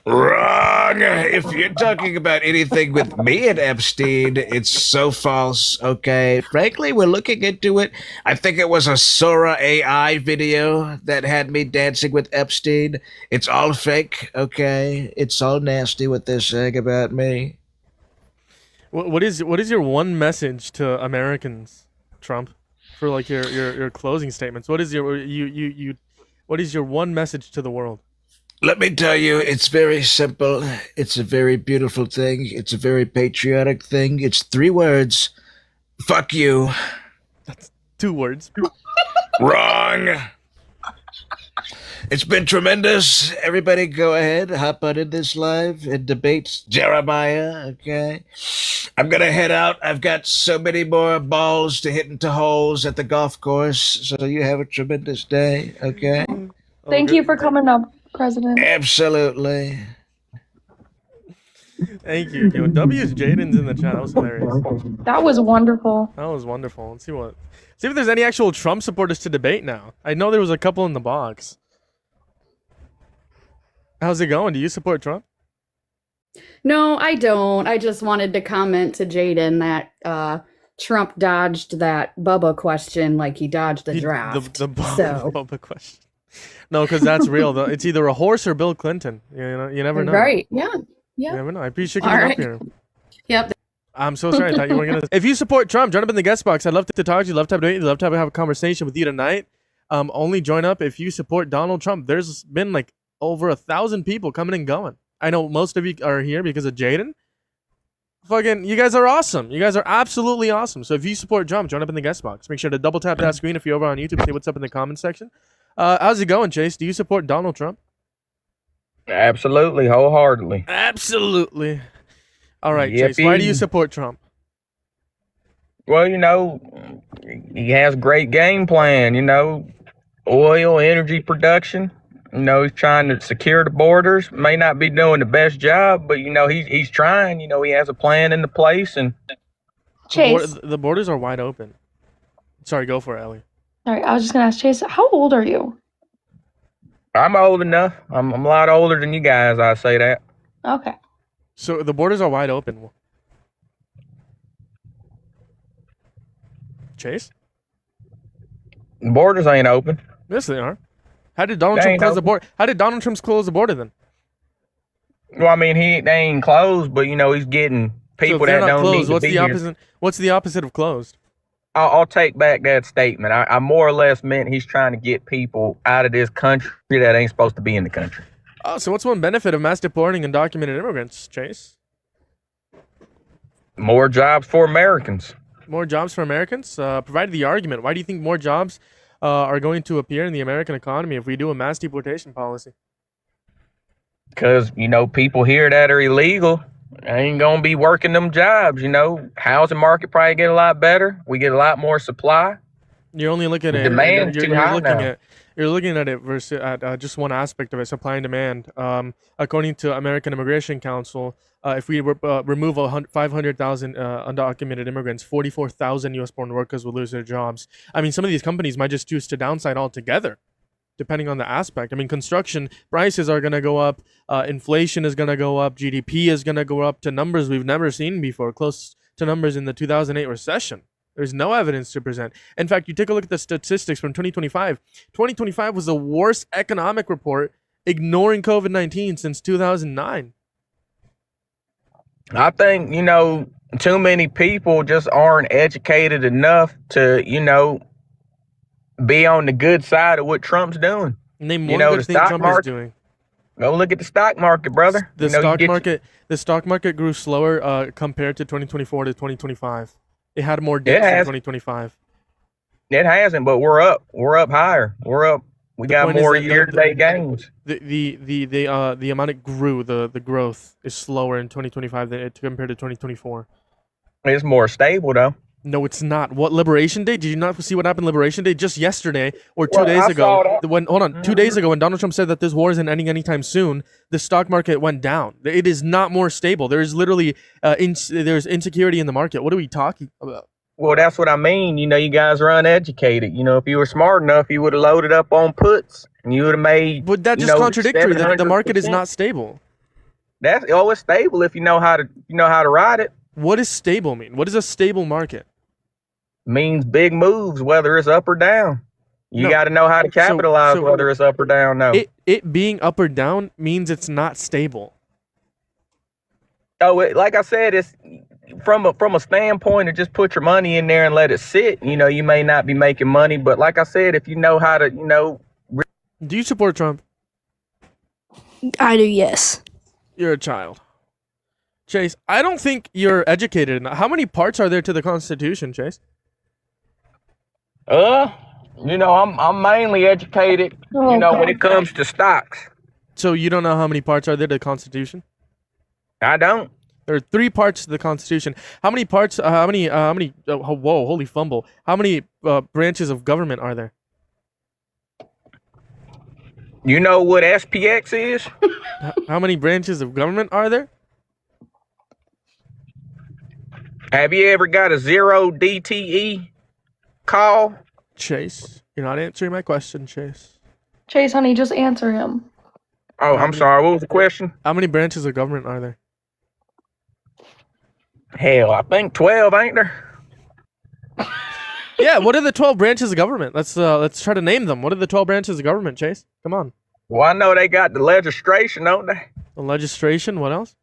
Wrong! If you're talking about anything with me and Epstein, it's so false, okay? Frankly, we're looking into it. I think it was a Sora AI video that had me dancing with Epstein. It's all fake, okay? It's all nasty what they're saying about me. What is your one message to Americans, Trump, for like your closing statements? What is what is your one message to the world? Let me tell you, it's very simple. It's a very beautiful thing. It's a very patriotic thing. It's 3 words. Fuck you. That's 2 words. Wrong. It's been tremendous. Everybody go ahead, hop on in this live and debate Jeremiah, okay? I'm going to head out. I've got so many more balls to hit into holes at the golf course. So you have a tremendous day, okay? Thank you for coming up, President. Absolutely. Thank you. Yo, W's Jaden's in the chat. That was hilarious. That was wonderful. That was wonderful. Let's see if there's any actual Trump supporters to debate now. I know there was a couple in the box. How's it going? Do you support Trump? No, I don't. I just wanted to comment to Jaden that Trump dodged that Bubba question like he dodged a draft. The Bubba question. No, because that's real. Though. It's either a horse or Bill Clinton. You never know. Right. Yeah. You never know. I appreciate you coming up here. Yep. I'm so sorry. I thought you were gonna. If you support Trump, join up in the guest box. I'd love to talk to you. Love to have a debate. Love to have a conversation with you tonight. Only join up if you support Donald Trump. There's been like over 1,000 people coming and going. I know most of you are here because of Jaden. Fucking, you guys are awesome. You guys are absolutely awesome. So if you support Trump, join up in the guest box. Make sure to double tap that screen if you're over on YouTube. Say what's up in the comments section. How's it going, Chase? Do you support Donald Trump? Absolutely, wholeheartedly. Absolutely. All right, Yippee. Chase. Why do you support Trump? Well, he has great game plan. Oil, energy production. He's trying to secure the borders. May not be doing the best job, but he's trying. He has a plan into place, and Chase. The borders are wide open. Sorry, go for it, Ellie. All right, I was just gonna ask Chase, how old are you? I'm old enough. I'm a lot older than you guys. I say that. Okay. So the borders are wide open. Chase? The borders ain't open. Yes, they are. How did Donald They Trump ain't close the open. border? How did Donald Trump close the border then? Well, I mean, they ain't closed, but he's getting So if people they're that not don't need closed, to what's be the here. opposite? What's the opposite of closed? I'll take back that statement. I more or less meant he's trying to get people out of this country that ain't supposed to be in the country. Oh, so what's one benefit of mass deporting undocumented immigrants, Chase? More jobs for Americans. More jobs for Americans? Provided the argument. Why do you think more jobs are going to appear in the American economy if we do a mass deportation policy? Because, people here that are illegal ain't going to be working them jobs, Housing market probably get a lot better. We get a lot more supply. You're only looking at it. Demand's too high now. You're looking at it versus at just one aspect of it, supply and demand. According to American Immigration Council, if we remove 500,000 undocumented immigrants, 44,000 U.S.-born workers will lose their jobs. I mean, some of these companies might just choose to downside altogether, depending on the aspect. I mean, construction prices are going to go up, inflation is going to go up, GDP is going to go up to numbers we've never seen before, close to numbers in the 2008 recession. There's no evidence to present. In fact, you take a look at the statistics from 2025. 2025 was the worst economic report, ignoring COVID-19, since 2009. I think, too many people just aren't educated enough to, be on the good side of what Trump's doing. Name one good thing Trump is doing. Go look at the stock market, brother. The stock market grew slower compared to 2024 to 2025. It had more dips in 2025. It hasn't, but we're up. We're up higher. We're up. We got more year-to-date gains. The amount it grew, the growth is slower in 2025 than it compared to 2024. It's more stable though. No, it's not. What, Liberation Day? Did you not see what happened Liberation Day just yesterday or 2 days ago? When 2 days ago, when Donald Trump said that this war isn't ending anytime soon, the stock market went down. It is not more stable. There is literally there's insecurity in the market. What are we talking about? Well, that's what I mean. You guys are uneducated. If you were smart enough, you would have loaded up on puts and you would have made. But that's just contradictory. The market is not stable. It's stable if you know how to ride it. What does stable mean? What is a stable market? Means big moves, whether it's up or down. You got to know how to capitalize, whether it's up or down. No, it being up or down means it's not stable. Oh, like I said, it's from a standpoint of just put your money in there and let it sit. You may not be making money, but like I said, if you know how to, Do you support Trump? I do, yes. You're a child. Chase, I don't think you're educated enough. How many parts are there to the Constitution, Chase? I'm mainly educated, when it comes to stocks. So you don't know how many parts are there to the Constitution? I don't. There are 3 parts to the Constitution. How many parts? Whoa, holy fumble! How many branches of government are there? You know what SPX is? How many branches of government are there? Have you ever got a 0 DTE call? Chase, you're not answering my question, Chase. Chase, honey, just answer him. Oh, I'm sorry. What was the question? How many branches of government are there? Hell, I think 12, ain't there? Yeah, what are the 12 branches of government? Let's try to name them. What are the 12 branches of government, Chase? Come on. Well, I know they got the legislation, don't they? The legislation, what else?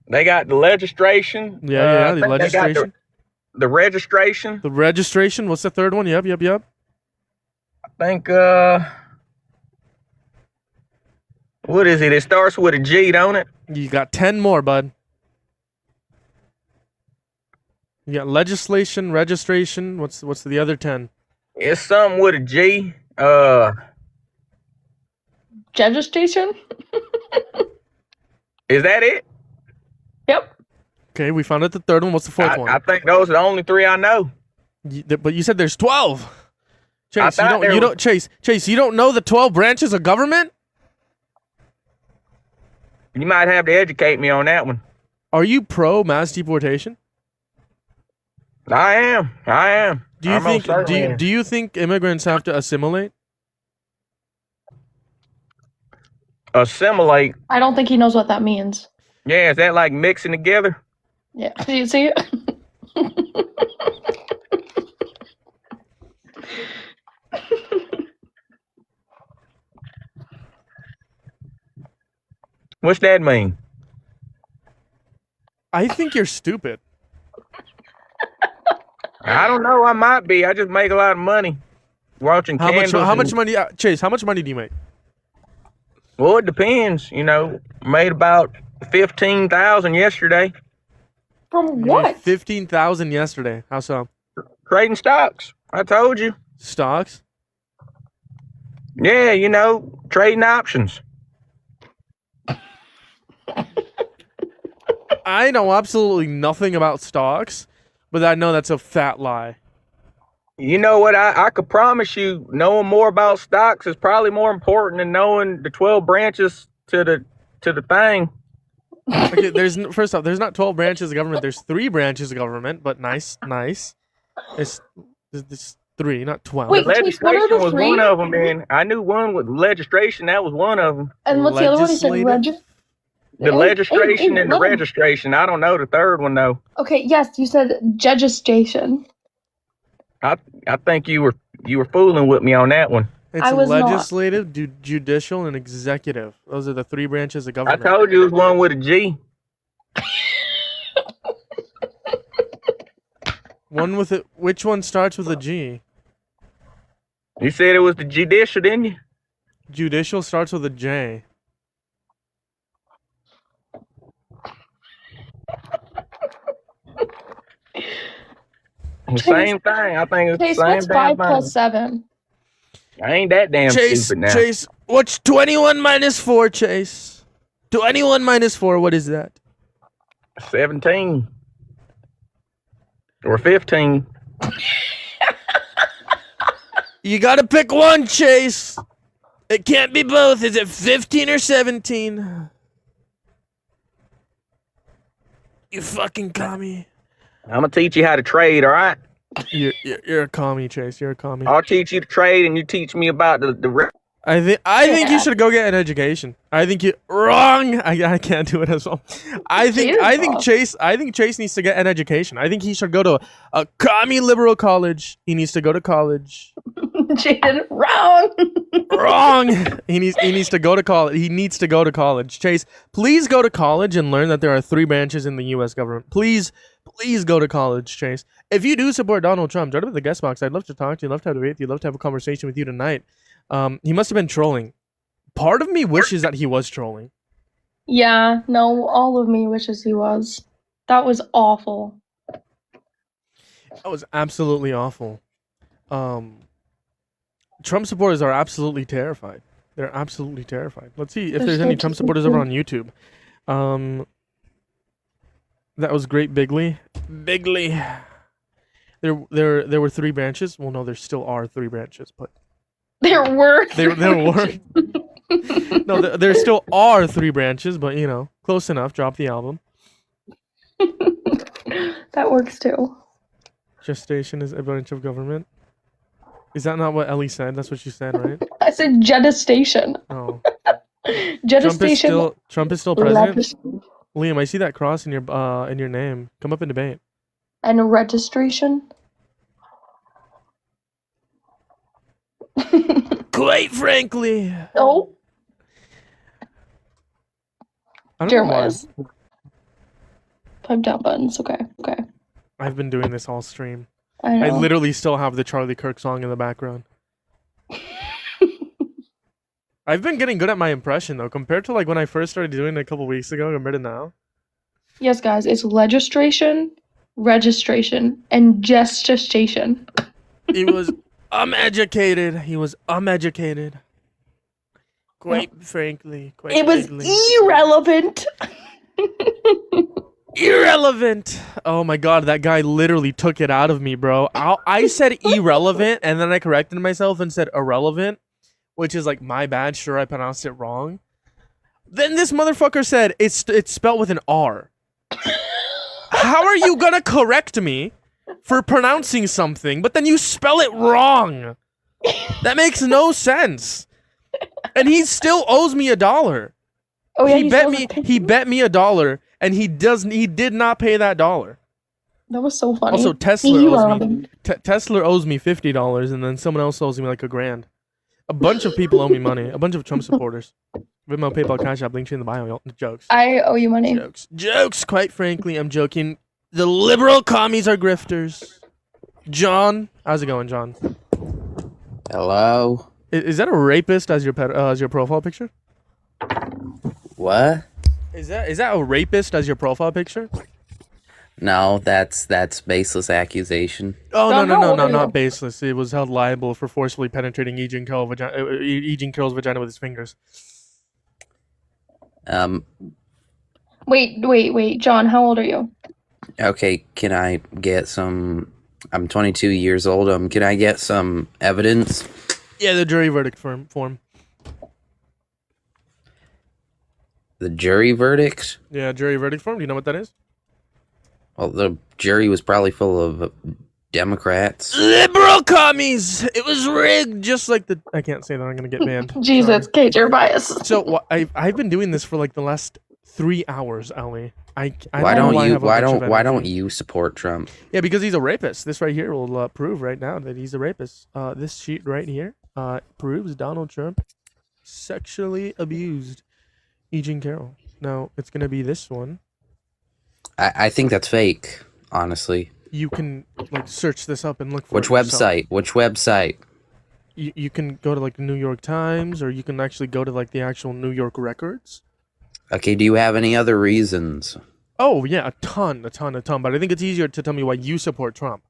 They got the legislation. Yeah, the legislation. The registration. The registration. What's the third one? Yep. I think, what is it? It starts with a G, don't it? You got 10 more, bud. You got legislation, registration. What's the other 10? It's something with a G. Registration? Is that it? Yep. Okay, we found out the third one. What's the fourth one? I think those are the only 3 I know. But you said there's 12. Chase, Chase, you don't know the 12 branches of government? You might have to educate me on that one. Are you pro mass deportation? I am. Do you think immigrants have to assimilate? Assimilate? I don't think he knows what that means. Yeah, is that like mixing together? Yeah. Do you see it? What's that mean? I think you're stupid. I don't know. I might be. I just make a lot of money watching candles. How much money, Chase? How much money do you make? Well, it depends. You know, made about 15,000 yesterday. From what? 15,000 yesterday. How so? Trading stocks. I told you. Stocks? Yeah, you know, trading options. I know absolutely nothing about stocks, but I know that's a fat lie. You know what? I could promise you, knowing more about stocks is probably more important than knowing the 12 branches to the thing. Okay, first off, there's not 12 branches of government. There's 3 branches of government, but nice. It's 3, not 12. Wait, legislation what are the was 3? one of them, man. I knew one with legislation. That was one of them. And what's the other one? You said The legislation and the let him- registration. I don't know the third one though. Okay, yes, you said legislation. I think you were fooling with me on that one. It's I was not. legislative, judicial, and executive. Those are the 3 branches of I government. told you it was one with a G. One with it. Which one starts with a G? You said it was the judicial, didn't you? Judicial starts with a J. The same thing. I think it's Chase, the same what's damn 5 thing. plus 7? I ain't that damn stupid now. Chase, what's 21 minus 4, Chase? 21 minus 4, what is that? 17 or 15. You gotta pick one, Chase. It can't be both. Is it 15 or 17? You fucking commie. I'm gonna teach you how to trade. All right. You're a commie, Chase. You're a commie. I'll teach you to trade, and you teach me about the I think you should go get an education. I think you wrong. I can't do it as well. I think Chase needs to get an education. I think he should go to a commie liberal college. He needs to go to college. Jaden, wrong. Wrong. He needs to go to college. He needs to go to college. Chase, please go to college and learn that there are 3 branches in the U.S. government. Please go to college, Chase. If you do support Donald Trump, join up in the guest box. I'd love to talk to you. Love to have a debate with you. Love to have a conversation with you tonight. He must have been trolling. Part of me wishes that he was trolling. Yeah, no, all of me wishes he was. That was awful. That was absolutely awful. Trump supporters are absolutely terrified. They're absolutely terrified. Let's see if there's any Trump supporters over on YouTube. That was great, Bigley. Bigley. There were 3 branches. Well, no, there still are 3 branches, but There were. there were. No, there still are 3 branches, but you know, close enough. Drop the album. That works too. Gestation is a branch of government. Is that not what Ellie said? That's what she said, right? I said Jettistation. Oh. Jettistation. Trump is still president. Liam, I see that cross in your name. Come up and debate. And registration. Quite frankly. Oh. I don't know why. Jeremiah's. Pipe down buttons. Okay. I've been doing this all stream. I know. I literally still have the Charlie Kirk song in the background. I've been getting good at my impression though, compared to like when I first started doing it a couple weeks ago compared to now. Yes, guys, it's registration, and gestation. He was uneducated. He was uneducated. Quite frankly. It was irrelevant. Irrelevant. Oh my god, that guy literally took it out of me, bro. I said irrelevant, and then I corrected myself and said irrelevant, which is like my bad. Sure, I pronounced it wrong. Then this motherfucker said it's spelled with an R. How are you gonna correct me for pronouncing something, but then you spell it wrong? That makes no sense. And he still owes me $1. Oh yeah, he bet me $1, and he did not pay that $1. That was so funny. Also, Tesla owes me $50, and then someone else owes me like $1,000. A bunch of people owe me money. A bunch of Trump supporters. Venmo, PayPal, Cash App, link tree in the bio. Y'all. Jokes. I owe you money. Jokes. Quite frankly, I'm joking. The liberal commies are grifters. John, how's it going, John? Hello. Is that a rapist as your profile picture? What? Is that a rapist as your profile picture? No, that's baseless accusation. Oh no, not baseless. It was held liable for forcefully penetrating Eugene Carroll's vagina with his fingers. Wait, John, how old are you? Okay, can I get some? I'm 22 years old. Can I get some evidence? Yeah, the jury verdict form. The jury verdict? Yeah, jury verdict form. Do you know what that is? Well, the jury was probably full of Democrats. Liberal commies! It was rigged, just like the... I can't say that, I'm gonna get banned. Jesus, Kate, you're biased. So, I've been doing this for like the last 3 hours, Ellie. Why don't you support Trump? Yeah, because he's a rapist. This right here will prove right now that he's a rapist. This sheet right here proves Donald Trump sexually abused Eugene Carroll. Now, it's gonna be this one. I think that's fake, honestly. You can like search this up and look for Which website? Which website? You can go to like the New York Times, or you can actually go to like the actual New York records. Okay, do you have any other reasons? Oh yeah, a ton. But I think it's easier to tell me why you support Trump.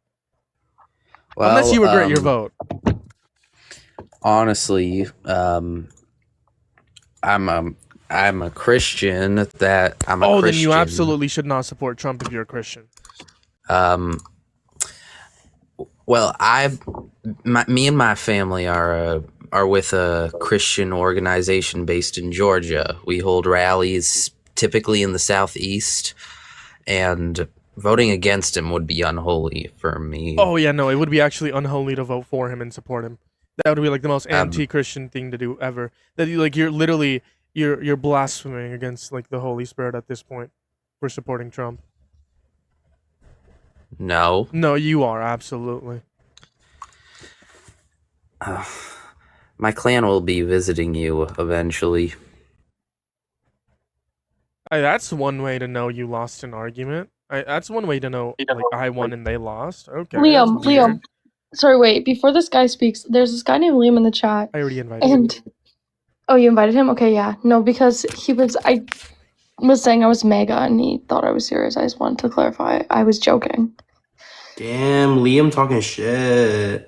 Well, unless you regret your vote. Honestly, I'm a Christian. Then you absolutely should not support Trump if you're a Christian. Well, me and my family are with a Christian organization based in Georgia. We hold rallies typically in the Southeast, and voting against him would be unholy for me. Oh yeah, no, it would be actually unholy to vote for him and support him. That would be like the most anti-Christian thing to do ever. That you're blaspheming against like the Holy Spirit at this point for supporting Trump. No, you are absolutely. My clan will be visiting you eventually. That's one way to know you lost an argument. That's one way to know like I won and they lost. Okay. Liam. Sorry, wait. Before this guy speaks, there's this guy named Liam in the chat. I already invited him. Oh, you invited him? Okay, yeah. No, because I was saying I was mega and he thought I was serious. I just wanted to clarify. I was joking. Damn, Liam talking shit.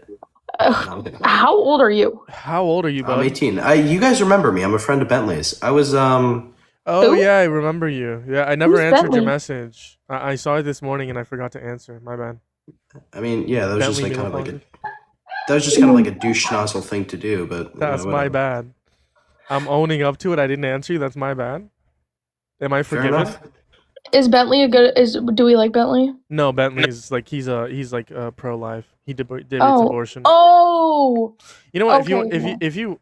How old are you? How old are you, bud? I'm 18. You guys remember me. I'm a friend of Bentley's. I was, Oh, yeah, I remember you. Yeah, I never Who's answered Bentley? your message. I saw it this morning and I forgot to answer. My bad. I mean, yeah, that was just Bentley like kind of Middle like a douche nozzle thing to do, but That's my bad. I'm owning up to it. I didn't answer you. That's my bad. Am I Fair forgiven? enough. Is Bentley do we like Bentley? No, Bentley's like he's like pro-life. He debates Oh. abortion. Oh. You know what? Okay. If you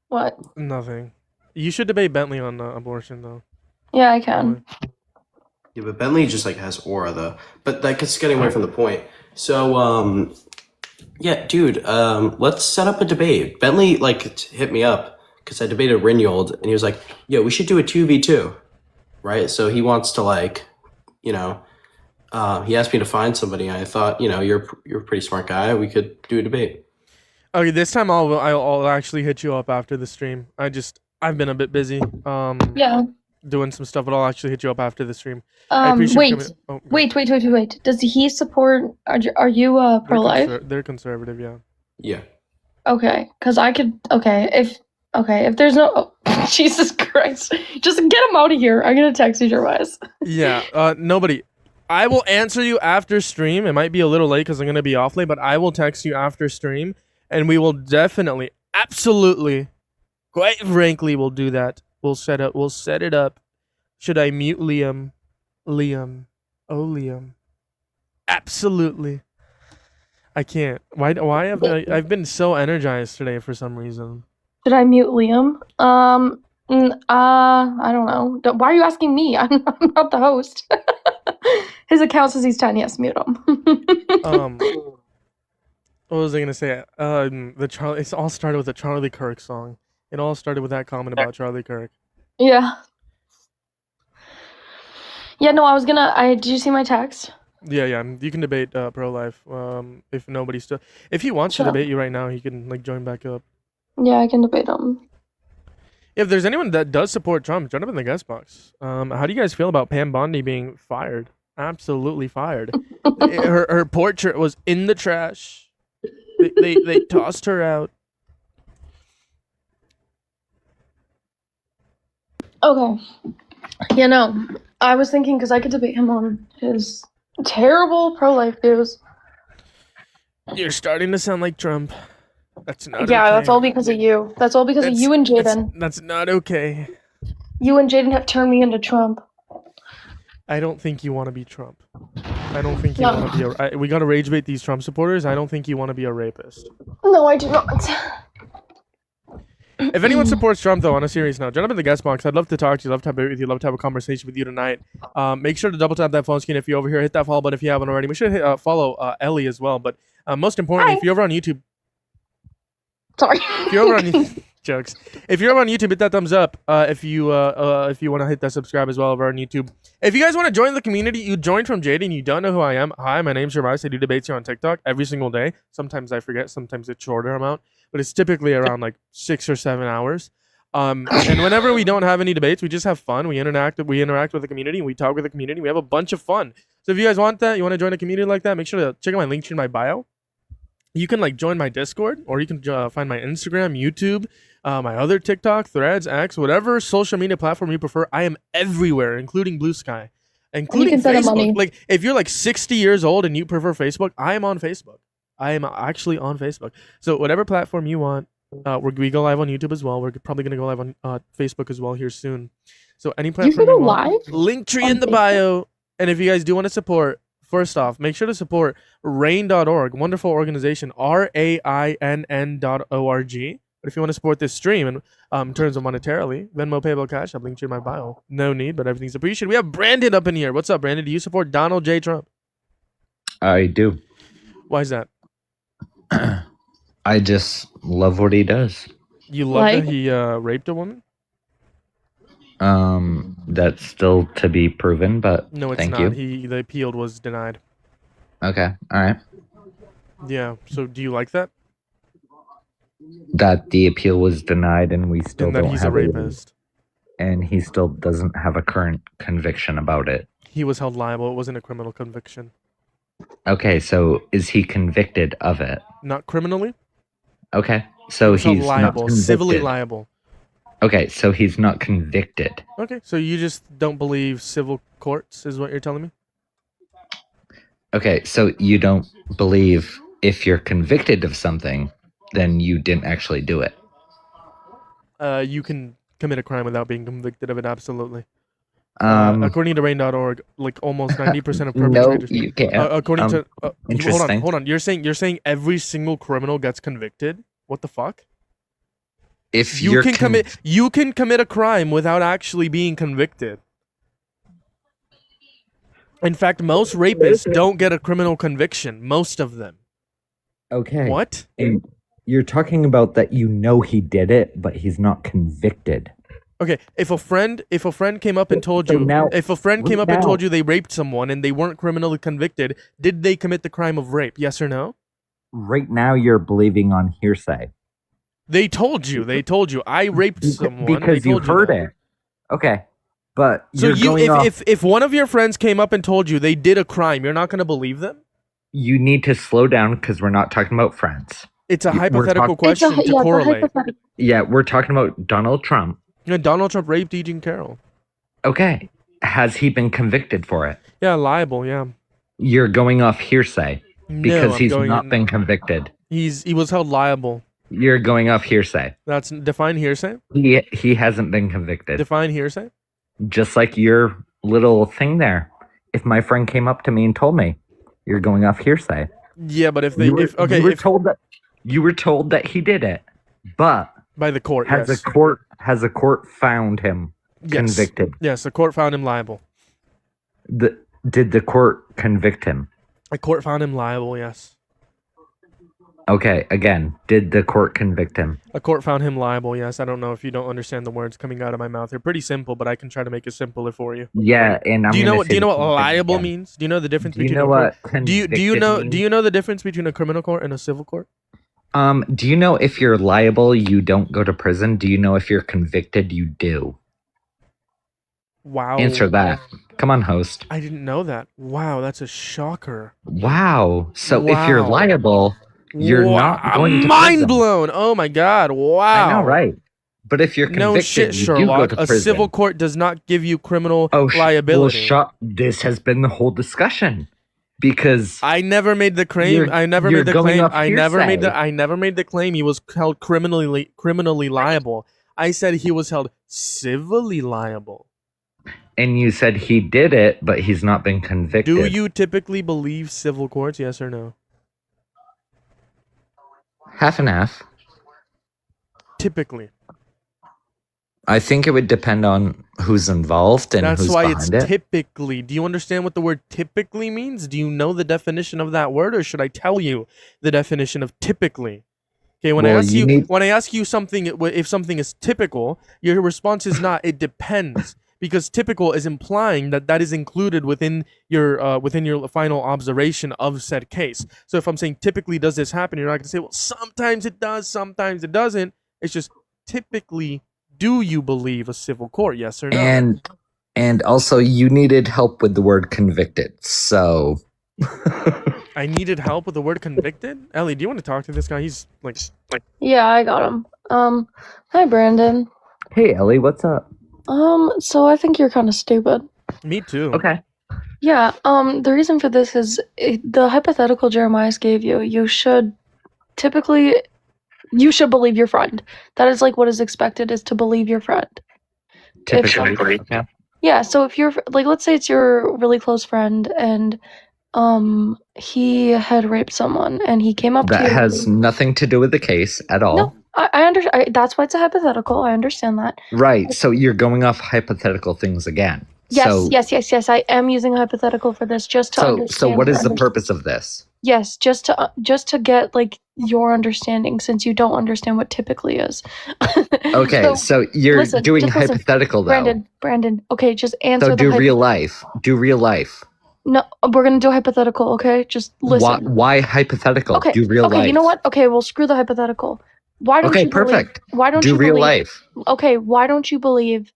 What? nothing, you should debate Bentley on abortion though. Yeah, I can. Yeah, but Bentley just like has aura though. But like it's getting away from the point. So yeah, dude, let's set up a debate. Bentley like hit me up because I debated Ringold and he was like, "Yo, we should do a 2v2." Right? So he wants to like, he asked me to find somebody and I thought, you're a pretty smart guy. We could do a debate. Okay, this time I'll actually hit you up after the stream. I've been a bit busy. Yeah. Doing some stuff, but I'll actually hit you up after the stream. I appreciate Wait. you coming- oh, Wait. Does he support? Are you pro-life? They're conservative, yeah. Yeah. Okay, because I could. If there's no. Jesus Christ! Just get him out of here. I'm gonna text you, Jeremias. Yeah. Nobody. I will answer you after stream. It might be a little late because I'm gonna be off late, but I will text you after stream, and we will definitely, absolutely, quite frankly, we'll do that. We'll set it up. Should I mute Liam? Liam. Oh, Liam. Absolutely. I can't. Why have I've been so energized today for some reason. Should I mute Liam? I don't know. Why are you asking me? I'm not the host. His account says he's 10. Yes, mute him. What was I gonna say? It all started with a Charlie Kirk song. It all started with that comment about Charlie Kirk. Yeah. Yeah, no, I was gonna. Did you see my text? Yeah. You can debate pro-life. If nobody's still, if he wants to Sure. debate you right now, he can like join back up. Yeah, I can debate him. If there's anyone that does support Trump, join up in the guest box. How do you guys feel about Pam Bondi being fired? Absolutely fired. her portrait was in the trash. They tossed her out. Okay. Yeah, no. I was thinking because I could debate him on his terrible pro-life views. You're starting to sound like Trump. That's not Yeah, okay. that's all because of you. That's all because of you and Jaden. That's not okay. You and Jaden have turned me into Trump. I don't think you want to be Trump. I don't think you No. want to be we gotta rage bait these Trump supporters. I don't think you want to be a rapist. No, I do not. If anyone supports Trump, though, on a serious note, jump up in the guest box. I'd love to talk to you. Love to have a with you. Love to have a conversation with you tonight. Make sure to double tap that phone screen if you're over here. Hit that follow button if you haven't already. Make sure to hit, follow Ellie as well. But most importantly, if you're over on YouTube, sorry, if you're over on jokes, if you're over on YouTube, hit that thumbs up. If you want to hit that subscribe as well over on YouTube. If you guys want to join the community, you joined from Jaden. You don't know who I am. Hi, my name's Shermice. I do debates here on TikTok every single day. Sometimes I forget. Sometimes it's shorter amount, but it's typically around like 6 or 7 hours. And whenever we don't have any debates, we just have fun. We interact with the community. We talk with the community. We have a bunch of fun. So if you guys want that, you want to join a community like that, make sure to check out my link tree in my bio. You can like join my Discord, or you can find my Instagram, YouTube, my other TikTok, Threads, X, whatever social media platform you prefer. I am everywhere, including Blue Sky, including send him Facebook. money. Like if you're like 60 years old and you prefer Facebook, I am on Facebook. I am actually on Facebook. So whatever platform you want. We go live on YouTube as well. We're probably gonna go live on Facebook as well here soon. So any platform go you want, live link tree on in the bio. And if you guys do want to support, first off, make sure to support RAIN.org, wonderful organization, RAINN.org. But if you want to support this stream in terms of monetarily, Venmo, PayPal, Cash App, link tree in my bio. No need, but everything's appreciated. We have Brandon up in here. What's up, Brandon? Do you support Donald J. Trump? I do. Why is that? I just love what he does. You love that he raped a woman? That's still to be proven, but No, it's thank not. you. The appeal was denied. Okay, all right. Yeah. So do you like that? That the appeal was denied, and we still And that don't he's a have rapist. and he still doesn't have a current conviction about it. He was held liable. It wasn't a criminal conviction. Okay, so is he convicted of it? Not criminally. Okay, so He was held he's liable, not civilly convicted. liable. Okay, so he's not convicted. Okay, so you just don't believe civil courts, is what you're telling me? Okay, so you don't believe if you're convicted of something, then you didn't actually do it. You can commit a crime without being convicted of it. Absolutely. According to RAIN.org, like almost 90% of No, perpetrators. you can't. According to Interesting. hold on. You're saying every single criminal gets convicted? What the fuck? If You you're can commit a crime without actually being convicted. In fact, most rapists don't get a criminal conviction. Most of them. Okay. What? And you're talking about that you know he did it, but he's not convicted. Okay, if a friend came up and told So you, now- if a friend came right up and now- told you they raped someone and they weren't criminally convicted, did they commit the crime of rape? Yes or no? Right now you're believing on hearsay. They told you. I raped someone. Because They you told you heard that. it. Okay. But So you're going off, if one of your friends came up and told you they did a crime, you're not going to believe them? you need to slow down because we're not talking about friends. It's a We're hypothetical talk- question to correlate. Yeah, we're talking about Donald Trump. Yeah, Donald Trump raped E. Jean Carroll. Okay. Has he been convicted for it? Yeah, liable. Yeah. You're going off hearsay because I'm he's going not in- been convicted. He was held liable. You're going off hearsay. That's define hearsay. He hasn't been convicted. Define hearsay. Just like your little thing there. If my friend came up to me and told me, you're going off hearsay. Yeah, but if they you were, if okay you were if told that he did it, but by the court, has yes. a court found him convicted? Yes, the court found him liable. Did the court convict him? The court found him liable. Yes. Okay, again, did the court convict him? A court found him liable. Yes, I don't know if you don't understand the words coming out of my mouth. They're pretty simple, but I can try to make it simpler for you. Yeah, and I'm do you know gonna what? say Do you know the what same thing liable again. means? Do you know the difference Do you between know a what do you convicted know means? do you know the difference between a criminal court and a civil court? Do you know if you're liable, you don't go to prison? Do you know if you're convicted, you do? Wow. Answer that. Come on, host. I didn't know that. Wow, that's a shocker. Wow. So if you're Wow. liable, you're not Wow, going to mind prison. blown. Oh my god. Wow. I know, right? But if you're convicted, No shit, you do go Sherlock. to A prison. civil court does not give you criminal Well, liability. this has been the whole discussion because I never made the claim. You're- I never you're made the going claim. off I never made the. hearsay. I never made the claim he was held criminally liable. I said he was held civilly liable. and you said he did it, but he's not been convicted. Do you typically believe civil courts? Yes or no? Half and half. Typically. I think it would depend on who's involved and That's who's why it's behind it. typically. Do you understand what the word typically means? Do you know the definition of that word, or should I tell you the definition of typically? Okay, when Well, I ask you you, need- when I ask you something, if something is typical, your response is not. It depends, because typical is implying that that is included within your final observation of said case. So if I'm saying typically does this happen, you're not gonna say, well, sometimes it does, sometimes it doesn't. It's just typically. Do you believe a civil court? Yes or no? And also you needed help with the word convicted. So I needed help with the word convicted. Ellie, do you want to talk to this guy? He's like. Yeah, I got him. Hi Brandon. Hey Ellie, what's up? So I think you're kind of stupid. Me too. Okay. Yeah, the reason for this is the hypothetical Jeremias gave you. You should believe your friend. That is like what is expected, is to believe your friend. Typically. Yeah. Yeah, so if you're like, let's say it's your really close friend and he had raped someone and he came up to That you. has nothing to do with the case at all. No, I understand. That's why it's a hypothetical. I understand that. Right. So you're going off hypothetical things again. Yes, So, yes. I am using a hypothetical for this just to understand. So what is the your purpose of this? Yes, just to get like your understanding, since you don't understand what typically is. Okay, so you're listen, doing just listen. hypothetical though. Brandon. Okay, just answer. So do real life. Do real life. No, we're gonna do hypothetical. Okay, just listen. Why hypothetical? Okay. Do real okay. life. You know what? Okay, well, screw the hypothetical. Why don't Okay, you believe- perfect. Why don't Do you real believe, life. Okay, why don't you believe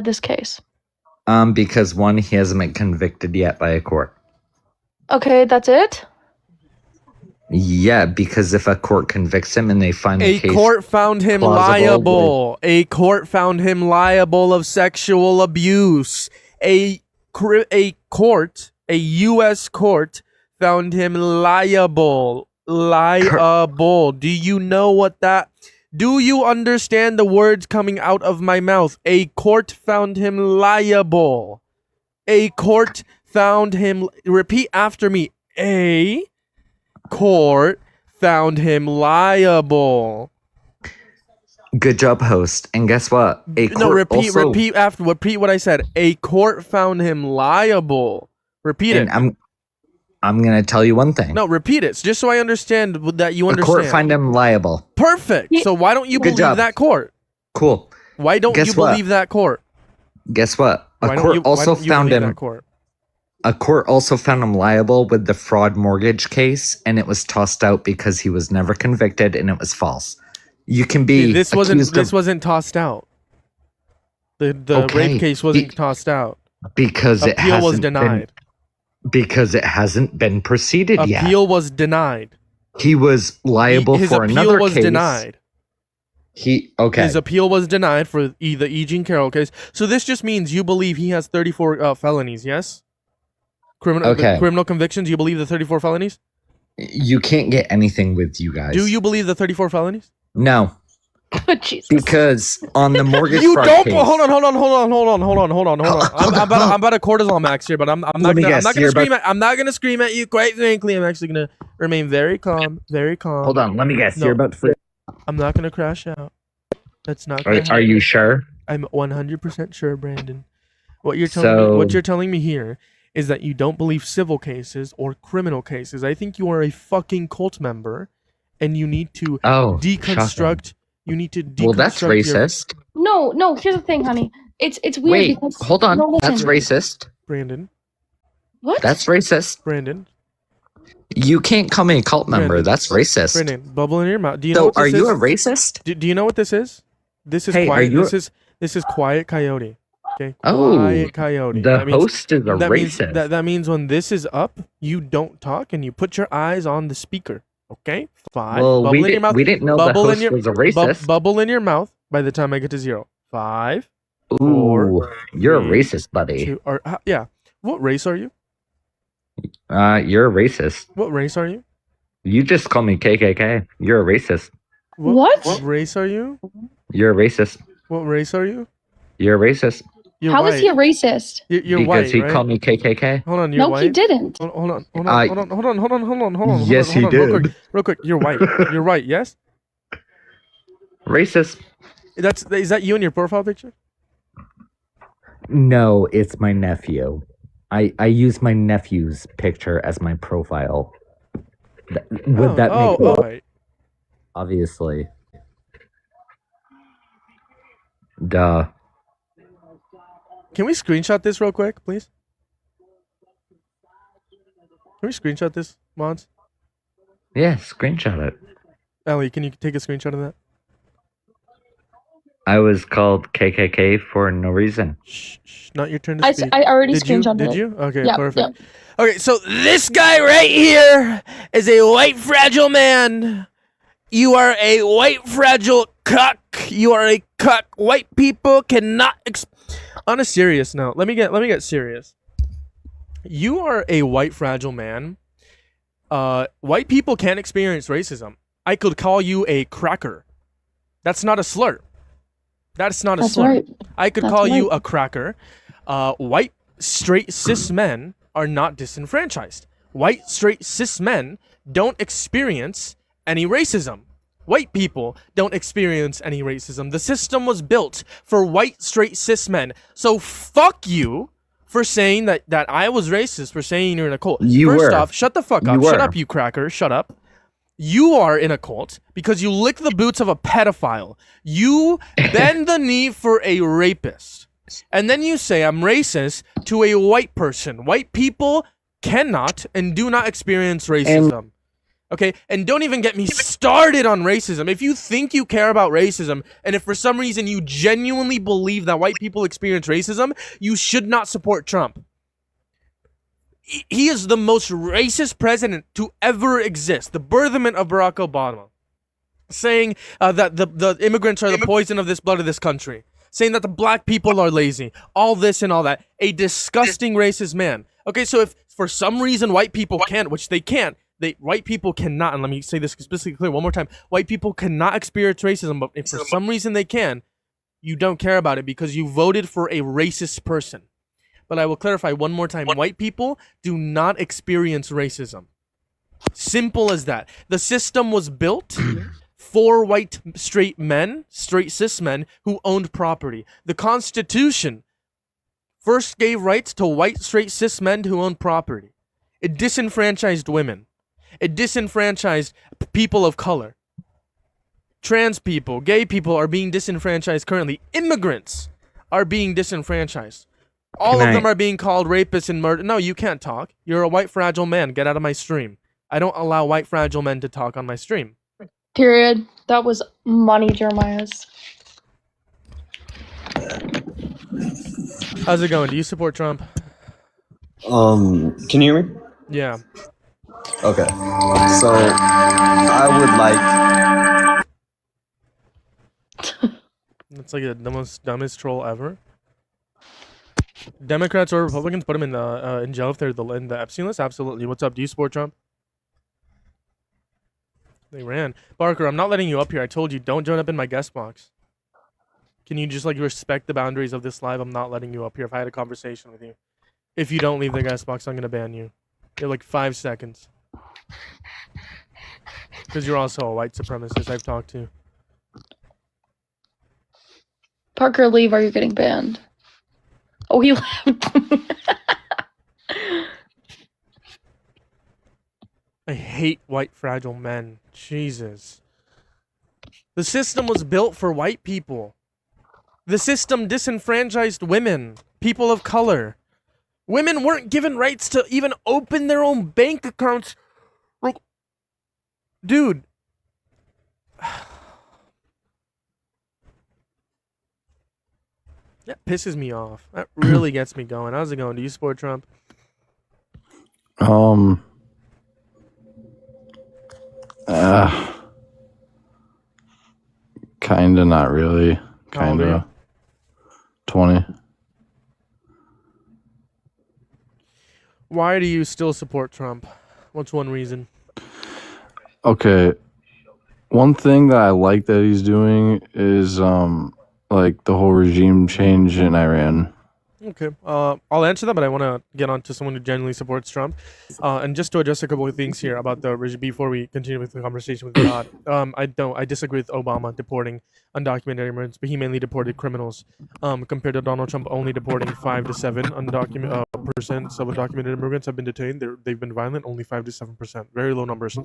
this case? Because one, he hasn't been convicted yet by a court. Okay, that's it. Yeah, because if a court convicts him and they find the A case court found him plausible liable. A court found him liable of sexual abuse. A U.S. court found him liable. Liable. Do you know what that? Do you understand the words coming out of my mouth? A court found him liable. A court found him. Repeat after me. A court found him liable. Good job, host. And guess what? A court No, repeat also, repeat what I said. A court found him liable. Repeat and it. I'm gonna tell you one thing. No, repeat it, just so I understand that you A understand. court find him liable. Perfect. So why don't you Good believe job. that court? Cool. Why don't Guess you what? believe that court? Guess what? Why A don't court you- why also don't you found believe him. that court? A court also found him liable with the fraud mortgage case, and it was tossed out because he was never convicted and it was false. You can be This accused of- wasn't tossed out. The Okay, rape case wasn't tossed out. because it Appeal hasn't was denied. because it hasn't been proceeded yet. Appeal was denied. He was liable His for appeal another was case. denied. Okay. His appeal was denied for the E. Jean Carroll case. So this just means you believe he has 34 felonies, yes? Okay. Criminal convictions, you believe the 34 felonies? You can't get anything with you guys. Do you believe the 34 felonies? No. Jesus. Because on the mortgage You fraud don't. case, Hold on. I'm about a cortisol max here, but I'm not Let me gonna, I'm guess, not gonna you're scream at. I'm not gonna scream at you. Quite frankly, I'm actually gonna remain very calm. Very calm. Hold on, let me guess. No, You're about to freak. I'm not gonna crash out. That's not. Gonna Are you happen. sure? I'm 100% sure, Brandon. What you're telling me here is that you don't believe civil cases or criminal cases. I think you are a fucking cult member, and you need to Oh, deconstruct. You need to deconstruct. Well, that's your- racist. No. Here's the thing, honey. It's weird. Wait, because, hold on. No, listen. That's racist. Brandon. What? That's racist. Brandon. You can't call me a cult member. Brandon. That's racist. Brandon, bubble in your mouth. Do you know So, what are this you is? a racist? Do you know what this is? This is Hey, are quiet. you- This is Quiet Coyote. Okay. Oh, Quiet Coyote. the That means- host is a that means- racist. that means when this is up, you don't talk and you put your eyes on the speaker. Okay. 5. Well, bubble we in your didn't- mouth. we didn't know the bubble host in your, was a racist. bubble in your mouth by the time I get to 0. 5. Ooh, 4, you're a 3, racist, buddy. 2, yeah. What race are you? You're a racist. What race are you? You just call me KKK. You're a racist. What race are you? You're a racist. What race are you? You're a racist. You're How white. is he a racist? You're because white, he right? called me KKK. Hold on, you're No, white. he didn't. Hold on. Yes, he did. Real quick. You're white. You're white. Yes. Racist. Is that you in your profile picture? No, it's my nephew. I use my nephew's picture as my profile. Would that make sense? Right. Obviously. Duh. Can we screenshot this real quick, please? Can we screenshot this, mods? Yeah, screenshot it. Ellie, can you take a screenshot of that? I was called KKK for no reason. Not your turn to speak. I already Did you? screenshotted Did it. you? Okay, Yeah, perfect. yeah. Okay, so this guy right here is a white fragile man. You are a white fragile cuck. You are a cuck. White people cannot. On a serious note, let me get serious. You are a white fragile man. White people can't experience racism. I could call you a cracker. That's not a slur. That's not a That's slur. right. I could That's call you right. a cracker. White straight cis men are not disenfranchised. White straight cis men don't experience any racism. White people don't experience any racism. The system was built for white straight cis men. So fuck you for saying that I was racist, for saying you're in a cult. You First were. off, shut the fuck You up. Shut were. up, you cracker. Shut up. You are in a cult because you lick the boots of a pedophile. You bend the knee for a rapist. And then you say I'm racist to a white person. White people cannot and do not experience racism. Okay? And don't even get me started on racism. If you think you care about racism, and if for some reason you genuinely believe that white people experience racism, you should not support Trump. He is the most racist president to ever exist. The birthment of Barack Obama. Saying that the immigrants are the poison of this blood of this country. Saying that the black people are lazy. All this and all that. A disgusting racist man. Okay, so if for some reason white people can't, which they can't, white people cannot, and let me say this specifically clear one more time, white people cannot experience racism, but if for some reason they can, you don't care about it because you voted for a racist person. But I will clarify one more time. White people do not experience racism. Simple as that. The system was built for white straight men, straight cis men, who owned property. The Constitution first gave rights to white straight cis men who owned property. It disenfranchised women. It disenfranchised people of color. Trans people, gay people are being disenfranchised currently. Immigrants are being disenfranchised. All of them are being called rapists and murder. No, you can't talk. You're a white fragile man. Get out of my stream. I don't allow white fragile men to talk on my stream. Period. That was money, Jeremiah's. How's it going? Do you support Trump? Can you hear me? Yeah. Okay. So I would like. It's like the most dumbest troll ever. Democrats or Republicans put him in jail if they're in the Epstein list? Absolutely. What's up? Do you support Trump? They ran. Barker, I'm not letting you up here. I told you, don't join up in my guest box. Can you just respect the boundaries of this live? I'm not letting you up here if I had a conversation with you. If you don't leave the guest box, I'm going to ban you. You're 5 seconds. Because you're also a white supremacist I've talked to. Parker, leave or you're getting banned. Oh, he left. I hate white fragile men. Jesus. The system was built for white people. The system disenfranchised women, people of color. Women weren't given rights to even open their own bank accounts. Like, dude. That pisses me off. That really gets me going. How's it going? Do you support Trump? Kinda, not really. How old are you? Kinda. 20. Why do you still support Trump? What's one reason? Okay. One thing that I like that he's doing is like the whole regime change in Iran. Okay, I'll answer that, but I want to get on to someone who genuinely supports Trump. And just to address a couple of things here about the regime before we continue with the conversation with God. I disagree with Obama deporting undocumented immigrants, but he mainly deported criminals, compared to Donald Trump only deporting 5 to 7 undocumented percent of undocumented immigrants have been detained. They've been violent, only 5 to 7%, very low numbers.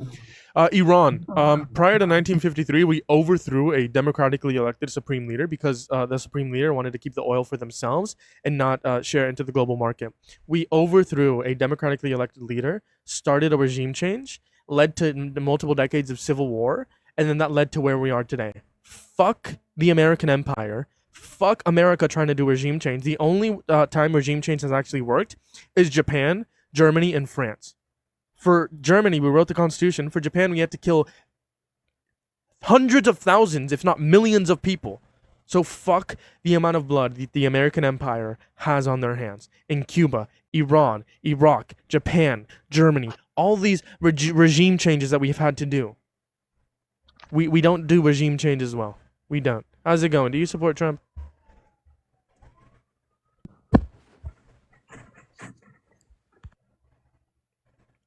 Iran, prior to 1953, we overthrew a democratically elected supreme leader because the supreme leader wanted to keep the oil for themselves and not share into the global market. We overthrew a democratically elected leader, started a regime change, led to multiple decades of civil war, and then that led to where we are today. Fuck the American empire. Fuck America trying to do regime change. The only time regime change has actually worked is Japan, Germany, and France. For Germany, we wrote the constitution. For Japan, we had to kill hundreds of thousands, if not millions of people. So fuck the amount of blood the American empire has on their hands. In Cuba, Iran, Iraq, Japan, Germany, all these regime changes that we've had to do. We don't do regime changes well. We don't. How's it going? Do you support Trump?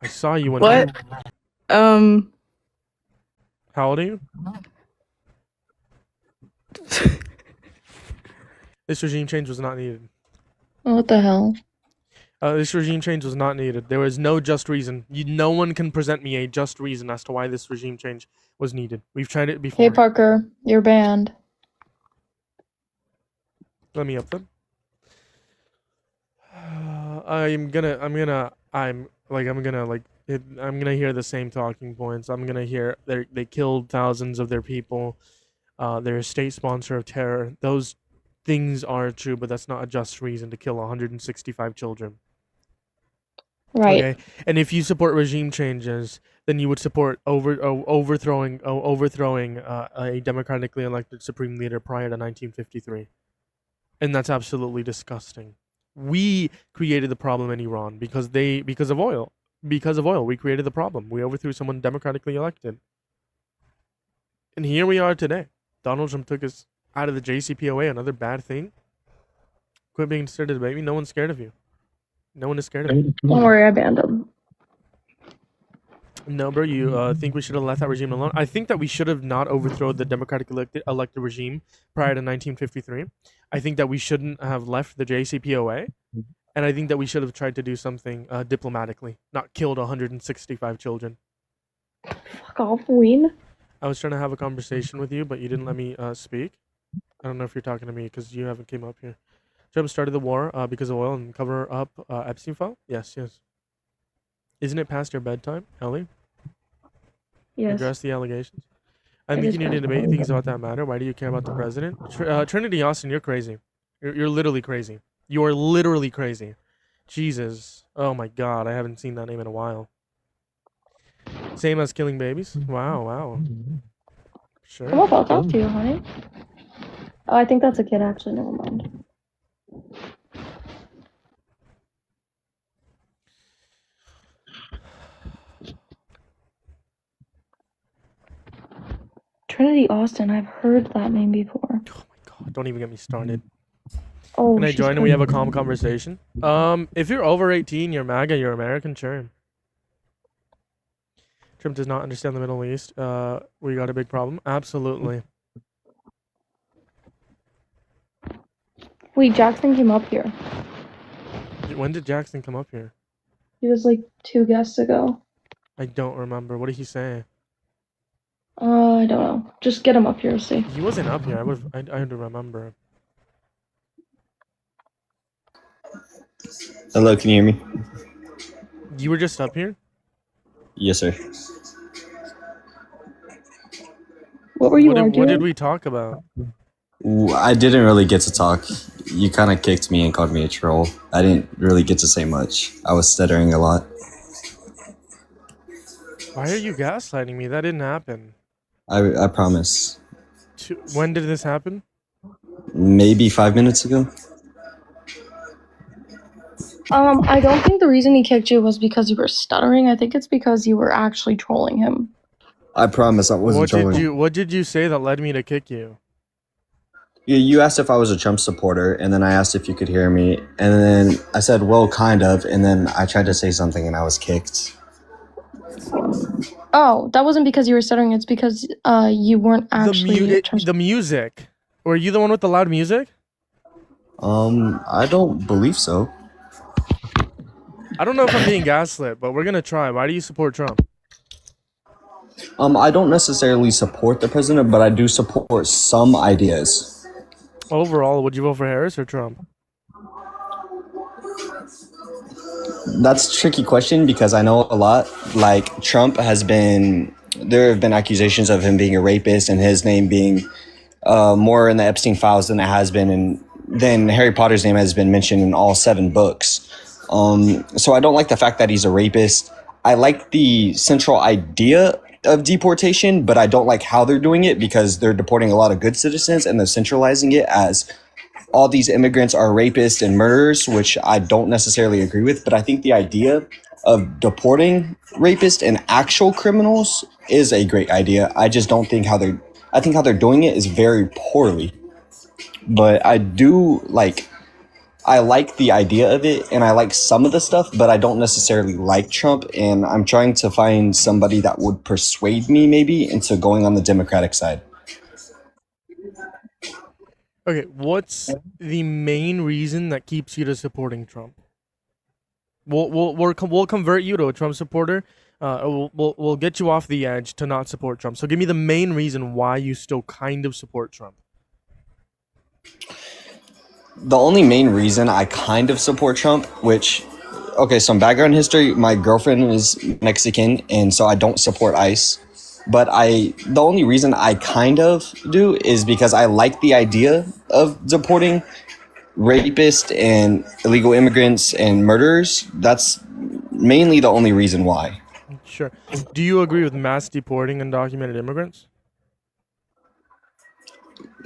I saw you when What? How old are you? This regime change was not needed. What the hell? This regime change was not needed. There was no just reason. No one can present me a just reason as to why this regime change was needed. We've tried it before. Hey Parker, you're banned. Let me up them. I'm gonna hear the same talking points. I'm gonna hear they killed thousands of their people. They're a state sponsor of terror. Those things are true, but that's not a just reason to kill 165 children. Right. Okay? And if you support regime changes, then you would support overthrowing a democratically elected supreme leader prior to 1953. And that's absolutely disgusting. We created the problem in Iran because of oil. Because of oil, we created the problem. We overthrew someone democratically elected. And here we are today. Donald Trump took us out of the JCPOA, another bad thing. Quit being scared of the baby. No one's scared of you. No one is scared of you. Don't worry, I banned him. No, bro, you think we should have left that regime alone? I think that we should have not overthrown the democratically elected regime prior to 1953. I think that we shouldn't have left the JCPOA. And I think that we should have tried to do something diplomatically, not killed 165 children. Fuck off, Ween. I was trying to have a conversation with you, but you didn't let me speak. I don't know if you're talking to me because you haven't came up here. Trump started the war because of oil and cover up Epstein file? Yes. Isn't it past your bedtime, Ellie? Yes. Address the allegations. I It think is you need to past my debate things about that matter. Why do you care about the president? Trinity Austin, you're crazy. You're literally crazy. You are literally crazy. Jesus. Oh my god, I haven't seen that name in a while. Same as killing babies? Wow. Sure. Come up, I'll talk to you, honey. Oh, I think that's a kid, actually. Never mind. Trinity Austin, I've heard that name before. God, don't even get me started. Oh, Can I she's join and we have a crazy. calm conversation? If you're over 18, you're MAGA, you're American, sure. Trump does not understand the Middle East. We got a big problem. Absolutely. Wait, Jackson came up here. When did Jackson come up here? He was like 2 guests ago. I don't remember. What did he say? I don't know. Just get him up here, see. He wasn't up here. I had to remember. Hello, can you hear me? You were just up here? Yes, sir. What were you What arguing? did we talk about? I didn't really get to talk. You kind of kicked me and called me a troll. I didn't really get to say much. I was stuttering a lot. Why are you gaslighting me? That didn't happen. I promise. When did this happen? Maybe 5 minutes ago. I don't think the reason he kicked you was because you were stuttering. I think it's because you were actually trolling him. I promise I wasn't trolling. What did you say that led me to kick you? You asked if I was a Trump supporter, and then I asked if you could hear me, and then I said, well, kind of, and then I tried to say something and I was kicked. Oh, that wasn't because you were stuttering. It's because you weren't actually. The music. Were you the one with the loud music? I don't believe so. I don't know if I'm being gaslit, but we're gonna try. Why do you support Trump? I don't necessarily support the president, but I do support some ideas. Overall, would you vote for Harris or Trump? That's a tricky question because I know a lot. Like Trump there have been accusations of him being a rapist and his name being more in the Epstein files than it has been, and then Harry Potter's name has been mentioned in all 7 books. So I don't like the fact that he's a rapist. I like the central idea of deportation, but I don't like how they're doing it because they're deporting a lot of good citizens and they're centralizing it as all these immigrants are rapists and murderers, which I don't necessarily agree with. But I think the idea of deporting rapists and actual criminals is a great idea. I just don't think I think how they're doing it is very poorly. But I like the idea of it, and I like some of the stuff, but I don't necessarily like Trump, and I'm trying to find somebody that would persuade me maybe into going on the Democratic side. Okay, what's the main reason that keeps you to supporting Trump? We'll convert you to a Trump supporter. We'll get you off the edge to not support Trump. So give me the main reason why you still kind of support Trump. The only main reason I kind of support Trump, some background history, my girlfriend is Mexican, and so I don't support ICE. But the only reason I kind of do is because I like the idea of deporting rapists and illegal immigrants and murderers. That's mainly the only reason why. Sure. Do you agree with mass deporting undocumented immigrants?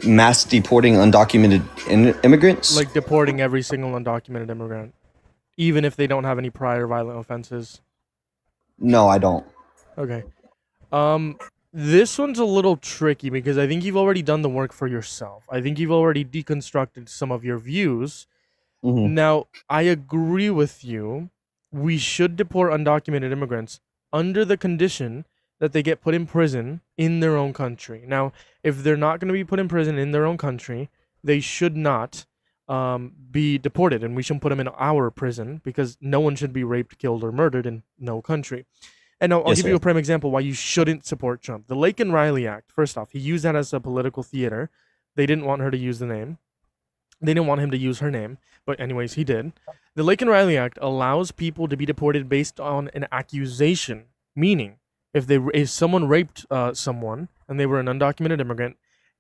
Mass deporting undocumented immigrants? Like deporting every single undocumented immigrant, even if they don't have any prior violent offenses? No, I don't. Okay. This one's a little tricky because I think you've already done the work for yourself. I think you've already deconstructed some of your views. Mm-hmm. Now, I agree with you. We should deport undocumented immigrants under the condition that they get put in prison in their own country. Now, if they're not going to be put in prison in their own country, they should not be deported, and we shouldn't put them in our prison because no one should be raped, killed, or murdered in no country. And now I'll give you a prime example why you shouldn't support Trump. The Laken Riley Act, first off, he used that as a political theater. They didn't want her to use the name. They didn't want him to use her name, but anyways, he did. The Laken Riley Act allows people to be deported based on an accusation, meaning if someone raped someone and they were an undocumented immigrant,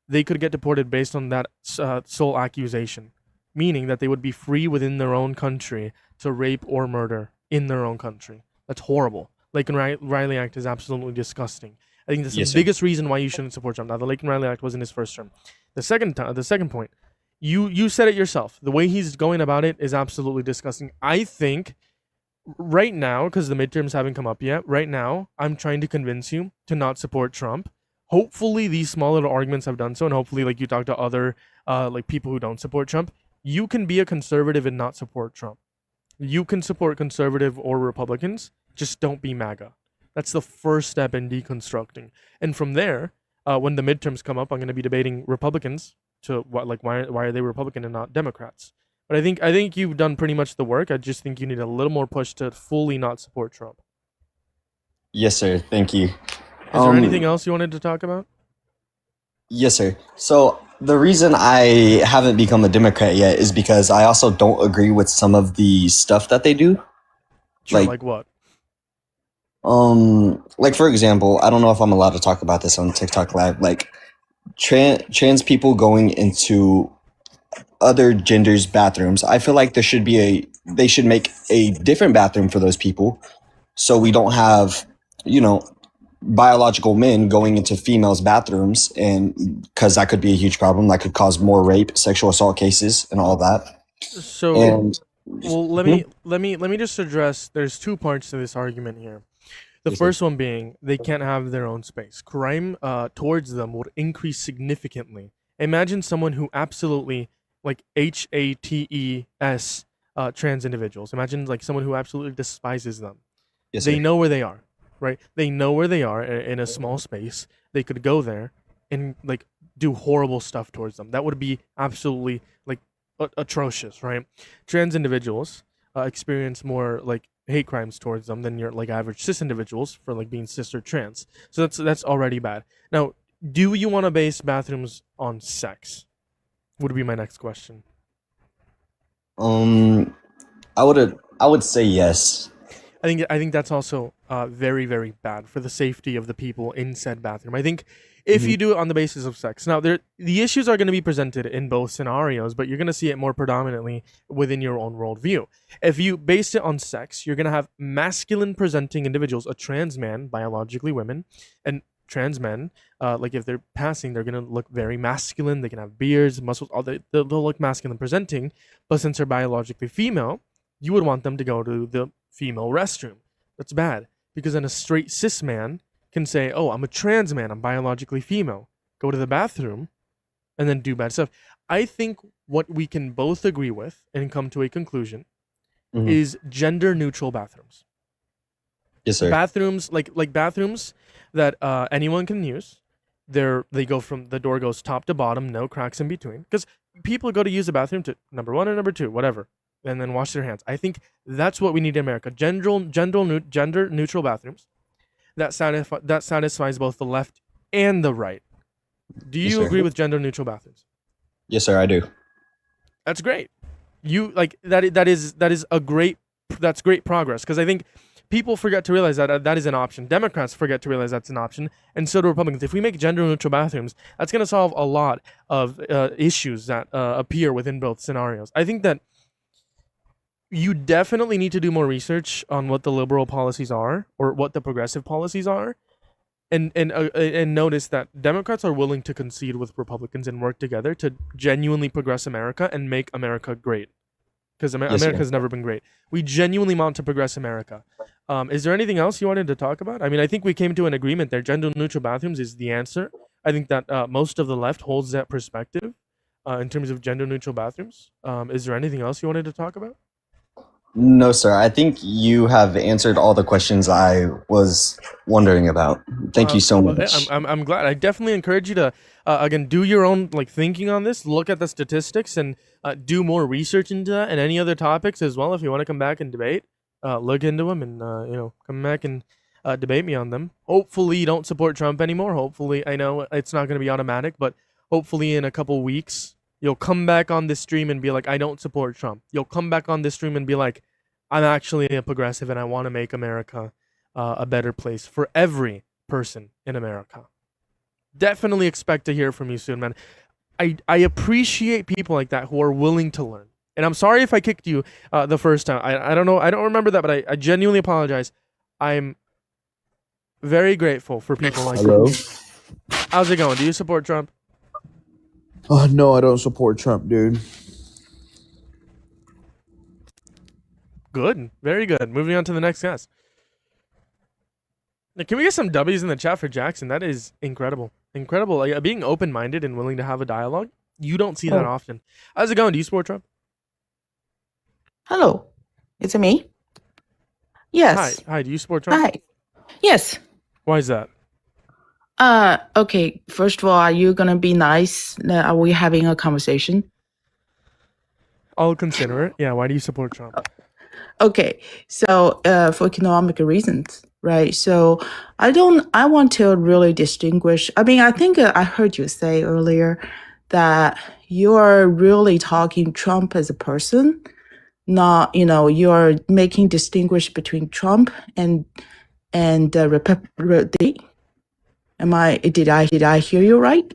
they could get deported based on that sole accusation, meaning that they would be free within their own country to rape or murder in their own country. That's horrible. Laken Riley Act is absolutely disgusting. I think that's the biggest reason why you shouldn't support Trump. Now, the Laken Riley Act was in his first term. The second point, you said it yourself. The way he's going about it is absolutely disgusting. I think right now, because the midterms haven't come up yet, right now, I'm trying to convince you to not support Trump. Hopefully, these small little arguments have done so, and hopefully, like you talk to other people who don't support Trump, you can be a conservative and not support Trump. You can support conservative or Republicans. Just don't be MAGA. That's the first step in deconstructing. And from there, when the midterms come up, I'm going to be debating Republicans to why are they Republican and not Democrats. But I think you've done pretty much the work. I just think you need a little more push to fully not support Trump. Yes, sir. Thank you. Is there anything else you wanted to talk about? Yes, sir. So the reason I haven't become a Democrat yet is because I also don't agree with some of the stuff that they do. Sure, like what? Like for example, I don't know if I'm allowed to talk about this on TikTok Live. Like trans people going into other genders' bathrooms. I feel like they should make a different bathroom for those people, so we don't have, biological men going into females' bathrooms, and because that could be a huge problem, that could cause more rape, sexual assault cases, and all that. So, And well, let me just address. There's two parts to this argument here. The Yes, sir. first one being they can't have their own space. Crime towards them would increase significantly. Imagine someone who absolutely like HATES trans individuals. Imagine like someone who absolutely despises them. Yes, They sir. know where they are, right? They know where they are in a small space. They could go there and like do horrible stuff towards them. That would be absolutely like atrocious, right? Trans individuals experience more like hate crimes towards them than your like average cis individuals for like being cis or trans. So that's already bad. Now, do you want to base bathrooms on sex? Would be my next question. I would say yes. I think that's also very, very bad for the safety of the people in said bathroom. I think if you do it on the basis of sex, now the issues are going to be presented in both scenarios, but you're going to see it more predominantly within your own worldview. If you base it on sex, you're going to have masculine presenting individuals, a trans man, biologically women, and trans men. Like if they're passing, they're going to look very masculine. They can have beards, muscles, they'll look masculine presenting. But since they're biologically female, you would want them to go to the female restroom. That's bad because then a straight cis man can say, "Oh, I'm a trans man. I'm biologically female." Go to the bathroom, and then do bad stuff. I think what we can both agree with and come to a conclusion Mhm. is gender neutral bathrooms. Yes, sir. Bathrooms like bathrooms that anyone can use. They go from the door goes top to bottom, no cracks in between. Because people go to use the bathroom to number one or number two, whatever, and then wash their hands. I think that's what we need in America: gender neutral bathrooms that satisfies both the left and the right. Do Yes, you sir. agree with gender neutral bathrooms? Yes, sir, I do. That's great. You like that is a great great progress because I think people forget to realize that that is an option. Democrats forget to realize that's an option, and so do Republicans. If we make gender neutral bathrooms, that's going to solve a lot of issues that appear within both scenarios. I think that you definitely need to do more research on what the liberal policies are or what the progressive policies are, and notice that Democrats are willing to concede with Republicans and work together to genuinely progress America and make America great. Because Yes, sir. America's never been great. We genuinely want to progress America. Is there anything else you wanted to talk about? I mean, I think we came to an agreement there. Gender neutral bathrooms is the answer. I think that most of the left holds that perspective in terms of gender neutral bathrooms. Is there anything else you wanted to talk about? No, sir. I think you have answered all the questions I was wondering about. Thank you so Well, much. I'm glad. I definitely encourage you to again do your own like thinking on this. Look at the statistics and do more research into that and any other topics as well. If you want to come back and debate, look into them and come back and debate me on them. Hopefully you don't support Trump anymore. Hopefully, I know it's not going to be automatic, but hopefully in a couple weeks you'll come back on this stream and be like, I don't support Trump. You'll come back on this stream and be like, I'm actually a progressive and I want to make America a better place for every person in America. Definitely expect to hear from you soon, man. I appreciate people like that who are willing to learn. And I'm sorry if I kicked you the first time. I don't know. I don't remember that, but I genuinely apologize. I'm very grateful for people like Hello? you. How's it going? Do you support Trump? Oh no, I don't support Trump, dude. Good. Very good. Moving on to the next guest. Now, can we get some W's in the chat for Jackson? That is incredible. Incredible. Like, being open-minded and willing to have a dialogue, you don't see that Oh. often. How's it going? Do you support Trump? Hello, it's me. Yes. Hi. Do you support Trump? Hi. Yes. Why is that? Okay. First of all, are you gonna be nice? Are we having a conversation? I'll consider it. Yeah. Why do you support Trump? Okay, so for economic reasons, right? So I want to really distinguish. I mean, I think I heard you say earlier that you're really talking Trump as a person, not, you're making distinguish between Trump and did I hear you right?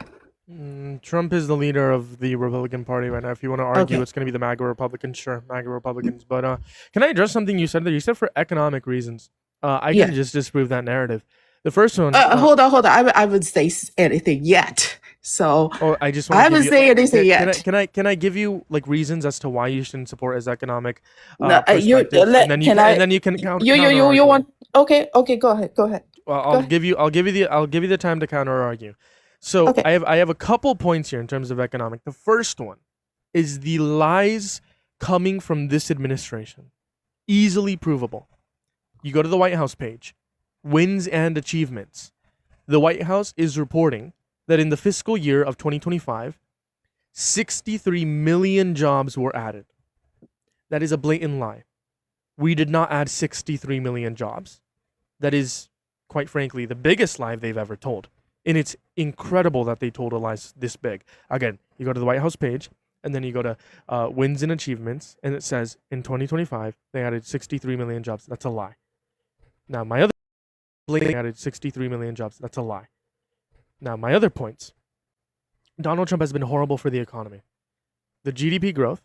Trump is the leader of the Republican Party right now. If you want to argue, Okay. it's going to be the MAGA Republicans. Sure, MAGA Republicans. But can I address something you said there? You said for economic reasons. I Yeah. can just disprove that narrative. The first one. Hold on. I would say anything yet. So Oh, I just I want to haven't give said you. anything yet. Can I give you like reasons as to why you shouldn't support his economic No, perspectives, and then you can can, I? and then you can count. You counter-argue. want? Okay. Go ahead. Well, Go I'll ahead. give you the time to counter argue. So Okay. I have a couple points here in terms of economic. The first one is the lies coming from this administration, easily provable. You go to the White House page, wins and achievements. The White House is reporting that in the fiscal year of 2025, 63 million jobs were added. That is a blatant lie. We did not add 63 million jobs. That is, quite frankly, the biggest lie they've ever told. And it's incredible that they told a lie this big. Again, you go to the White House page, and then you go to wins and achievements, and it says in 2025, they added 63 million jobs. That's a lie. Now, my other they added 63 million jobs. That's a lie. Now, my other points. Donald Trump has been horrible for the economy. The GDP growth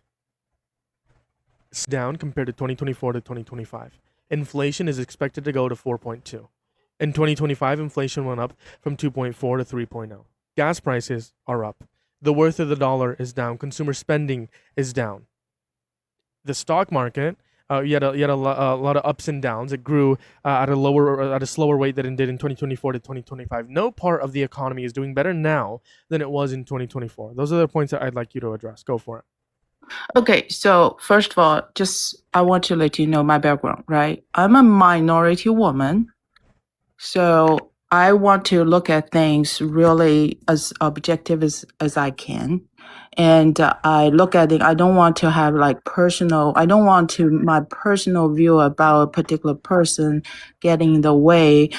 is down compared to 2024 to 2025. Inflation is expected to go to 4.2. In 2025, inflation went up from 2.4 to 3.0. Gas prices are up. The worth of the dollar is down. Consumer spending is down. The stock market, you had a lot of ups and downs. It grew at a slower rate than it did in 2024 to 2025. No part of the economy is doing better now than it was in 2024. Those are the points that I'd like you to address. Go for it. Okay, so first of all, I want to let you know my background, right? I'm a minority woman, so I want to look at things really as objective as I can. And I look at it, I don't want to have my personal view about a particular person getting in the way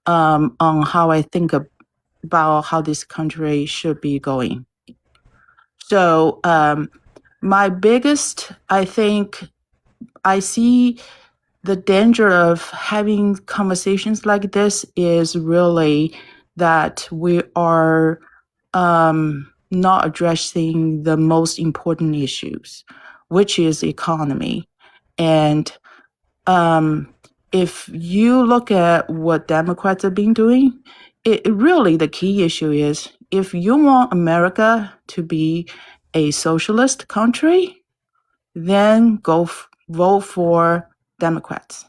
on how I think about how this country should be going. So, my biggest, I think, I see the danger of having conversations like this is really that we are not addressing the most important issues, which is economy. And if you look at what Democrats have been doing, really the key issue is if you want America to be a socialist country, then go vote for Democrats.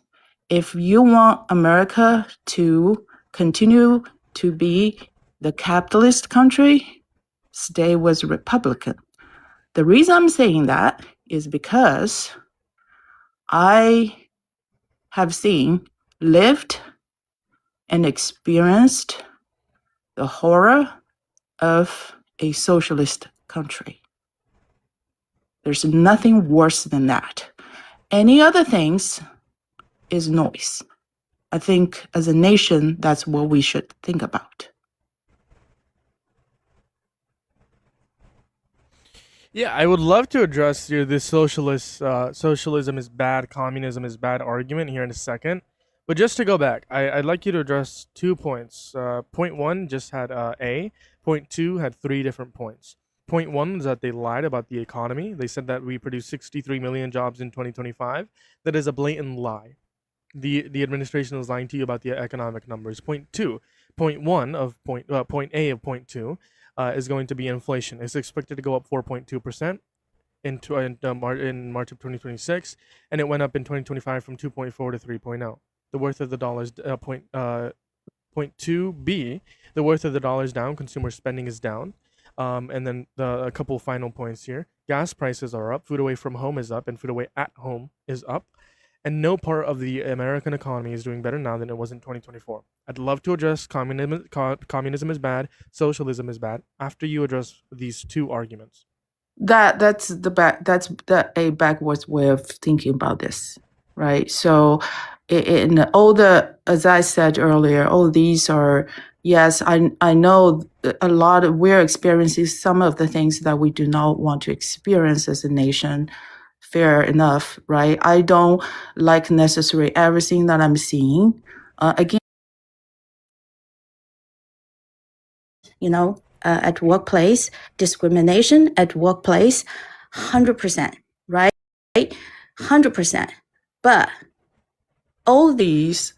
If you want America to continue to be the capitalist country, stay with Republican. The reason I'm saying that is because I have lived and experienced the horror of a socialist country. There's nothing worse than that. Any other things is noise. I think as a nation, that's what we should think about. Yeah, I would love to address this socialism is bad, communism is bad argument here in a second. But just to go back, I'd like you to address 2 points. Point one just had A. Point two had 3 different points. Point one was that they lied about the economy. They said that we produced 63 million jobs in 2025. That is a blatant lie. The administration is lying to you about the economic numbers. Point A of point two is going to be inflation. It's expected to go up 4.2% in March of 2026, and it went up in 2025 from 2.4 to 3.0. The worth of the dollar is point 2B. The worth of the dollar is down. Consumer spending is down. And then a couple final points here. Gas prices are up. Food away from home is up, and food away at home is up. And no part of the American economy is doing better now than it was in 2024. I'd love to address communism is bad, socialism is bad, after you address these 2 arguments. That's a backwards way of thinking about this. right? So, in all the, as I said earlier, all these are, yes, I know a lot of, we're experiencing some of the things that we do not want to experience as a nation. Fair enough, right? I don't like necessarily everything that I'm seeing. Again, at workplace, discrimination at workplace, 100%, right? 100%. But all these,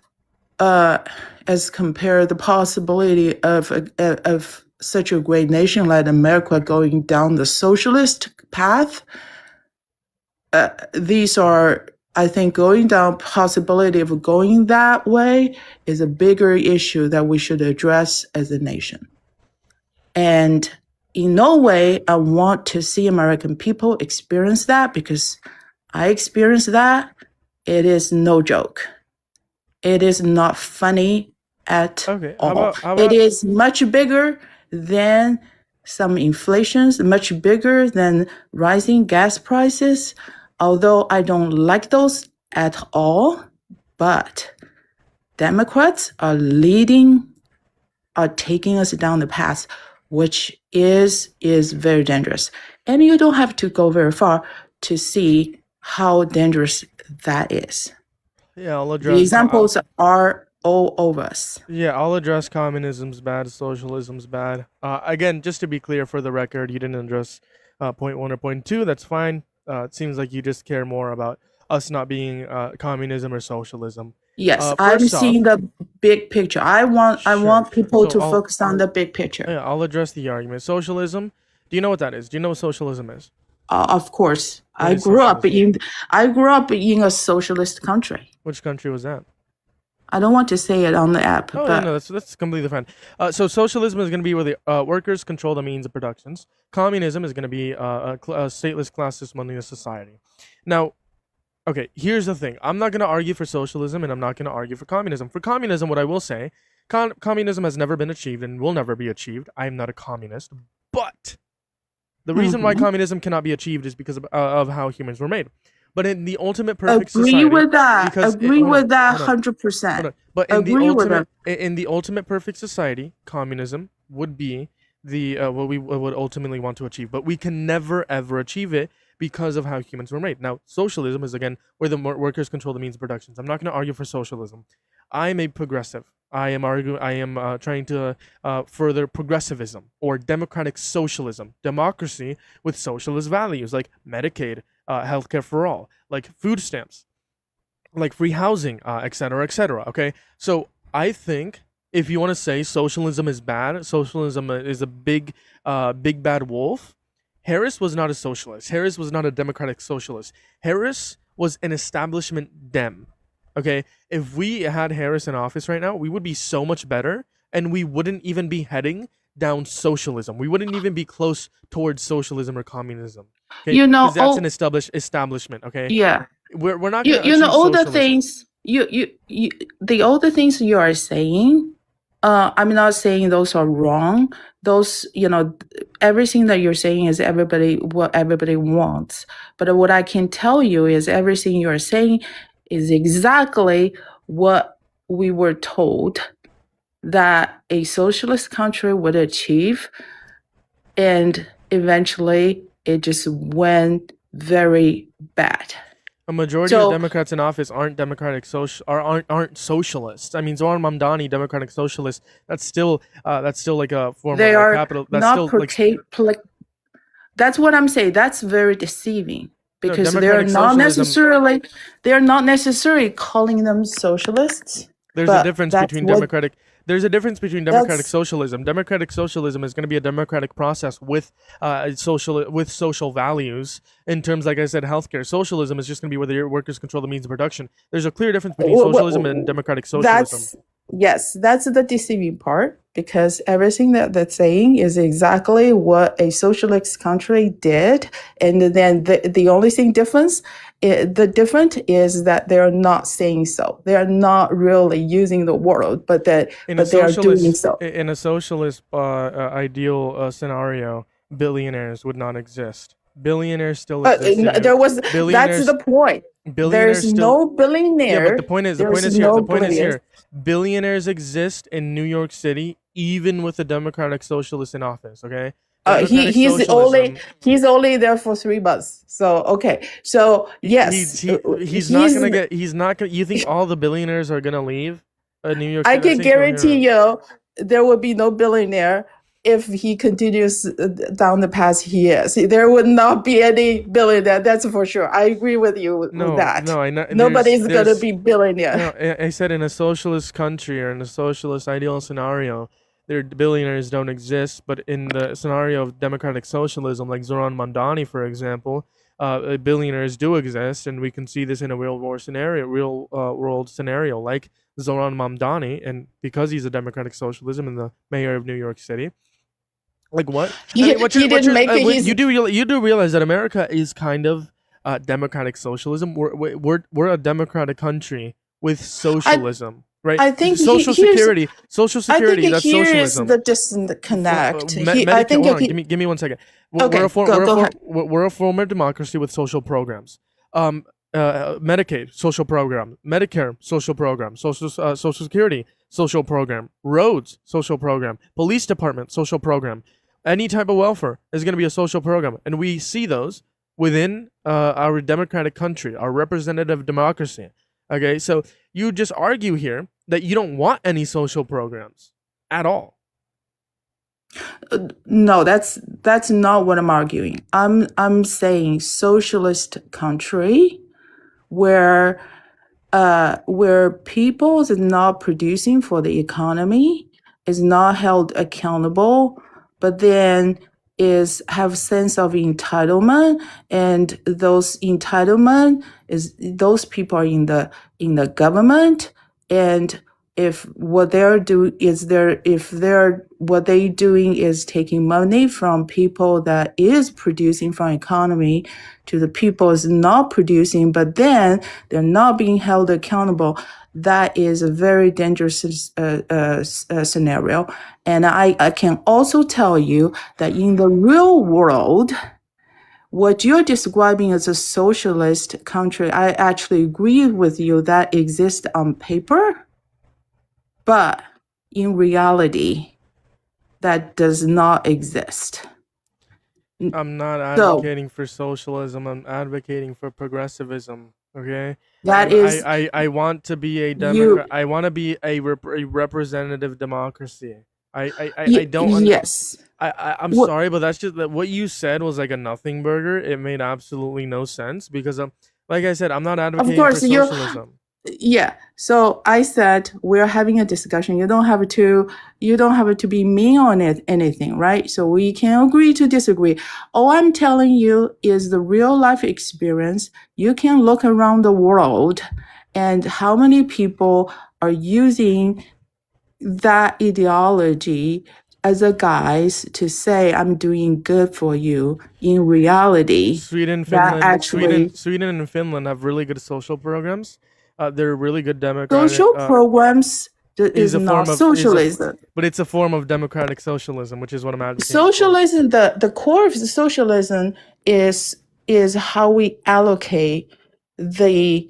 as compared the possibility of such a great nation like America going down the socialist path, these are, I think, going down possibility of going that way is a bigger issue that we should address as a nation. And in no way I want to see American people experience that, because I experienced that. It is no joke. It is not funny at all. It is much bigger than some inflations, much bigger than rising gas prices, although I don't like those at all. But Democrats are taking us down the path, which is very dangerous. And you don't have to go very far to see how dangerous that is. Yeah, I'll address The examples are all over us. Yeah, I'll address communism's bad, socialism's bad. Again, just to be clear for the record, you didn't address point 1 or point 2. That's fine. It seems like you just care more about us not being communism or socialism. Yes, I'm First off, seeing the big picture. I want people to focus on the big picture. Yeah, I'll address the argument. Socialism. Do you know what that is? Do you know what socialism is? Of course, What I is grew up socialism? in a socialist country. Which country was that? I don't want to say it on the app, Oh, but no, that's completely fine. So socialism is going to be where the workers control the means of productions. Communism is going to be a stateless, classless, moneyless society. Now, okay, here's the thing. I'm not going to argue for socialism, and I'm not going to argue for communism. For communism, what I will say, communism has never been achieved and will never be achieved. I am not a communist, but the reason why communism cannot be achieved is because of how humans were made. But in the ultimate perfect society, agree with that. because Agree hold on, with that hold on. 100%. But in Agree with the ultimate perfect society, communism would be the what we would ultimately want to achieve. But we can never ever achieve it because of how humans were made. Now, socialism is again where the workers control the means of productions. I'm not going to argue for socialism. I'm a progressive. I am trying to further progressivism or democratic socialism, democracy with socialist values like Medicaid, healthcare for all, like food stamps, like free housing, etc., etc. Okay, so I think if you want to say socialism is bad, socialism is a big bad wolf. Harris was not a socialist. Harris was not a democratic socialist. Harris was an establishment dem. Okay, if we had Harris in office right now, we would be so much better, and we wouldn't even be heading down socialism. We wouldn't even be close towards socialism or communism. Okay? You know, 'Cause that's all- an establishment. Okay. Yeah. We're not. You, Gonna you know achieve all the socialism. things all the things you are saying, I'm not saying those are wrong. Those, everything that you're saying is what everybody wants. But what I can tell you is everything you are saying is exactly what we were told that a socialist country would achieve, and eventually it just went very bad. A majority of Democrats in office aren't democratic aren't socialists. I mean, Zoran Mamdani, democratic socialist. That's still like a form They of are capital. That's not still like that's what I'm saying. That's very deceiving, because they're democratic not necessarily calling them socialists. There's but a difference that's between what- democratic. There's a difference between democratic That's- socialism. Democratic socialism is going to be a democratic process with social values in terms, like I said, healthcare. Socialism is just going to be where the workers control the means of production. There's a clear difference between socialism and democratic socialism. That's the deceiving part, because everything that they're saying is exactly what a socialist country did, and then the only thing different is that they're not saying so. They are not really using the word, but they are doing so. In a socialist ideal scenario, billionaires would not exist. Billionaires still exist. in New- there was. That's billionaires. the point. Billionaires There's still. no billionaire. Yeah, but the point is There's here. no The point is billionaires. here. Billionaires exist in New York City, even with a Democratic Socialist in office. Okay. Democratic He's only there for 3 months. So okay. So yes, he's not gonna get. He's not gonna. You think all the billionaires are gonna leave New York City? I can guarantee you there will be no billionaire if he continues down the path he is. There would not be any billionaire. That's for sure. I agree with you with that. No, I know. Nobody's gonna be billionaire. No, I said in a socialist country or in a socialist ideal scenario, billionaires don't exist. But in the scenario of democratic socialism, like Zoran Mandani, for example, billionaires do exist, and we can see this in a real world scenario, like Zoran Mamdani, and because he's a democratic socialism and the mayor of New York City. Like what? You do realize that America is kind of democratic socialism. We're a democratic country with socialism, right? I think Social Security. That's socialism. The disconnect. Give me 1 second. Okay, go ahead. We're a former democracy with social programs. Medicaid social program, Medicare social program, Social Security social program, roads social program, police department social program. Any type of welfare is going to be a social program, and we see those within our democratic country, our representative democracy. Okay, so you just argue here that you don't want any social programs at all. No, that's not what I'm arguing. I'm saying socialist country where people is not producing for the economy, is not held accountable, but then have sense of entitlement, and those entitlement is those people are in the government, and if what they're doing is what they doing is taking money from people that is producing from economy to the people is not producing, but then they're not being held accountable. That is a very dangerous scenario. And I can also tell you that in the real world, what you're describing as a socialist country, I actually agree with you that exists on paper, but in reality, that does not exist. I'm not advocating for socialism. I'm advocating for progressivism. Okay. I want to be a Democrat. I want to be a representative democracy. I don't. Yes. I'm sorry, but that's just that what you said was like a nothing burger. It made absolutely no sense because like I said, I'm not advocating for socialism. Yeah. So I said we're having a discussion. You don't have to be mean on it, anything, right? So we can agree to disagree. All I'm telling you is the real life experience. You can look around the world and how many people are using that ideology as a guise to say I'm doing good for you. In reality, Sweden and Finland have really good social programs. They're really good democratic. Social programs is not socialism. But it's a form of democratic socialism, which is what I'm advocating. Socialism, the core of socialism is how we allocate the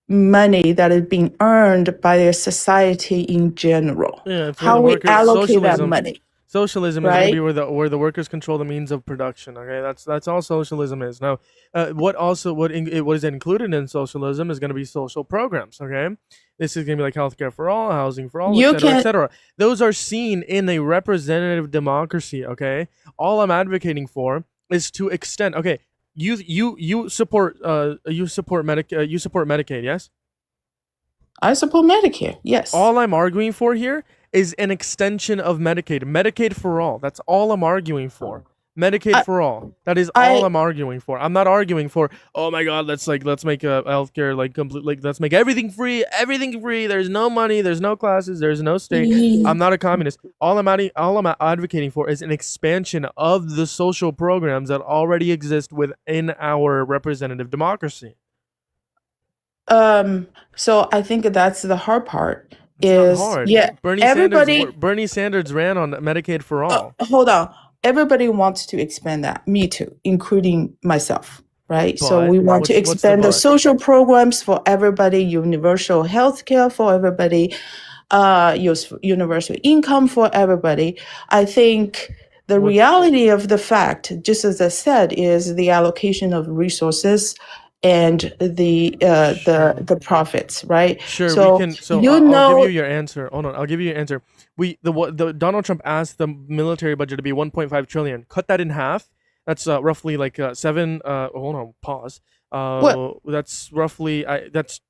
money that is being earned by the society in general. Yeah, how we allocate that money. Socialism is going to be where the workers control the means of production. Okay, that's all socialism is. Now, what is included in socialism is going to be social programs. Okay, this is going to be like healthcare for all, housing for all, etc. Those are seen in a representative democracy. Okay, all I'm advocating for is to extend. Okay, you support Medicaid, yes? I support Medicare, yes. All I'm arguing for here is an extension of Medicaid for all. That's all I'm arguing for. Medicaid for all. That is all I'm arguing for. I'm not arguing for, oh my God, let's make a healthcare let's make everything free. There's no money, there's no classes, there's no state. I'm not a communist. All I'm advocating for is an expansion of the social programs that already exist within our representative democracy. So I think that's the hard part. is Hard. yeah. Everybody, Bernie Sanders ran on Medicaid for all. hold on. Everybody wants to expand that. Me too, including myself. Right. So But we want to what's the expand the but? social programs for everybody, universal health care for everybody, universal income for everybody. I think the reality of the fact, just as I said, is the allocation of resources and the profits, right? Sure, So we can. So you I'll know, give you your answer. Hold on, I'll give you your answer. The Donald Trump asked the military budget to be 1.5 trillion. Cut that in half. That's roughly like seven. Hold on, pause. That's roughly that's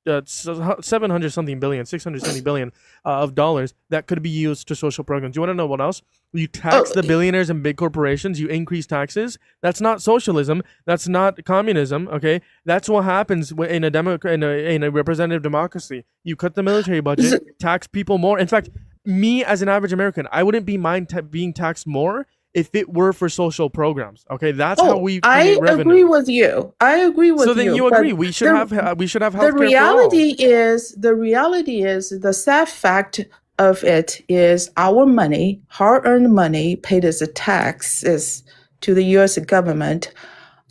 700 something billion, 670 billion of dollars that could be used to social programs. Do you want to know what else? You tax the billionaires and big corporations. You increase taxes. That's not socialism. That's not communism. Okay, that's what happens in a in a representative democracy. You cut the military budget, tax people more. In fact, me as an average American, I wouldn't be being taxed more if it were for social programs. Okay, that's how we create revenue. agree with you. I agree with you. So then you but agree we should have healthcare the reality is the sad fact of it is our money, hard-earned money, paid as a taxes to the U.S. government,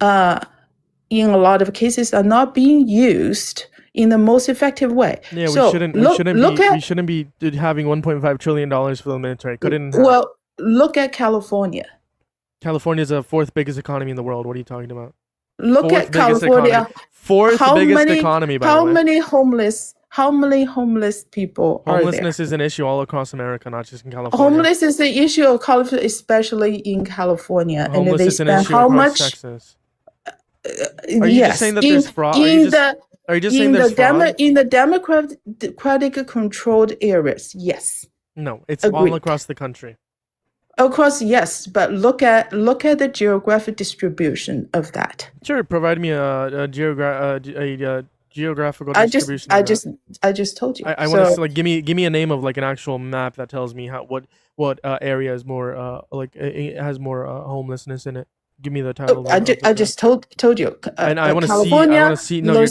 in a lot of cases are not being used in the most effective way. Yeah, so we shouldn't be having 1.5 trillion dollars for the military. Well, look at California. California is the fourth biggest economy in the world. What are you talking about? Look at California. Fourth biggest economy, by the way. How many homeless people are there? Homelessness is an issue all across America, not just in California. Homeless is the issue of California, especially in California. Homeless and is an issue across Texas. Are you just saying that there's fraud? Are you just saying there's fraud? In the Democratic controlled areas, yes. No, it's all across the country. Of course, yes, but look at the geographic distribution of that. Sure, provide me a geographical distribution. I just told you. I want to give me a name of like an actual map that tells me what area is more it has more homelessness in it. Give me the title. I just told you. And I want to see. California, I want to see. No, you're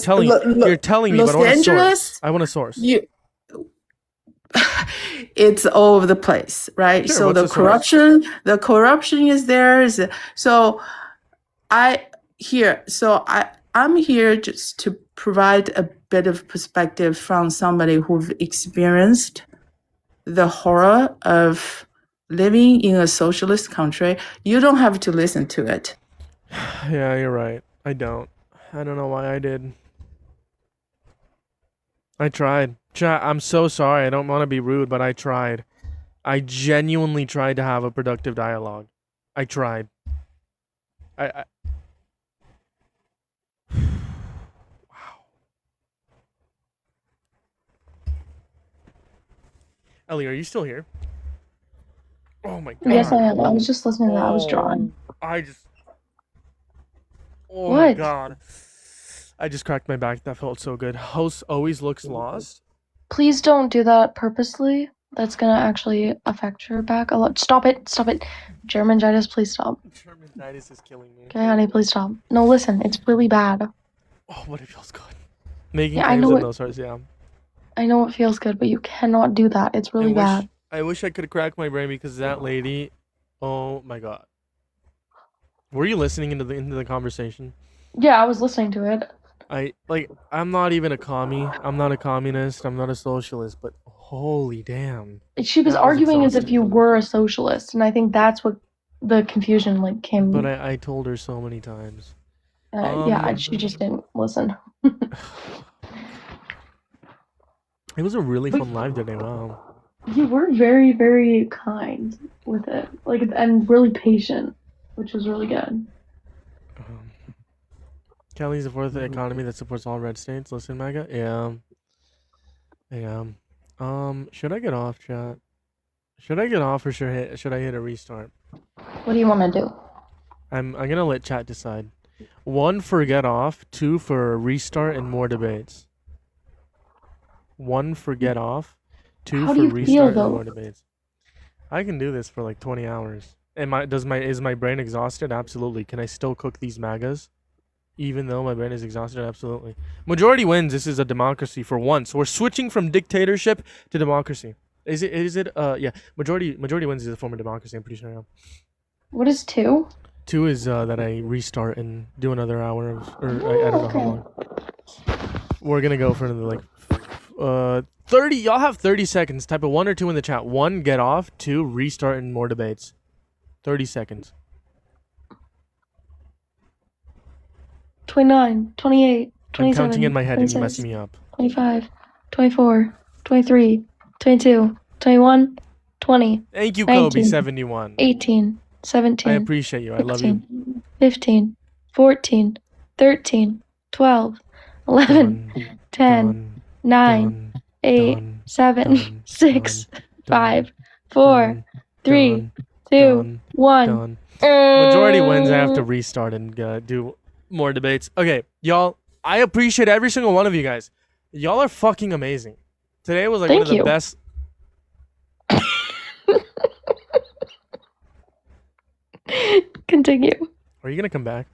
telling me, Los but I want a source. Angeles, I want a source. It's all over the place, right? Sure, so what's the source? corruption is there. So I'm here just to provide a bit of perspective from somebody who've experienced the horror of living in a socialist country. You don't have to listen to it. Yeah, you're right. I don't know why I did. I tried. I'm so sorry. I don't want to be rude, but I tried. I genuinely tried to have a productive dialogue. I tried. Wow. Ellie, are you still here? Oh my god. Yes, I am. I was just listening to that. I was drawing. Oh my What? god. I just cracked my back. That felt so good. Host always looks lost. Please don't do that purposely. That's gonna actually affect your back a lot. Stop it. Stop it. Germangitis, please stop. Germangitis is killing me. Okay, honey, please stop. No, listen. It's really bad. Oh, but it feels good. Making Yeah, I claims know in it- those sorts, yeah. I know it feels good, but you cannot do that. It's really bad. I wish I could crack my brain because that lady, oh my god. Were you listening into the conversation? Yeah, I was listening to it. I'm not even a commie. I'm not a communist. I'm not a socialist, but holy damn. She was That arguing as if exhausting. you were a socialist, and I think that's what the confusion came. But I told her so many times. She just didn't listen. It was a really fun live today. Wow. You were very, very kind with it, and really patient, which was really good. Cali's the fourth economy that supports all red states. Listen, MAGA. Yeah. Should I get off, chat? Should I get off or should I hit a restart? What do you want to do? I'm gonna let chat decide. 1 for get off, 2 for restart and more debates. 1 for get off, 2 How for do you feel, restart and though? more debates. I can do this for like 20 hours. Is my brain exhausted? Absolutely. Can I still cook these MAGAs? Even though my brain is exhausted, absolutely. Majority wins. This is a democracy for once. We're switching from dictatorship to democracy. Is it yeah. Majority wins is a form of democracy, I'm pretty sure now. What is 2? 2 is that I restart and do another hour of, or I don't know how long. We're gonna go for another like 30. Y'all have 30 seconds. Type a 1 or 2 in the chat. 1, get off. 2, restart and more debates. 30 seconds. 29, 28, 27, I'm counting in my head and you 26, messing me up. 25, 24, 23, 22, 21, 20. Thank you, 19, Kobe 71. 18, 17. I appreciate you. I love you. 16, 15, 14, 13, 12, 11, 10, 9, 8, 7, 6, 5, 4, 3, 2, 1. Majority wins. I have to restart and do more debates. Okay, y'all, I appreciate every single one of you guys. Y'all are fucking amazing. Today was like one of the best. Continue. Are you gonna come back?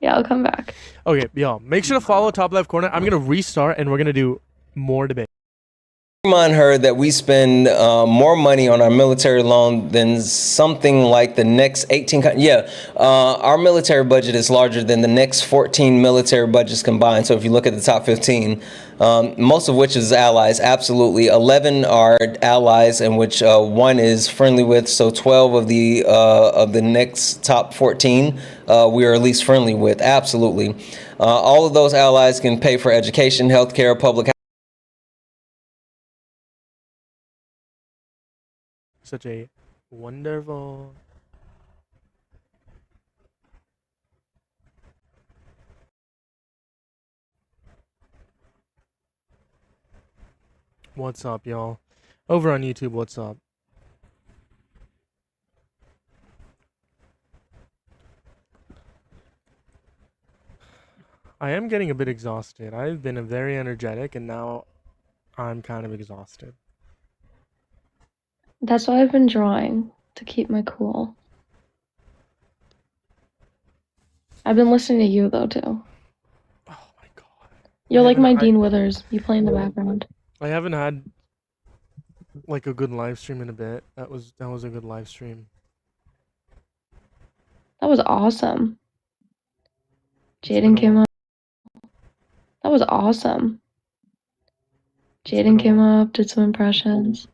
Yeah, I'll come back. Okay, y'all, make sure to follow top left corner. I'm gonna restart and we're gonna do more debate. Remind her that we spend more money on our military loan than something like the next 18. Our military budget is larger than the next 14 military budgets combined. So if you look at the top 15, most of which is allies, absolutely. 11 are allies, in which 1 is friendly with. So 12 of the next top 14 we are at least friendly with, absolutely. All of those allies can pay for education, healthcare, public. Such a wonderful. What's up, y'all? Over on YouTube, what's up? I am getting a bit exhausted. I've been very energetic and now I'm kind of exhausted. That's why I've been drawing, to keep my cool. I've been listening to you, though, too. Oh my god. You're like my Dean Withers. You play in the background. I haven't had like a good live stream in a bit. That was a good live stream. That was awesome. Jaden came up. That was awesome. Jaden came up, did some impressions.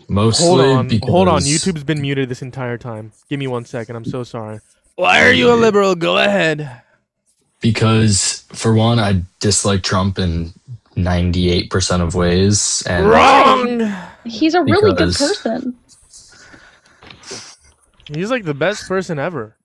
Mostly Hold on. because YouTube's been muted this entire time. Give me 1 second. I'm so sorry. Why are you a liberal? Go ahead. Because for one, I dislike Trump in 98% of ways, and Wrong. He's a really good Because- person. He's like the best person ever.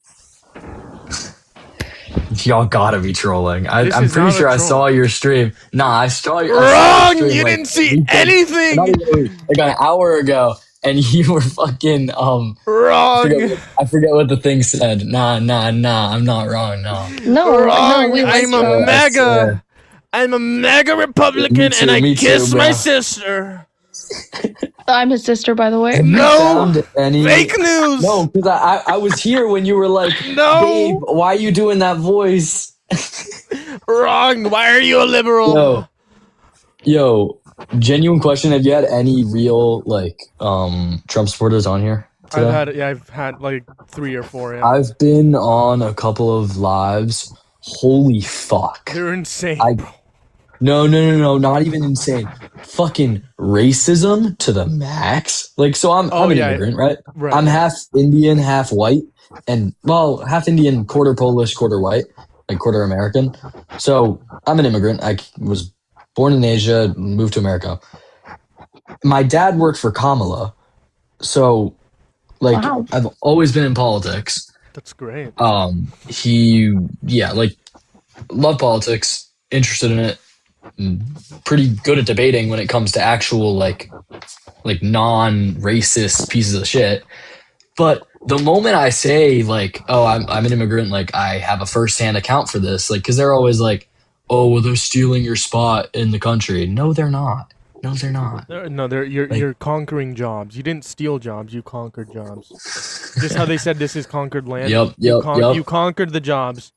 y'all gotta be trolling. This I'm is pretty not a sure I troll. saw your stream. Nah, I saw your Wrong. stream, You like, didn't see weekend- anything. not even- like an hour ago, and you were fucking Wrong. I forget what the thing said. Nah, I'm not wrong. No. No, Wrong. we I'm like a you. MAGA. I'm a MAGA Republican, and I me too, kiss bro. my sister. I'm his sister, by the way. Have you No! found any Fake news. No, because I was here when you were like, No! Babe, why are you doing that voice? Wrong. Why are you a liberal? Yo, genuine question. Have you had any real Trump supporters on here today? I've had like 3 or 4. Yeah. I've been on a couple of lives. Holy fuck. They're insane. No, not even insane. Fucking racism to the max. Like, so I'm an immigrant, right? Right. I'm half Indian, half white, and well, half Indian, quarter Polish, quarter white, like quarter American. So I'm an immigrant. I was born in Asia, moved to America. My dad worked for Kamala, so like Wow. I've always been in politics. That's great. Love politics, interested in it, pretty good at debating when it comes to actual like non-racist pieces of shit. But the moment I say like, oh, I'm an immigrant, like I have a first-hand account for this, like, because they're always like, oh, well, they're stealing your spot in the country. No, they're not. You're conquering jobs. You didn't steal jobs. You conquered jobs. Just how they said this is conquered land. Yep. You conquered the jobs.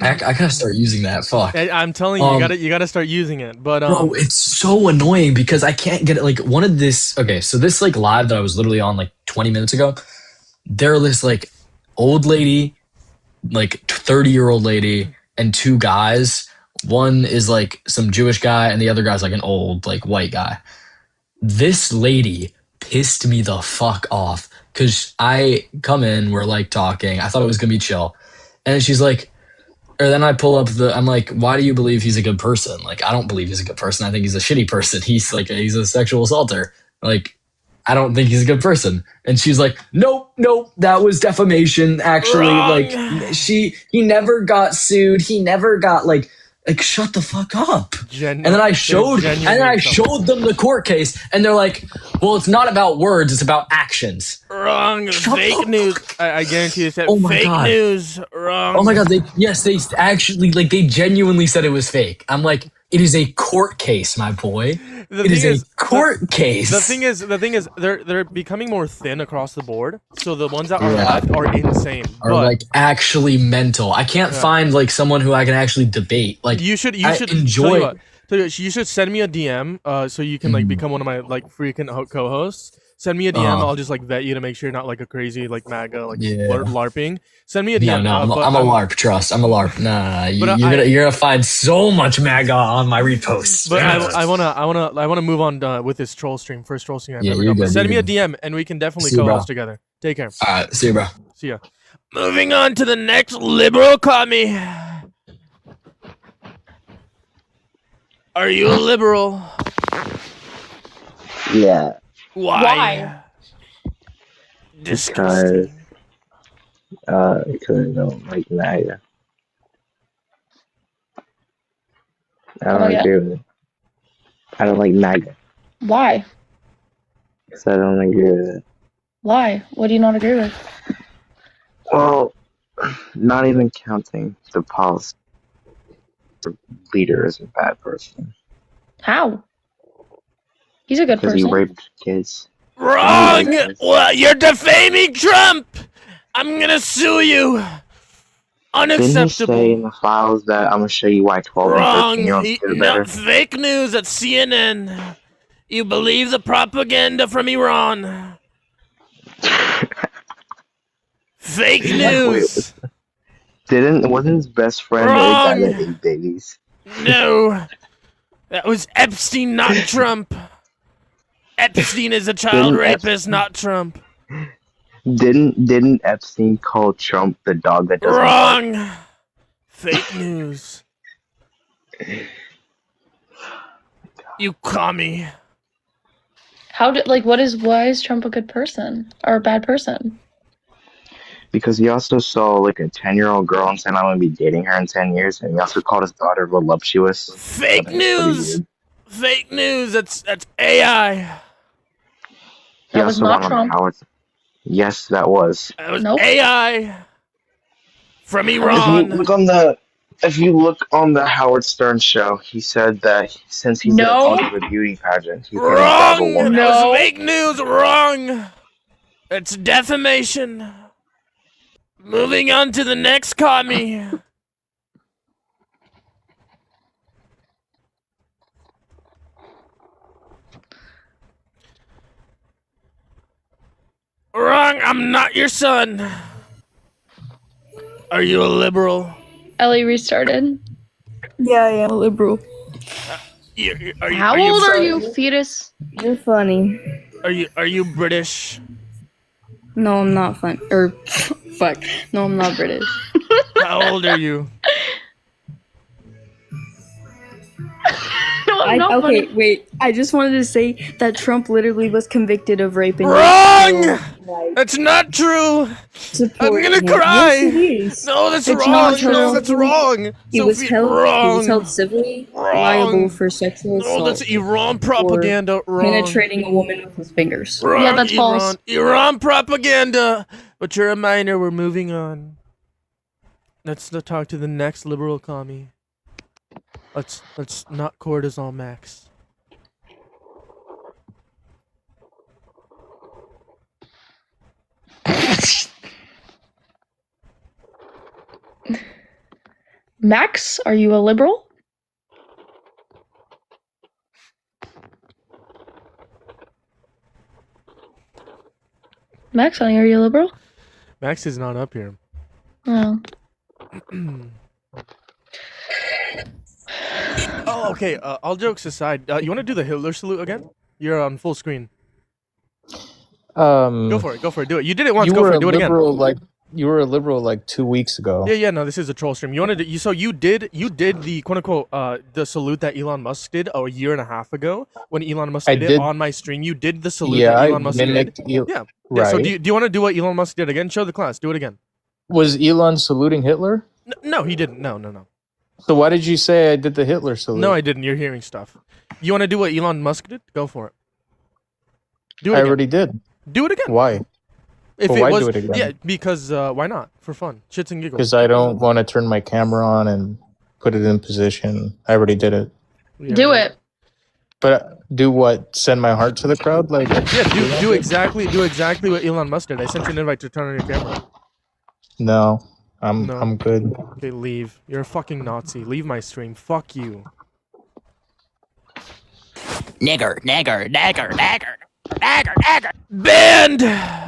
I gotta start using that. Fuck. I'm telling you, you gotta start using it. But bro, it's so annoying because I can't get it. Like one of this. Okay, so this like live that I was literally on like 20 minutes ago. There this like old lady, like 30-year-old lady, and 2 guys. One is like some Jewish guy, and the other guy's like an old like white guy. This lady pissed me the fuck off because I come in, we're like talking. I thought it was gonna be chill, and she's like. Or then I pull up I'm like, why do you believe he's a good person? Like, I don't believe he's a good person. I think he's a shitty person. He's a sexual assaulter. Like, I don't think he's a good person. And she's like, nope, that was defamation. Actually, Wrong. like he never got sued. He never got like shut the fuck up. And then I showed them the court case, and they're like, well, it's not about words, it's about actions. Wrong. Fake news. I guarantee you said fake God. news. Wrong. Oh my god, they actually they genuinely said it was fake. I'm like, it is a court case, my boy. It is a court case. The thing is, they're becoming more thin across the board. So the ones that are left are insane. Are like actually mental. I can't find like someone who I can actually debate. Like you should enjoy. You should send me a DM so you can like become one of my like freaking co-hosts. Send me a DM. I'll just like vet you to make sure you're not like a crazy like MAGA like LARPing. Send me a DM. No, I'm a LARP. Trust, I'm a LARP. Nah, you're gonna find so much MAGA on my reposts. But I wanna move on with this troll stream. First troll stream I've ever done. Send me a DM and we can definitely co-host together. Take care. All right, see you, bro. See ya. Moving on to the next liberal commie. Are you a liberal? Yeah. Why? Because I don't like MAGA. I don't agree with it. I don't like MAGA. Why? Because I don't agree with it. Why? What do you not agree with? Well, not even counting the policy. The leader is a bad person. How? He's a good Because person. he raped kids. Wrong! Well, you're defaming Trump! I'm gonna sue you! Unacceptable. Didn't he say in the files that I'm gonna show you why 12 and 13-year-olds get better? Fake news at CNN. You believe the propaganda from Iran. Fake news. Wasn't his best friend the guy that ate babies? No. That was Epstein, not Trump. Epstein is a child Didn't rapist, not Trump. Didn't Epstein call Trump the dog that doesn't bark? Wrong. Fake news. You commie. Why is Trump a good person or a bad person? Because he also saw like a 10-year-old girl and said, "I'm gonna be dating her in 10 years," and he also called his daughter voluptuous. Fake news. Fake news. That's AI. He That was also not went on Trump. Howard. Yes, that was. That was Nope. AI from If you Iran. look on the Howard Stern show, he said that since he's No. in the beauty pageant, he couldn't grab a Wrong. woman. That was fake news. Wrong. It's defamation. Moving on to the next commie. Wrong. I'm not your son. Are you a liberal? Ellie restarted. Yeah, I am a liberal. How old are you, fetus? You're funny. Are you British? No, I'm not fun. Or fuck. No, I'm not British. How old are you? No, I'm not okay, funny. wait. I just wanted to say that Trump literally was convicted of raping. Wrong! That's not true. I'm gonna cry. Yes, it is. No, that's It's wrong. not true. No, that's wrong. He was Sophie, held. He wrong. was held civilly Wrong. liable for sexual assault. No, that's Iran propaganda. for Wrong. penetrating a woman with his fingers. Wrong. Yeah, that's Iran. false. Iran propaganda. But you're a minor. We're moving on. Let's talk to the next liberal commie. Let's not cortisol max. Max, are you a liberal? Max, are you a liberal? Max is not up here. Oh. Oh, okay. All jokes aside, you want to do the Hitler salute again? You're on full screen. Go for it. Go for it. Do it. You did it once. You Go were for a it. Do it again. liberal you were a liberal like 2 weeks ago. Yeah, yeah. No, this is a troll stream. You wanted to. So you did the quote unquote the salute that Elon Musk did a year and a half ago when Elon Musk I did it did. on my stream. You did the salute Yeah, that I Elon Musk did. mimicked Yeah. Yeah. So right. do you want to do what Elon Musk did again? Show the class. Do it again. Was Elon saluting Hitler? No, he didn't. No. So why did you say I did the Hitler salute? No, I didn't. You're hearing stuff. You want to do what Elon Musk did? Go for it. Do it I again. already did. Do it again. Why? If But it why was, do it again? yeah, because why not? For fun, shits and giggles. Because I don't want to turn my camera on and put it in position. I already did it. Yeah, Do it. But do what? Send my heart to the crowd? Like Yeah, do exactly what Elon Musk did. I sent you an invite to turn on your camera. No, No. I'm good. Okay, leave. You're a fucking Nazi. Leave my stream. Fuck you. Nigger. Banned!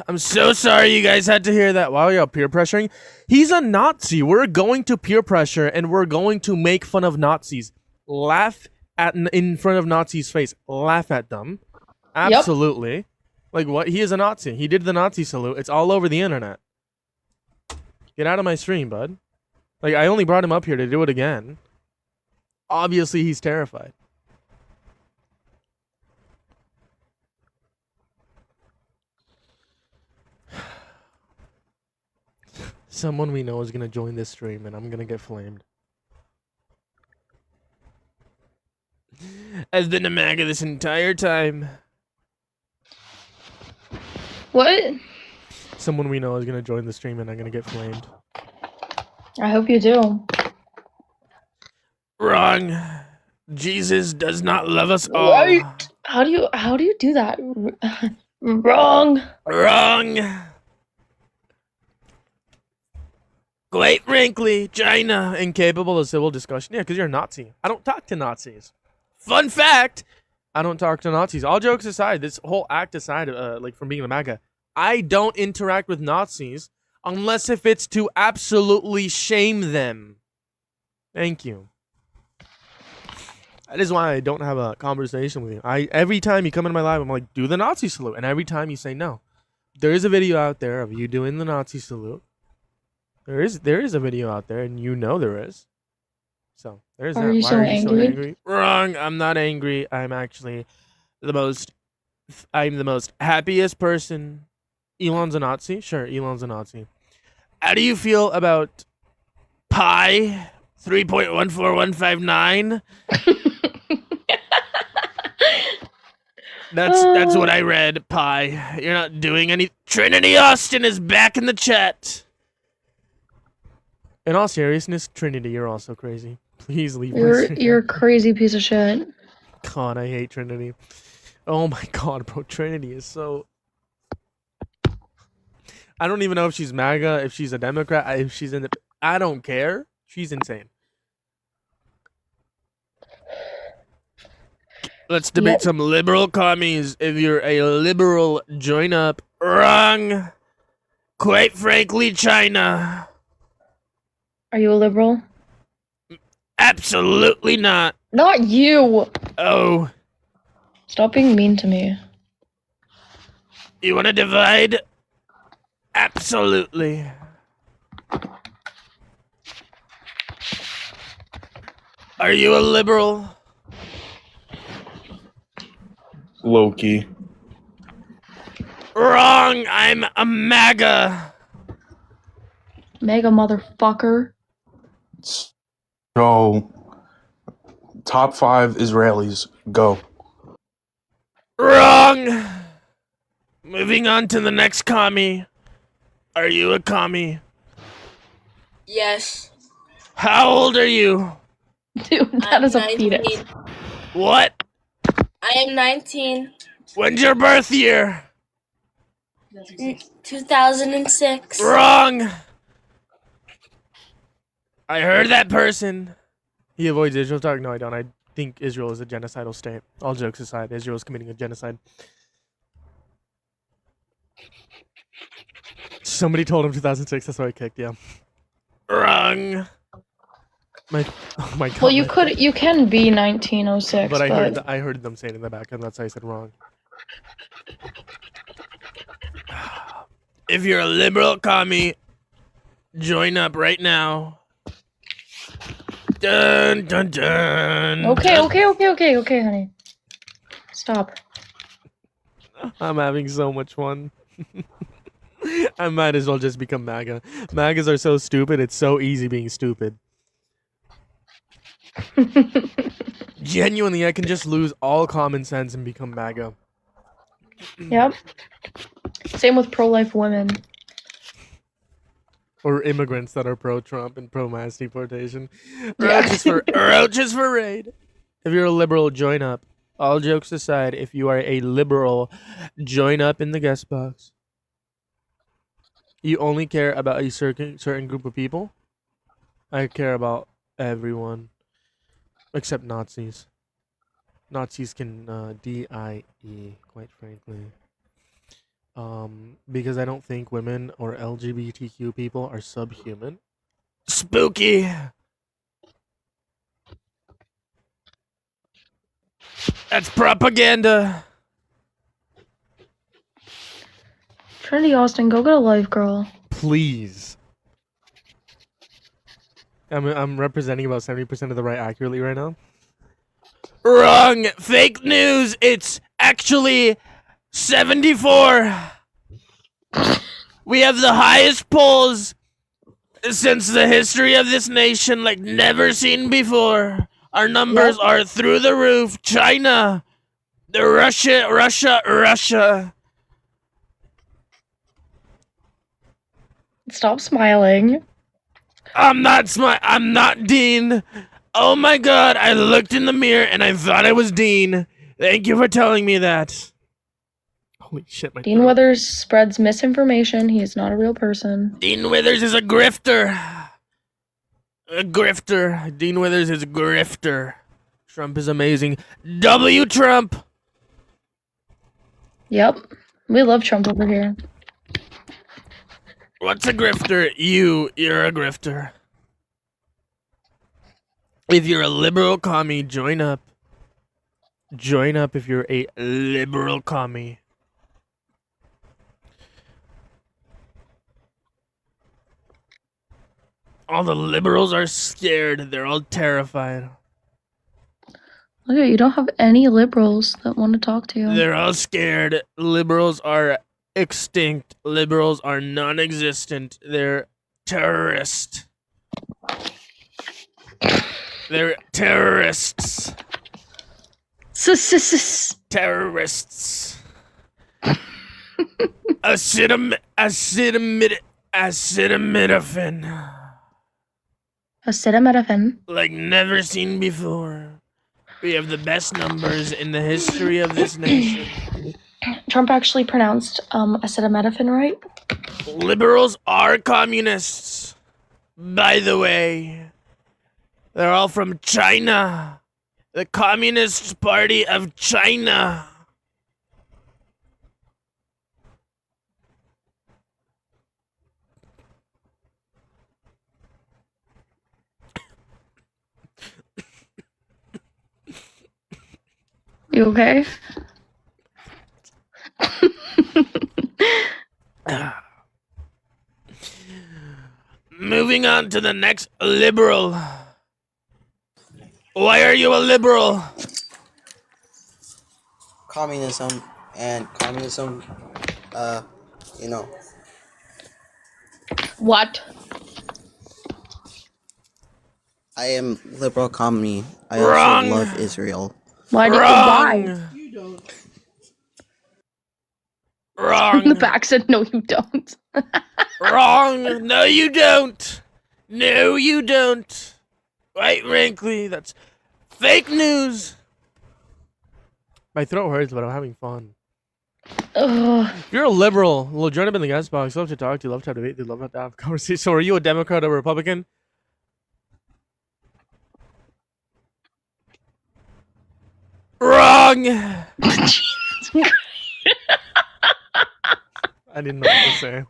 I'm so sorry you guys had to hear that. Wow, you're peer pressuring. He's a Nazi. We're going to peer pressure and we're going to make fun of Nazis. Laugh in front of Nazis' face. Laugh at them. Absolutely. Like what? He is a Nazi. He did the Nazi salute. It's all over the internet. Get out of my stream, bud. Like I only brought him up here to do it again. Obviously, he's terrified. Someone we know is gonna join this stream and I'm gonna get flamed. I've been a MAGA this entire time. What? Someone we know is gonna join the stream and I'm gonna get flamed. I hope you do. Wrong. Jesus does not love us all. What? How do you do that? Wrong. Wrong. Quite frankly, China incapable of civil discussion. Yeah, because you're a Nazi. I don't talk to Nazis. Fun fact: I don't talk to Nazis. All jokes aside, this whole act aside, like from being a MAGA, I don't interact with Nazis unless if it's to absolutely shame them. Thank you. That is why I don't have a conversation with you. Every time you come into my live, I'm like, do the Nazi salute, and every time you say no. There is a video out there of you doing the Nazi salute. There is a video out there, and you know there is. So there's Are that. you Why so are you so angry? angry? Wrong. I'm not angry. I'm actually the most happiest person. Elon's a Nazi? Sure, Elon's a Nazi. How do you feel about pi 3.14159? That's what I read, pi. You're not doing any. Trinity Austin is back in the chat. In all seriousness, Trinity, you're also crazy. Please leave. You're a crazy piece of shit. God, I hate Trinity. Oh my God, bro, Trinity is so. I don't even know if she's MAGA, if she's a Democrat, if she's in the. I don't care. She's insane. Let's debate some liberal commies. If you're a liberal, join up. Wrong. Quite frankly, China. Are you a liberal? Absolutely not. Not you. Oh. Stop being mean to me. You want to divide? Absolutely. Are you a liberal? Loki. Wrong. I'm a MAGA. Mega motherfucker. So, top 5 Israelis. Go. Wrong. Moving on to the next commie. Are you a commie? Yes. How old are you? Dude, that is a 19. fetus. What? I am 19. When's your birth year? 2006. Wrong. I heard that person. He avoids Israel talk. No, I don't. I think Israel is a genocidal state. All jokes aside, Israel is committing a genocide. Somebody told him 2006. That's why I kicked. Yeah. Wrong. Oh my God. Well, you can be 1906, But I heard them say it in the back, and that's why I said wrong. If you're a liberal commie, join up right now. Dun dun dun. Okay, honey. Stop. I'm having so much fun. I might as well just become MAGA. MAGAs are so stupid, it's so easy being stupid. Genuinely, I can just lose all common sense and become MAGA. Yep. Same with pro-life women. Or immigrants that are pro-Trump and pro-mass deportation. Yeah. Roaches for raid. If you're a liberal, join up. All jokes aside, if you are a liberal, join up in the guest box. You only care about a certain group of people? I care about everyone. Except Nazis. Nazis can D-I-E, quite frankly. Because I don't think women or LGBTQ people are subhuman. Spooky! That's propaganda! Trinity Austin, go get a life, girl. Please. I'm representing about 70% of the right accurately right now. Wrong! Fake news! It's actually 74! We have the highest polls since the history of this nation, like never seen before. Our numbers are through the roof. China, the Russia. Stop smiling. I'm not Dean. Oh my God, I looked in the mirror and I thought I was Dean. Thank you for telling me that. Holy shit, my Dean throat. Withers spreads misinformation. He is not a real person. Dean Withers is a grifter. Dean Withers is a grifter. Trump is amazing. W Trump. Yep. We love Trump over here. What's a grifter? You're a grifter. If you're a liberal commie, join up. Join up if you're a liberal commie. All the liberals are scared. They're all terrified. Okay, you don't have any liberals that want to talk to you. They're all scared. Liberals are extinct. Liberals are non-existent. They're terrorists. They're terrorists. Terrorists. Acetaminophen. Acetaminophen. Like never seen before. We have the best numbers in the history of this nation. Trump actually pronounced acetaminophen right. Liberals are communists. By the way, they're all from China. The Communist Party of China. You okay? Moving on to the next liberal. Why are you a liberal? Communism and communism, you know. What? I am liberal commie. I Wrong. also love Israel. Why do you Wrong. Wrong. The back said no you don't. Wrong. No, you don't. No, you don't. Quite frankly, that's fake news. My throat hurts, but I'm having fun. Ugh. If you're a liberal, well, join up in the guest box. Love to talk to you. Love to have debate. Love to have conversation. So, are you a Democrat or a Republican? Wrong. I didn't know what to say.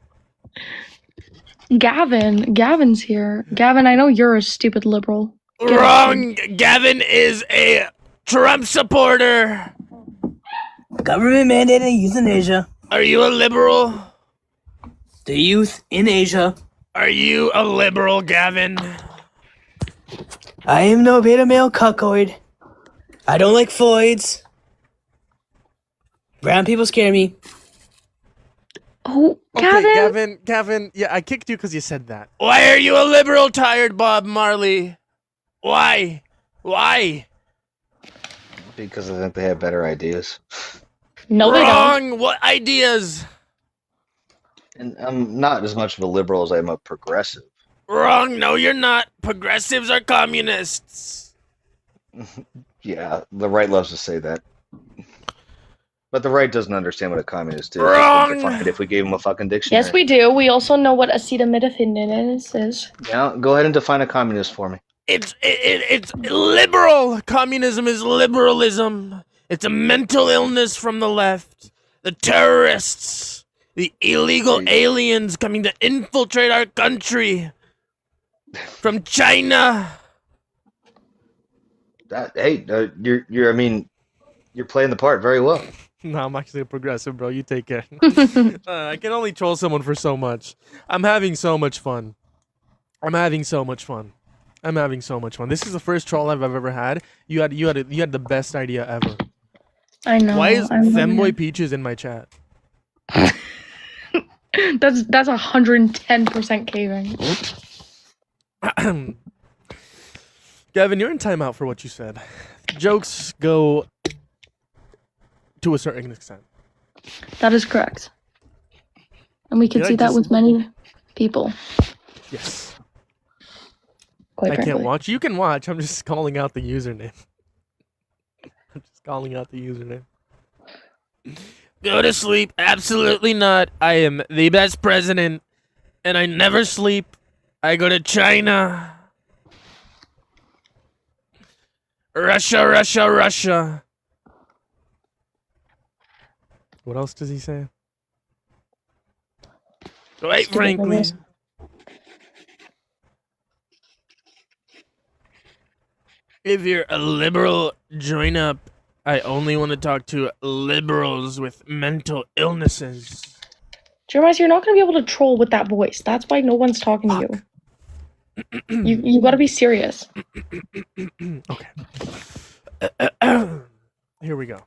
Gavin's here. Gavin, I know you're a stupid liberal. Get Wrong. Gavin is a Trump supporter. Government mandated euthanasia. Are you a liberal? The youth in Asia. Are you a liberal, Gavin? I am no beta male cuckoid. I don't like Floyds. Brown people scare me. Oh, Okay, Gavin, yeah, I kicked you because you said that. Why are you a liberal, tired Bob Marley? Why? Why? Because I think they have better ideas. No, they don't. Wrong. What ideas? And I'm not as much of a liberal as I'm a progressive. Wrong. No, you're not. Progressives are communists. Yeah, the right loves to say that. But the right doesn't understand what a communist is. Wrong. They could define it if we gave them a fucking dictionary. Yes, we do. We also know what acetaminophen is. Yeah, go ahead and define a communist for me. It's liberal. Communism is liberalism. It's a mental illness from the left. The terrorists, the illegal aliens coming to infiltrate our country from China. You're playing the part very well. No, I'm actually a progressive, bro. You take care. I can only troll someone for so much. I'm having so much fun. This is the first troll I've ever had. You had the best idea ever. I know. Why is Femboy Peaches in my chat? That's 110% caving. Gavin, you're in timeout for what you said. Jokes go to a certain extent. That is correct. And we can Yeah, see that just- with many people. Yes. Quite I can't frankly. watch. You can watch. I'm just calling out the username. Go to sleep. Absolutely not. I am the best president, and I never sleep. I go to China. Russia, Russia, Russia. What else does he say? Quite Stupid frankly. liberals. If you're a liberal, join up I only want to talk to liberals with mental illnesses. Jeremiah, you're not gonna be able to troll with that voice. That's why no one's talking to you. You gotta be serious. Okay. Here we go.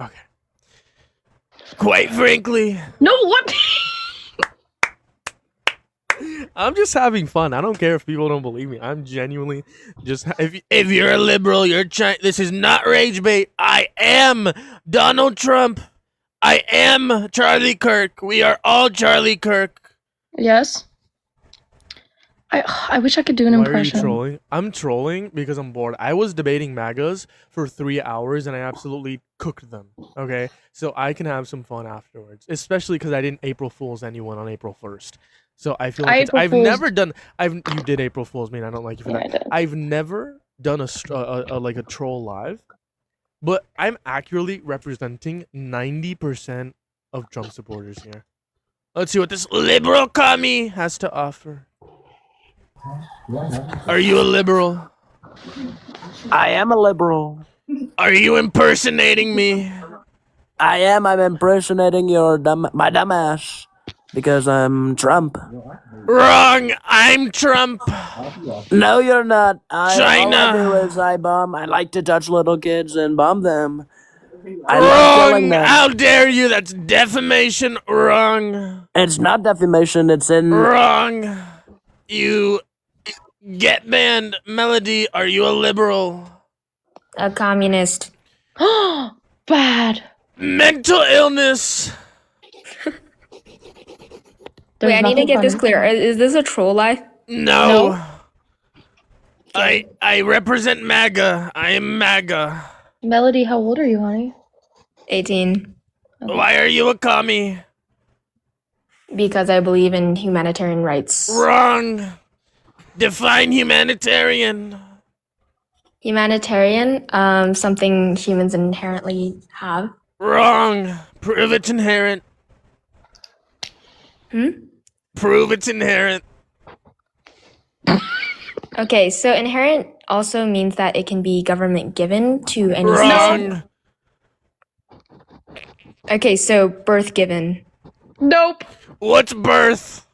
Okay. Quite frankly, no, what? I'm just having fun. I don't care if people don't believe me. I'm genuinely just. If you're a liberal, you're trying. This is not rage bait. I am Donald Trump. I am Charlie Kirk. We are all Charlie Kirk. Yes. I wish I could do an Why impression. are you trolling? I'm trolling because I'm bored. I was debating MAGAs for 3 hours and I absolutely cooked them. Okay, so I can have some fun afterwards, especially because I didn't April Fool's anyone on April 1st. So I feel like I've never done. You did April Fool's me, and I don't like you for that. I did. I've never done a troll live, but I'm accurately representing 90% of Trump supporters here. Let's see what this liberal commie has to offer. Are you a liberal? I am a liberal. Are you impersonating me? I am. I'm impersonating my dumbass because I'm Trump. Wrong. I'm Trump. No, you're not. China. All I do is I bomb. I like to touch little kids and bomb them. I love killing Wrong. them. How dare you? That's defamation. Wrong. It's not defamation. It's in. Wrong. You get banned. Melody, are you a liberal? A communist. Bad. Mental illness. Wait, I need to get this clear. Is this a troll live? No. I represent MAGA. I am MAGA. Melody, how old are you, honey? 18. Why are you a commie? Because I believe in humanitarian rights. Wrong. Define humanitarian. Humanitarian, something humans inherently have. Wrong. Prove it's inherent. Prove it's inherent. Okay, so inherent also means that it can be government given to any Wrong. Okay, so birth given. Nope. What's birth?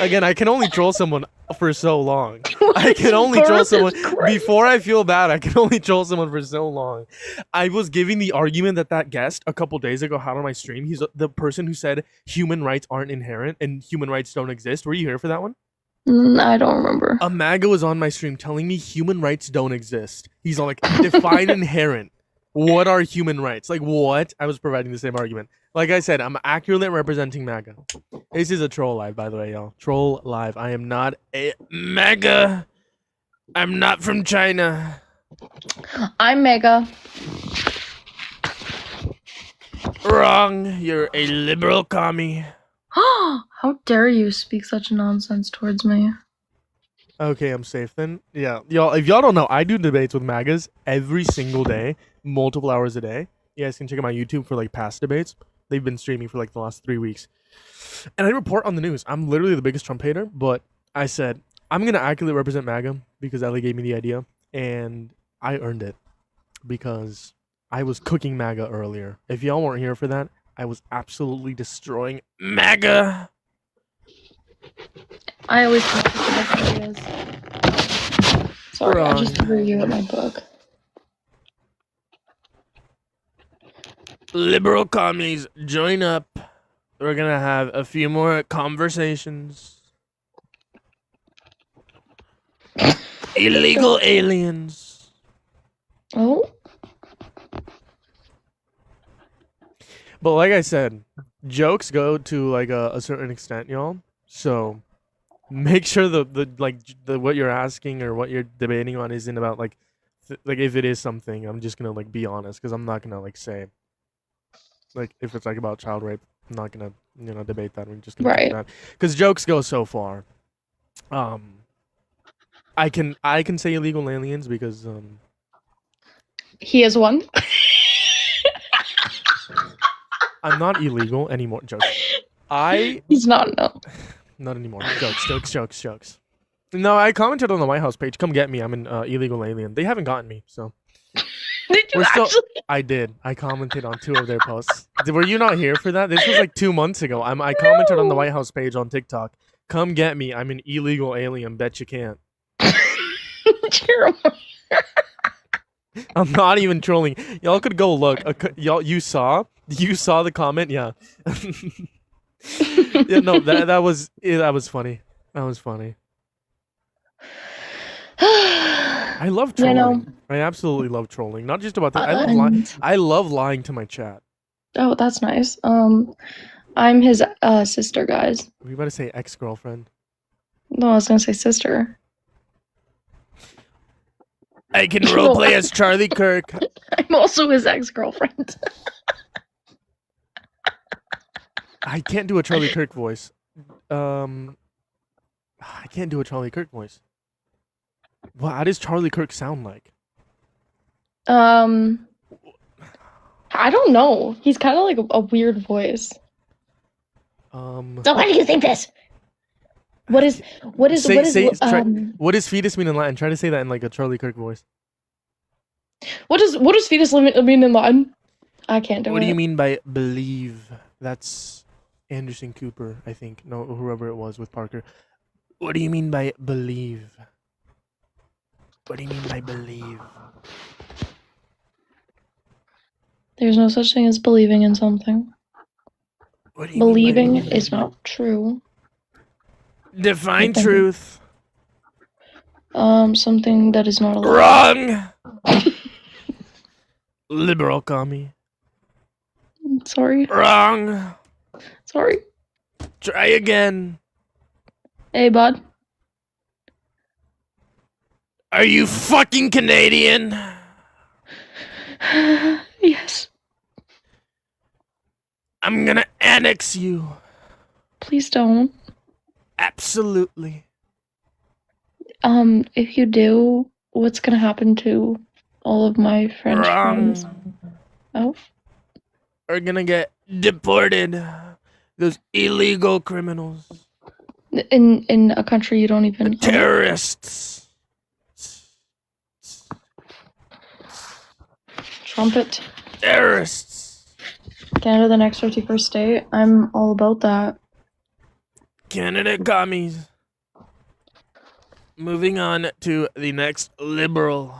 Again, I can only troll someone for so long. I can only troll someone before I feel bad. I can only troll someone for so long. I was giving the argument that guest a couple days ago had on my stream. He's the person who said human rights aren't inherent and human rights don't exist. Were you here for that one? I don't remember. A MAGA was on my stream telling me human rights don't exist. He's all like, define inherent. What are human rights? Like, what? I was providing the same argument. Like I said, I'm accurately representing MAGA. This is a troll live, by the way, y'all. Troll live. I am not a MAGA. I'm not from China. I'm Mega. Wrong. You're a liberal commie. How dare you speak such nonsense towards me? Okay, I'm safe then. Yeah, y'all. If y'all don't know, I do debates with MAGAs every single day, multiple hours a day. You guys can check out my YouTube for like past debates. They've been streaming for like the last 3 weeks, and I report on the news. I'm literally the biggest Trump hater, but I said I'm gonna accurately represent MAGA because Ellie gave me the idea, and I earned it because I was cooking MAGA earlier. If y'all weren't here for that, I was absolutely destroying MAGA. I always talk to ideas. Sorry, I just threw you at my book. Liberal commies, join up. We're gonna have a few more conversations. Illegal aliens. Oh. But like I said, jokes go to like a certain extent, y'all. So make sure the what you're asking or what you're debating on isn't about like if it is something, I'm just gonna like be honest because I'm not gonna like say like if it's like about child rape, I'm not gonna debate that. We're just gonna do that because jokes go so far. I can say illegal aliens because he is one. I'm not illegal anymore. Joke. He's not. No. Not anymore. Jokes. No, I commented on the White House page. Come get me. I'm an illegal alien. They haven't gotten me, so. Did you actually? I did. I commented on 2 of their posts. Were you not here for that? This was like 2 months ago. I commented on the White House page on TikTok. Come get me. I'm an illegal alien. Bet you can't. I'm not even trolling. Y'all could go look. Y'all, you saw the comment? Yeah. Yeah, no, that was funny. That was funny. I love trolling. You know, I absolutely love trolling. Not just about that. and- I love lying to my chat. Oh, that's nice. I'm his sister, guys. Were you about to say ex-girlfriend? No, I was gonna say sister. I can roleplay as Charlie Kirk. I'm also his ex-girlfriend. I can't do a Charlie Kirk voice. I can't do a Charlie Kirk voice. Well, how does Charlie Kirk sound like? I don't know. He's kind of like a weird voice. So why do you think this? What does fetus mean in Latin? Try to say that in like a Charlie Kirk voice. what does fetus mean in Latin? I can't do it. What do you mean by believe? That's Anderson Cooper, I think. No, whoever it was with Parker. What do you mean by believe? What do you mean by believe? There's no such thing as believing in something. What do you mean by Believing believe? is not true. Define Something- truth. Something that is not a lie. Wrong. Liberal commie. Sorry. Wrong. Sorry. Try again. Hey, bud. Are you fucking Canadian? Yes. I'm gonna annex you. Please don't. Absolutely. If you do, what's gonna happen to all of my French Wrong. friends? Oh. Are gonna get deported. Those illegal criminals. In a country you don't even. Terrorists. Trumpet. Terrorists. Canada, the next 51st state. I'm all about that. Canada commies. Moving on to the next liberal.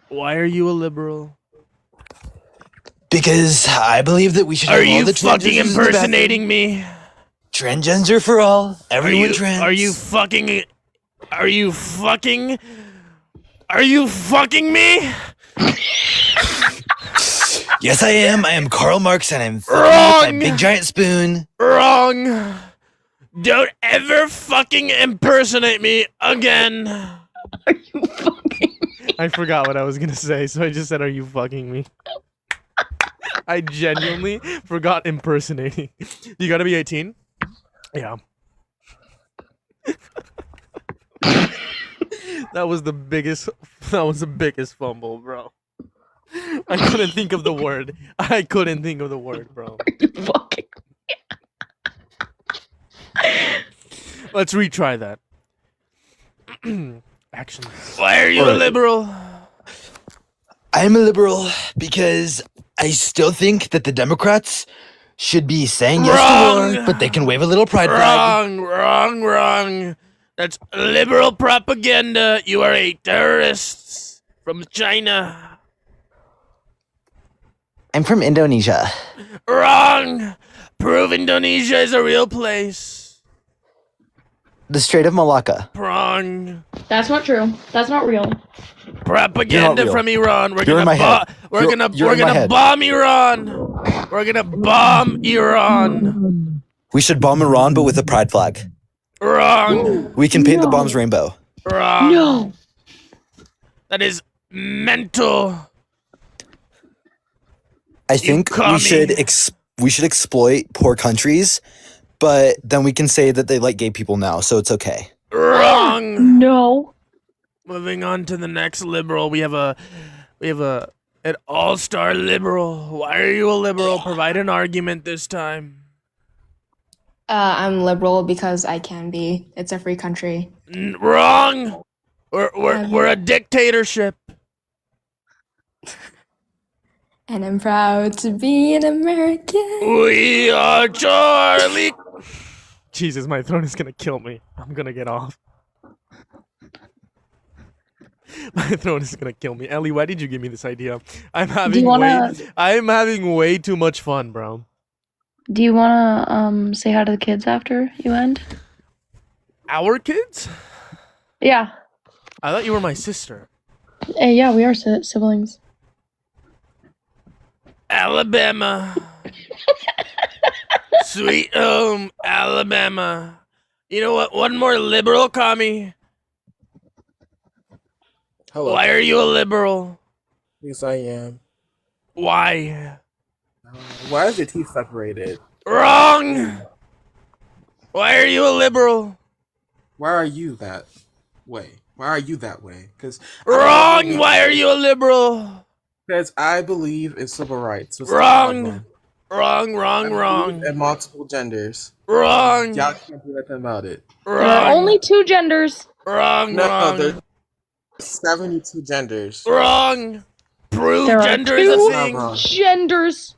Why are you a liberal? Because I believe that we should. Are have all you the fucking transgenders in the impersonating me? bathroom. Transgender for all. Everyone trans. Are you fucking? Are you fucking? Are you fucking me? Yes, I am. I am Karl Marx, and I'm fucking Wrong. with my big giant spoon. Wrong. Don't ever fucking impersonate me again. Are you fucking me? I forgot what I was gonna say, so I just said, "Are you fucking me?" I genuinely forgot impersonating. You gotta be 18? Yeah. That was the biggest fumble, bro. I couldn't think of the word. Bro. Are you fucking? Let's retry that. Action. Why are you a liberal? I'm a liberal because I still think that the Democrats should be saying yes Wrong. to war, but they can wave a little pride flag. Wrong. That's liberal propaganda. You are a terrorist from China. I'm from Indonesia. Wrong. Prove Indonesia is a real place. The Strait of Malacca. Wrong. That's not true. That's not real. Propaganda real. from Iran. We're You're in my gonna head. we're You're- gonna you're we're in my gonna head. bomb Iran. We're gonna bomb Iran. We should bomb Iran, but with a pride flag. Wrong. We can paint the bombs rainbow. Wrong. No. That is mental. I think commie. we should exploit poor countries, but then we can say that they like gay people now, so it's okay. Wrong. No. Moving on to the next liberal, we have An all-star liberal. Why are you a liberal? Provide an argument this time. I'm liberal because I can be. It's a free country. Wrong. We're a dictatorship. And I'm proud to be an American. We are Charlie. Jesus, my throat is gonna kill me. I'm gonna get off. My throat is gonna kill me. Ellie, why did you give me this idea? I'm having way too much fun, bro. Do you wanna say hi to the kids after you end? Our kids? Yeah. I thought you were my sister. Hey, yeah, we are siblings. Alabama. Sweet home, Alabama. You know what? One more liberal commie. Hello. Why are you a liberal? Yes, I am. Why? Why is your teeth separated? Wrong! Why are you a liberal? Why are you that way? Why are you that way? Because Wrong! Why are you a liberal? Because I believe in civil rights. What's Wrong! Wrong. Wrong. And multiple genders. Wrong. Y'all can't do nothing about it. There are only 2 genders. Wrong. No, there's 72 genders. Wrong. Prove There gender are is a 2 thing. genders.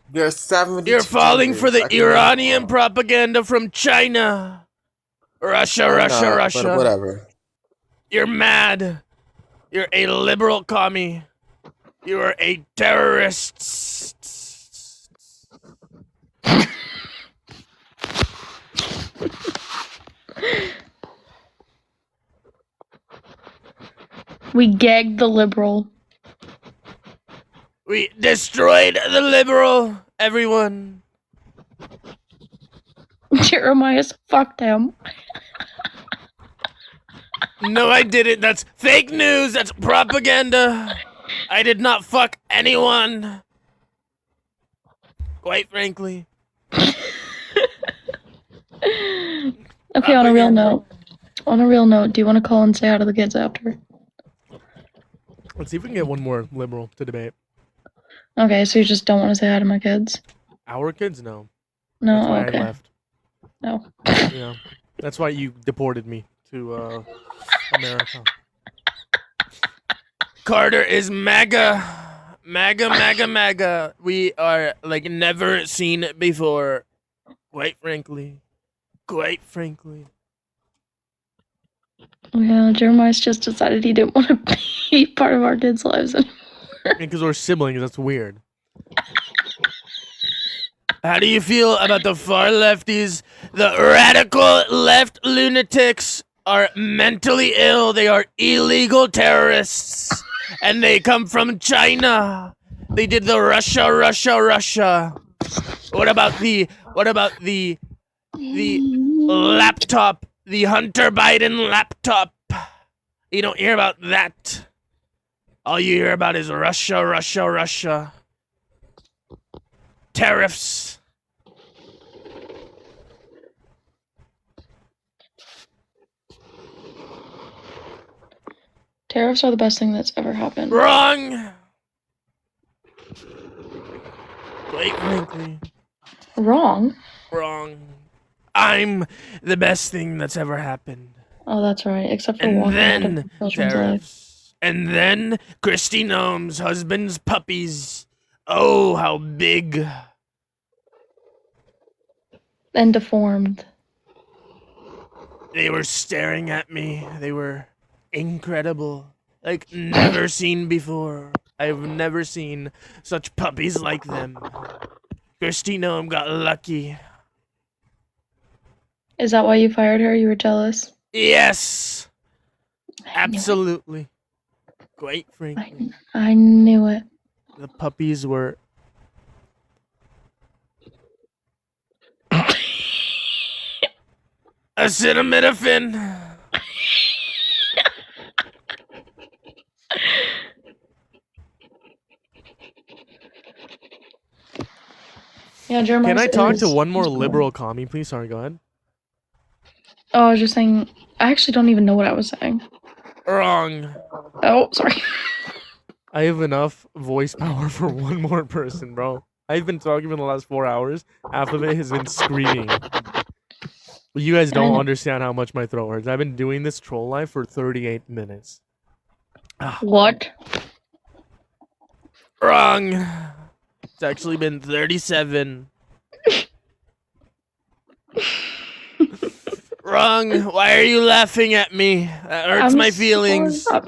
There's 72 You're falling genders. for the I can- Iranian propaganda from China. Russia, I'm Russia, not, Russia. But whatever. You're mad. You're a liberal commie. You are a terrorist. We gagged the liberal. We destroyed the liberal. Everyone. Jeremiah's fucked him. No, I didn't. That's fake news. That's propaganda. I did not fuck anyone. Quite frankly. Okay, on a real note. On a real note, do you want to call and say hi to the kids after? Let's see if we can get one more liberal to debate. Okay, so you just don't want to say hi to my kids? Our kids? No. No, That's why okay. I left. No. Yeah. That's why you deported me to America. Carter is MAGA. MAGA, MAGA, MAGA. We are like never seen before. Quite frankly. Quite frankly. Yeah, Jeremiah's just decided he didn't want to be part of our kids' lives anymore. Because we're siblings, that's weird. How do you feel about the far lefties? The radical left lunatics are mentally ill. They are illegal terrorists. And they come from China. They did the Russia. What about the laptop? The Hunter Biden laptop. You don't hear about that. All you hear about is Russia. Tariffs. Tariffs are the best thing that's ever happened. Wrong. Quite frankly. Wrong? Wrong. I'm the best thing that's ever happened. Oh, that's right. Except for And walking out then of children's life. tariffs. And then Christy Gnome's husband's puppies. Oh, how big. And deformed. They were staring at me. They were incredible. Like never seen before. I've never seen such puppies like them. Christy Gnome got lucky. Is that why you fired her? You were jealous? Yes. Absolutely. Quite frankly. I knew it. The puppies were acetaminophen. Yeah, Jeremiah. Can I talk to one more liberal commie, please? Sorry, go ahead. Oh, I was just saying. I actually don't even know what I was saying. Wrong. Oh, sorry. I have enough voice power for one more person, bro. I've been talking for the last 4 hours. Half of it has been screaming. You guys don't understand how much my throat hurts. I've been doing this troll live for 38 minutes. What? Wrong. It's actually been 37. Wrong. Why are you laughing at me? That hurts my feelings. I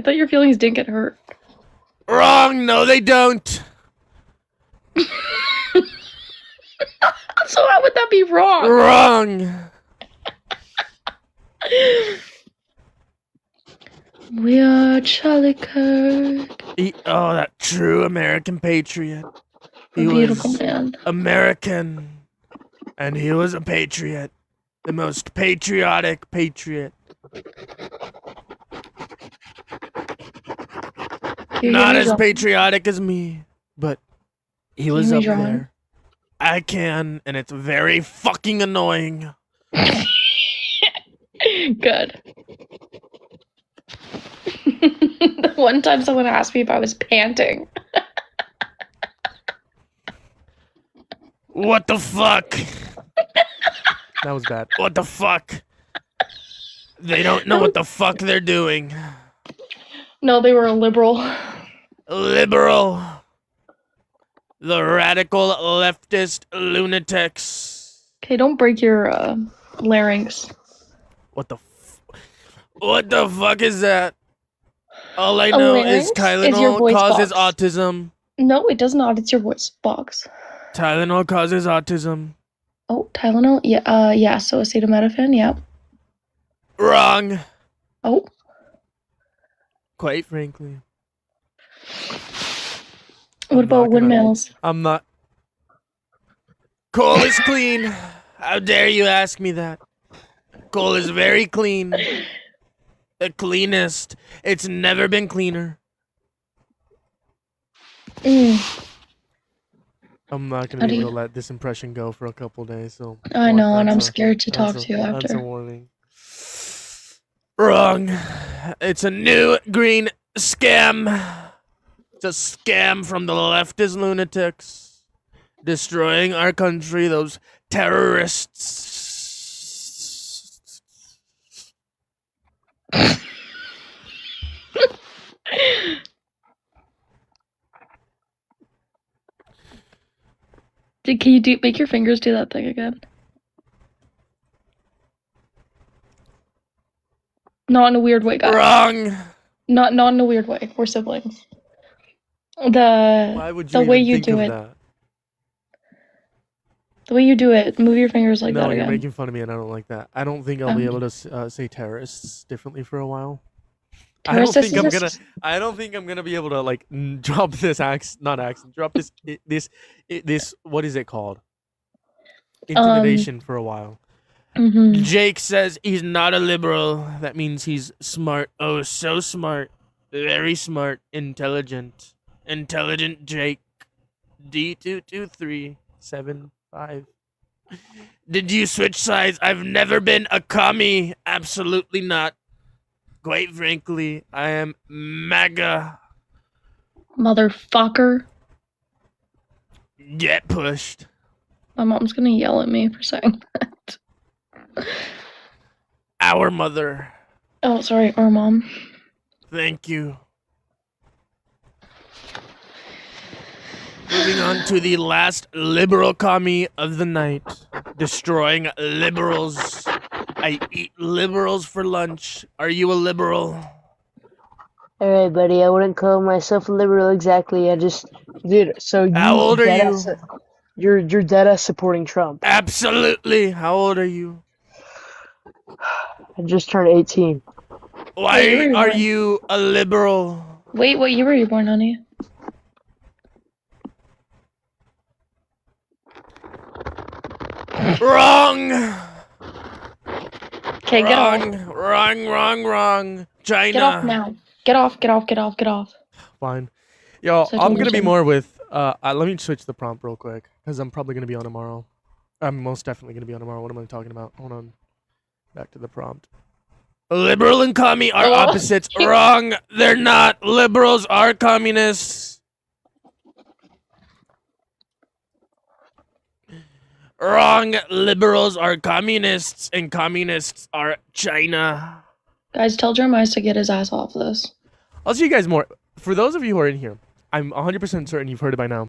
thought your feelings didn't get hurt. Wrong. No, they don't. So how would that be wrong? Wrong. We are Charlie Kirk. Oh, that true American patriot. He Beautiful was man. American, and he was a patriot. The most patriotic patriot. Not as patriotic as me, but he was me up drawing? there. I can, and it's very fucking annoying. Good. The one time someone asked me if I was panting. What the fuck? That was bad. What the fuck? They don't know what the fuck they're doing. No, they were a liberal. Liberal. The radical leftist lunatics. Okay, don't break your larynx. What the fuck is that? All I A know larynx is is your Tylenol voice causes box. autism. No, it does not. It's your voice box. Tylenol causes autism. Oh, Tylenol? Yeah, yeah, so acetaminophen, yeah. Wrong. Oh. Quite frankly. What about windmills? I'm not. Coal is clean. How dare you ask me that? Coal is very clean. The cleanest. It's never been cleaner. I'm not How gonna do be able you- to let this impression go for a couple days. So I know, and I'm that's a- scared to that's talk a- to you That's a after. warning. Wrong. It's a new green scam. It's a scam from the leftist lunatics. Destroying our country, those terrorists. Can you make your fingers do that thing again? Not in a weird way, guys. Wrong. Not in a weird way. We're siblings. The Why would you the way even you think do of it. that? The way you do it. Move your fingers like No, that you're again. making fun of me, and I don't like that. I don't think I'll be able to say terrorists differently for a while. I don't Terrorists think I'm is gonna. just- I don't think I'm gonna be able to like drop this not accent. Drop this. What is it called? Intimidation for a while. Mhm. Jake says he's not a liberal. That means he's smart. Oh, so smart. Very smart. Intelligent. Intelligent Jake. D22375. Did you switch sides? I've never been a commie. Absolutely not. Quite frankly, I am MAGA. Motherfucker. Get pushed. My mom's gonna yell at me for saying that. Our mother. Oh, sorry, our mom. Thank you. Moving on to the last liberal commie of the night. Destroying liberals. I eat liberals for lunch. Are you a liberal? Alright, buddy, I wouldn't call myself a liberal exactly. I just, dude. So you? How old are you? deadass- You're deadass supporting Trump. Absolutely. How old are you? I just turned 18. Why are you a liberal? Wait, what year were you born, honey? Wrong. Okay, get off. Wrong. China. Get off now. Get off. Fine. Yo, Such a I'm gonna be legend. more with. Let me switch the prompt real quick because I'm probably gonna be on tomorrow. I'm most definitely gonna be on tomorrow. What am I talking about? Hold on. Back to the prompt. Liberal and commie are opposites. Wrong. They're not. Liberals are communists. Wrong. Liberals are communists, and communists are China. Guys, tell Jeremiah to get his ass off this. I'll see you guys more. For those of you who are in here, I'm 100% certain you've heard it by now.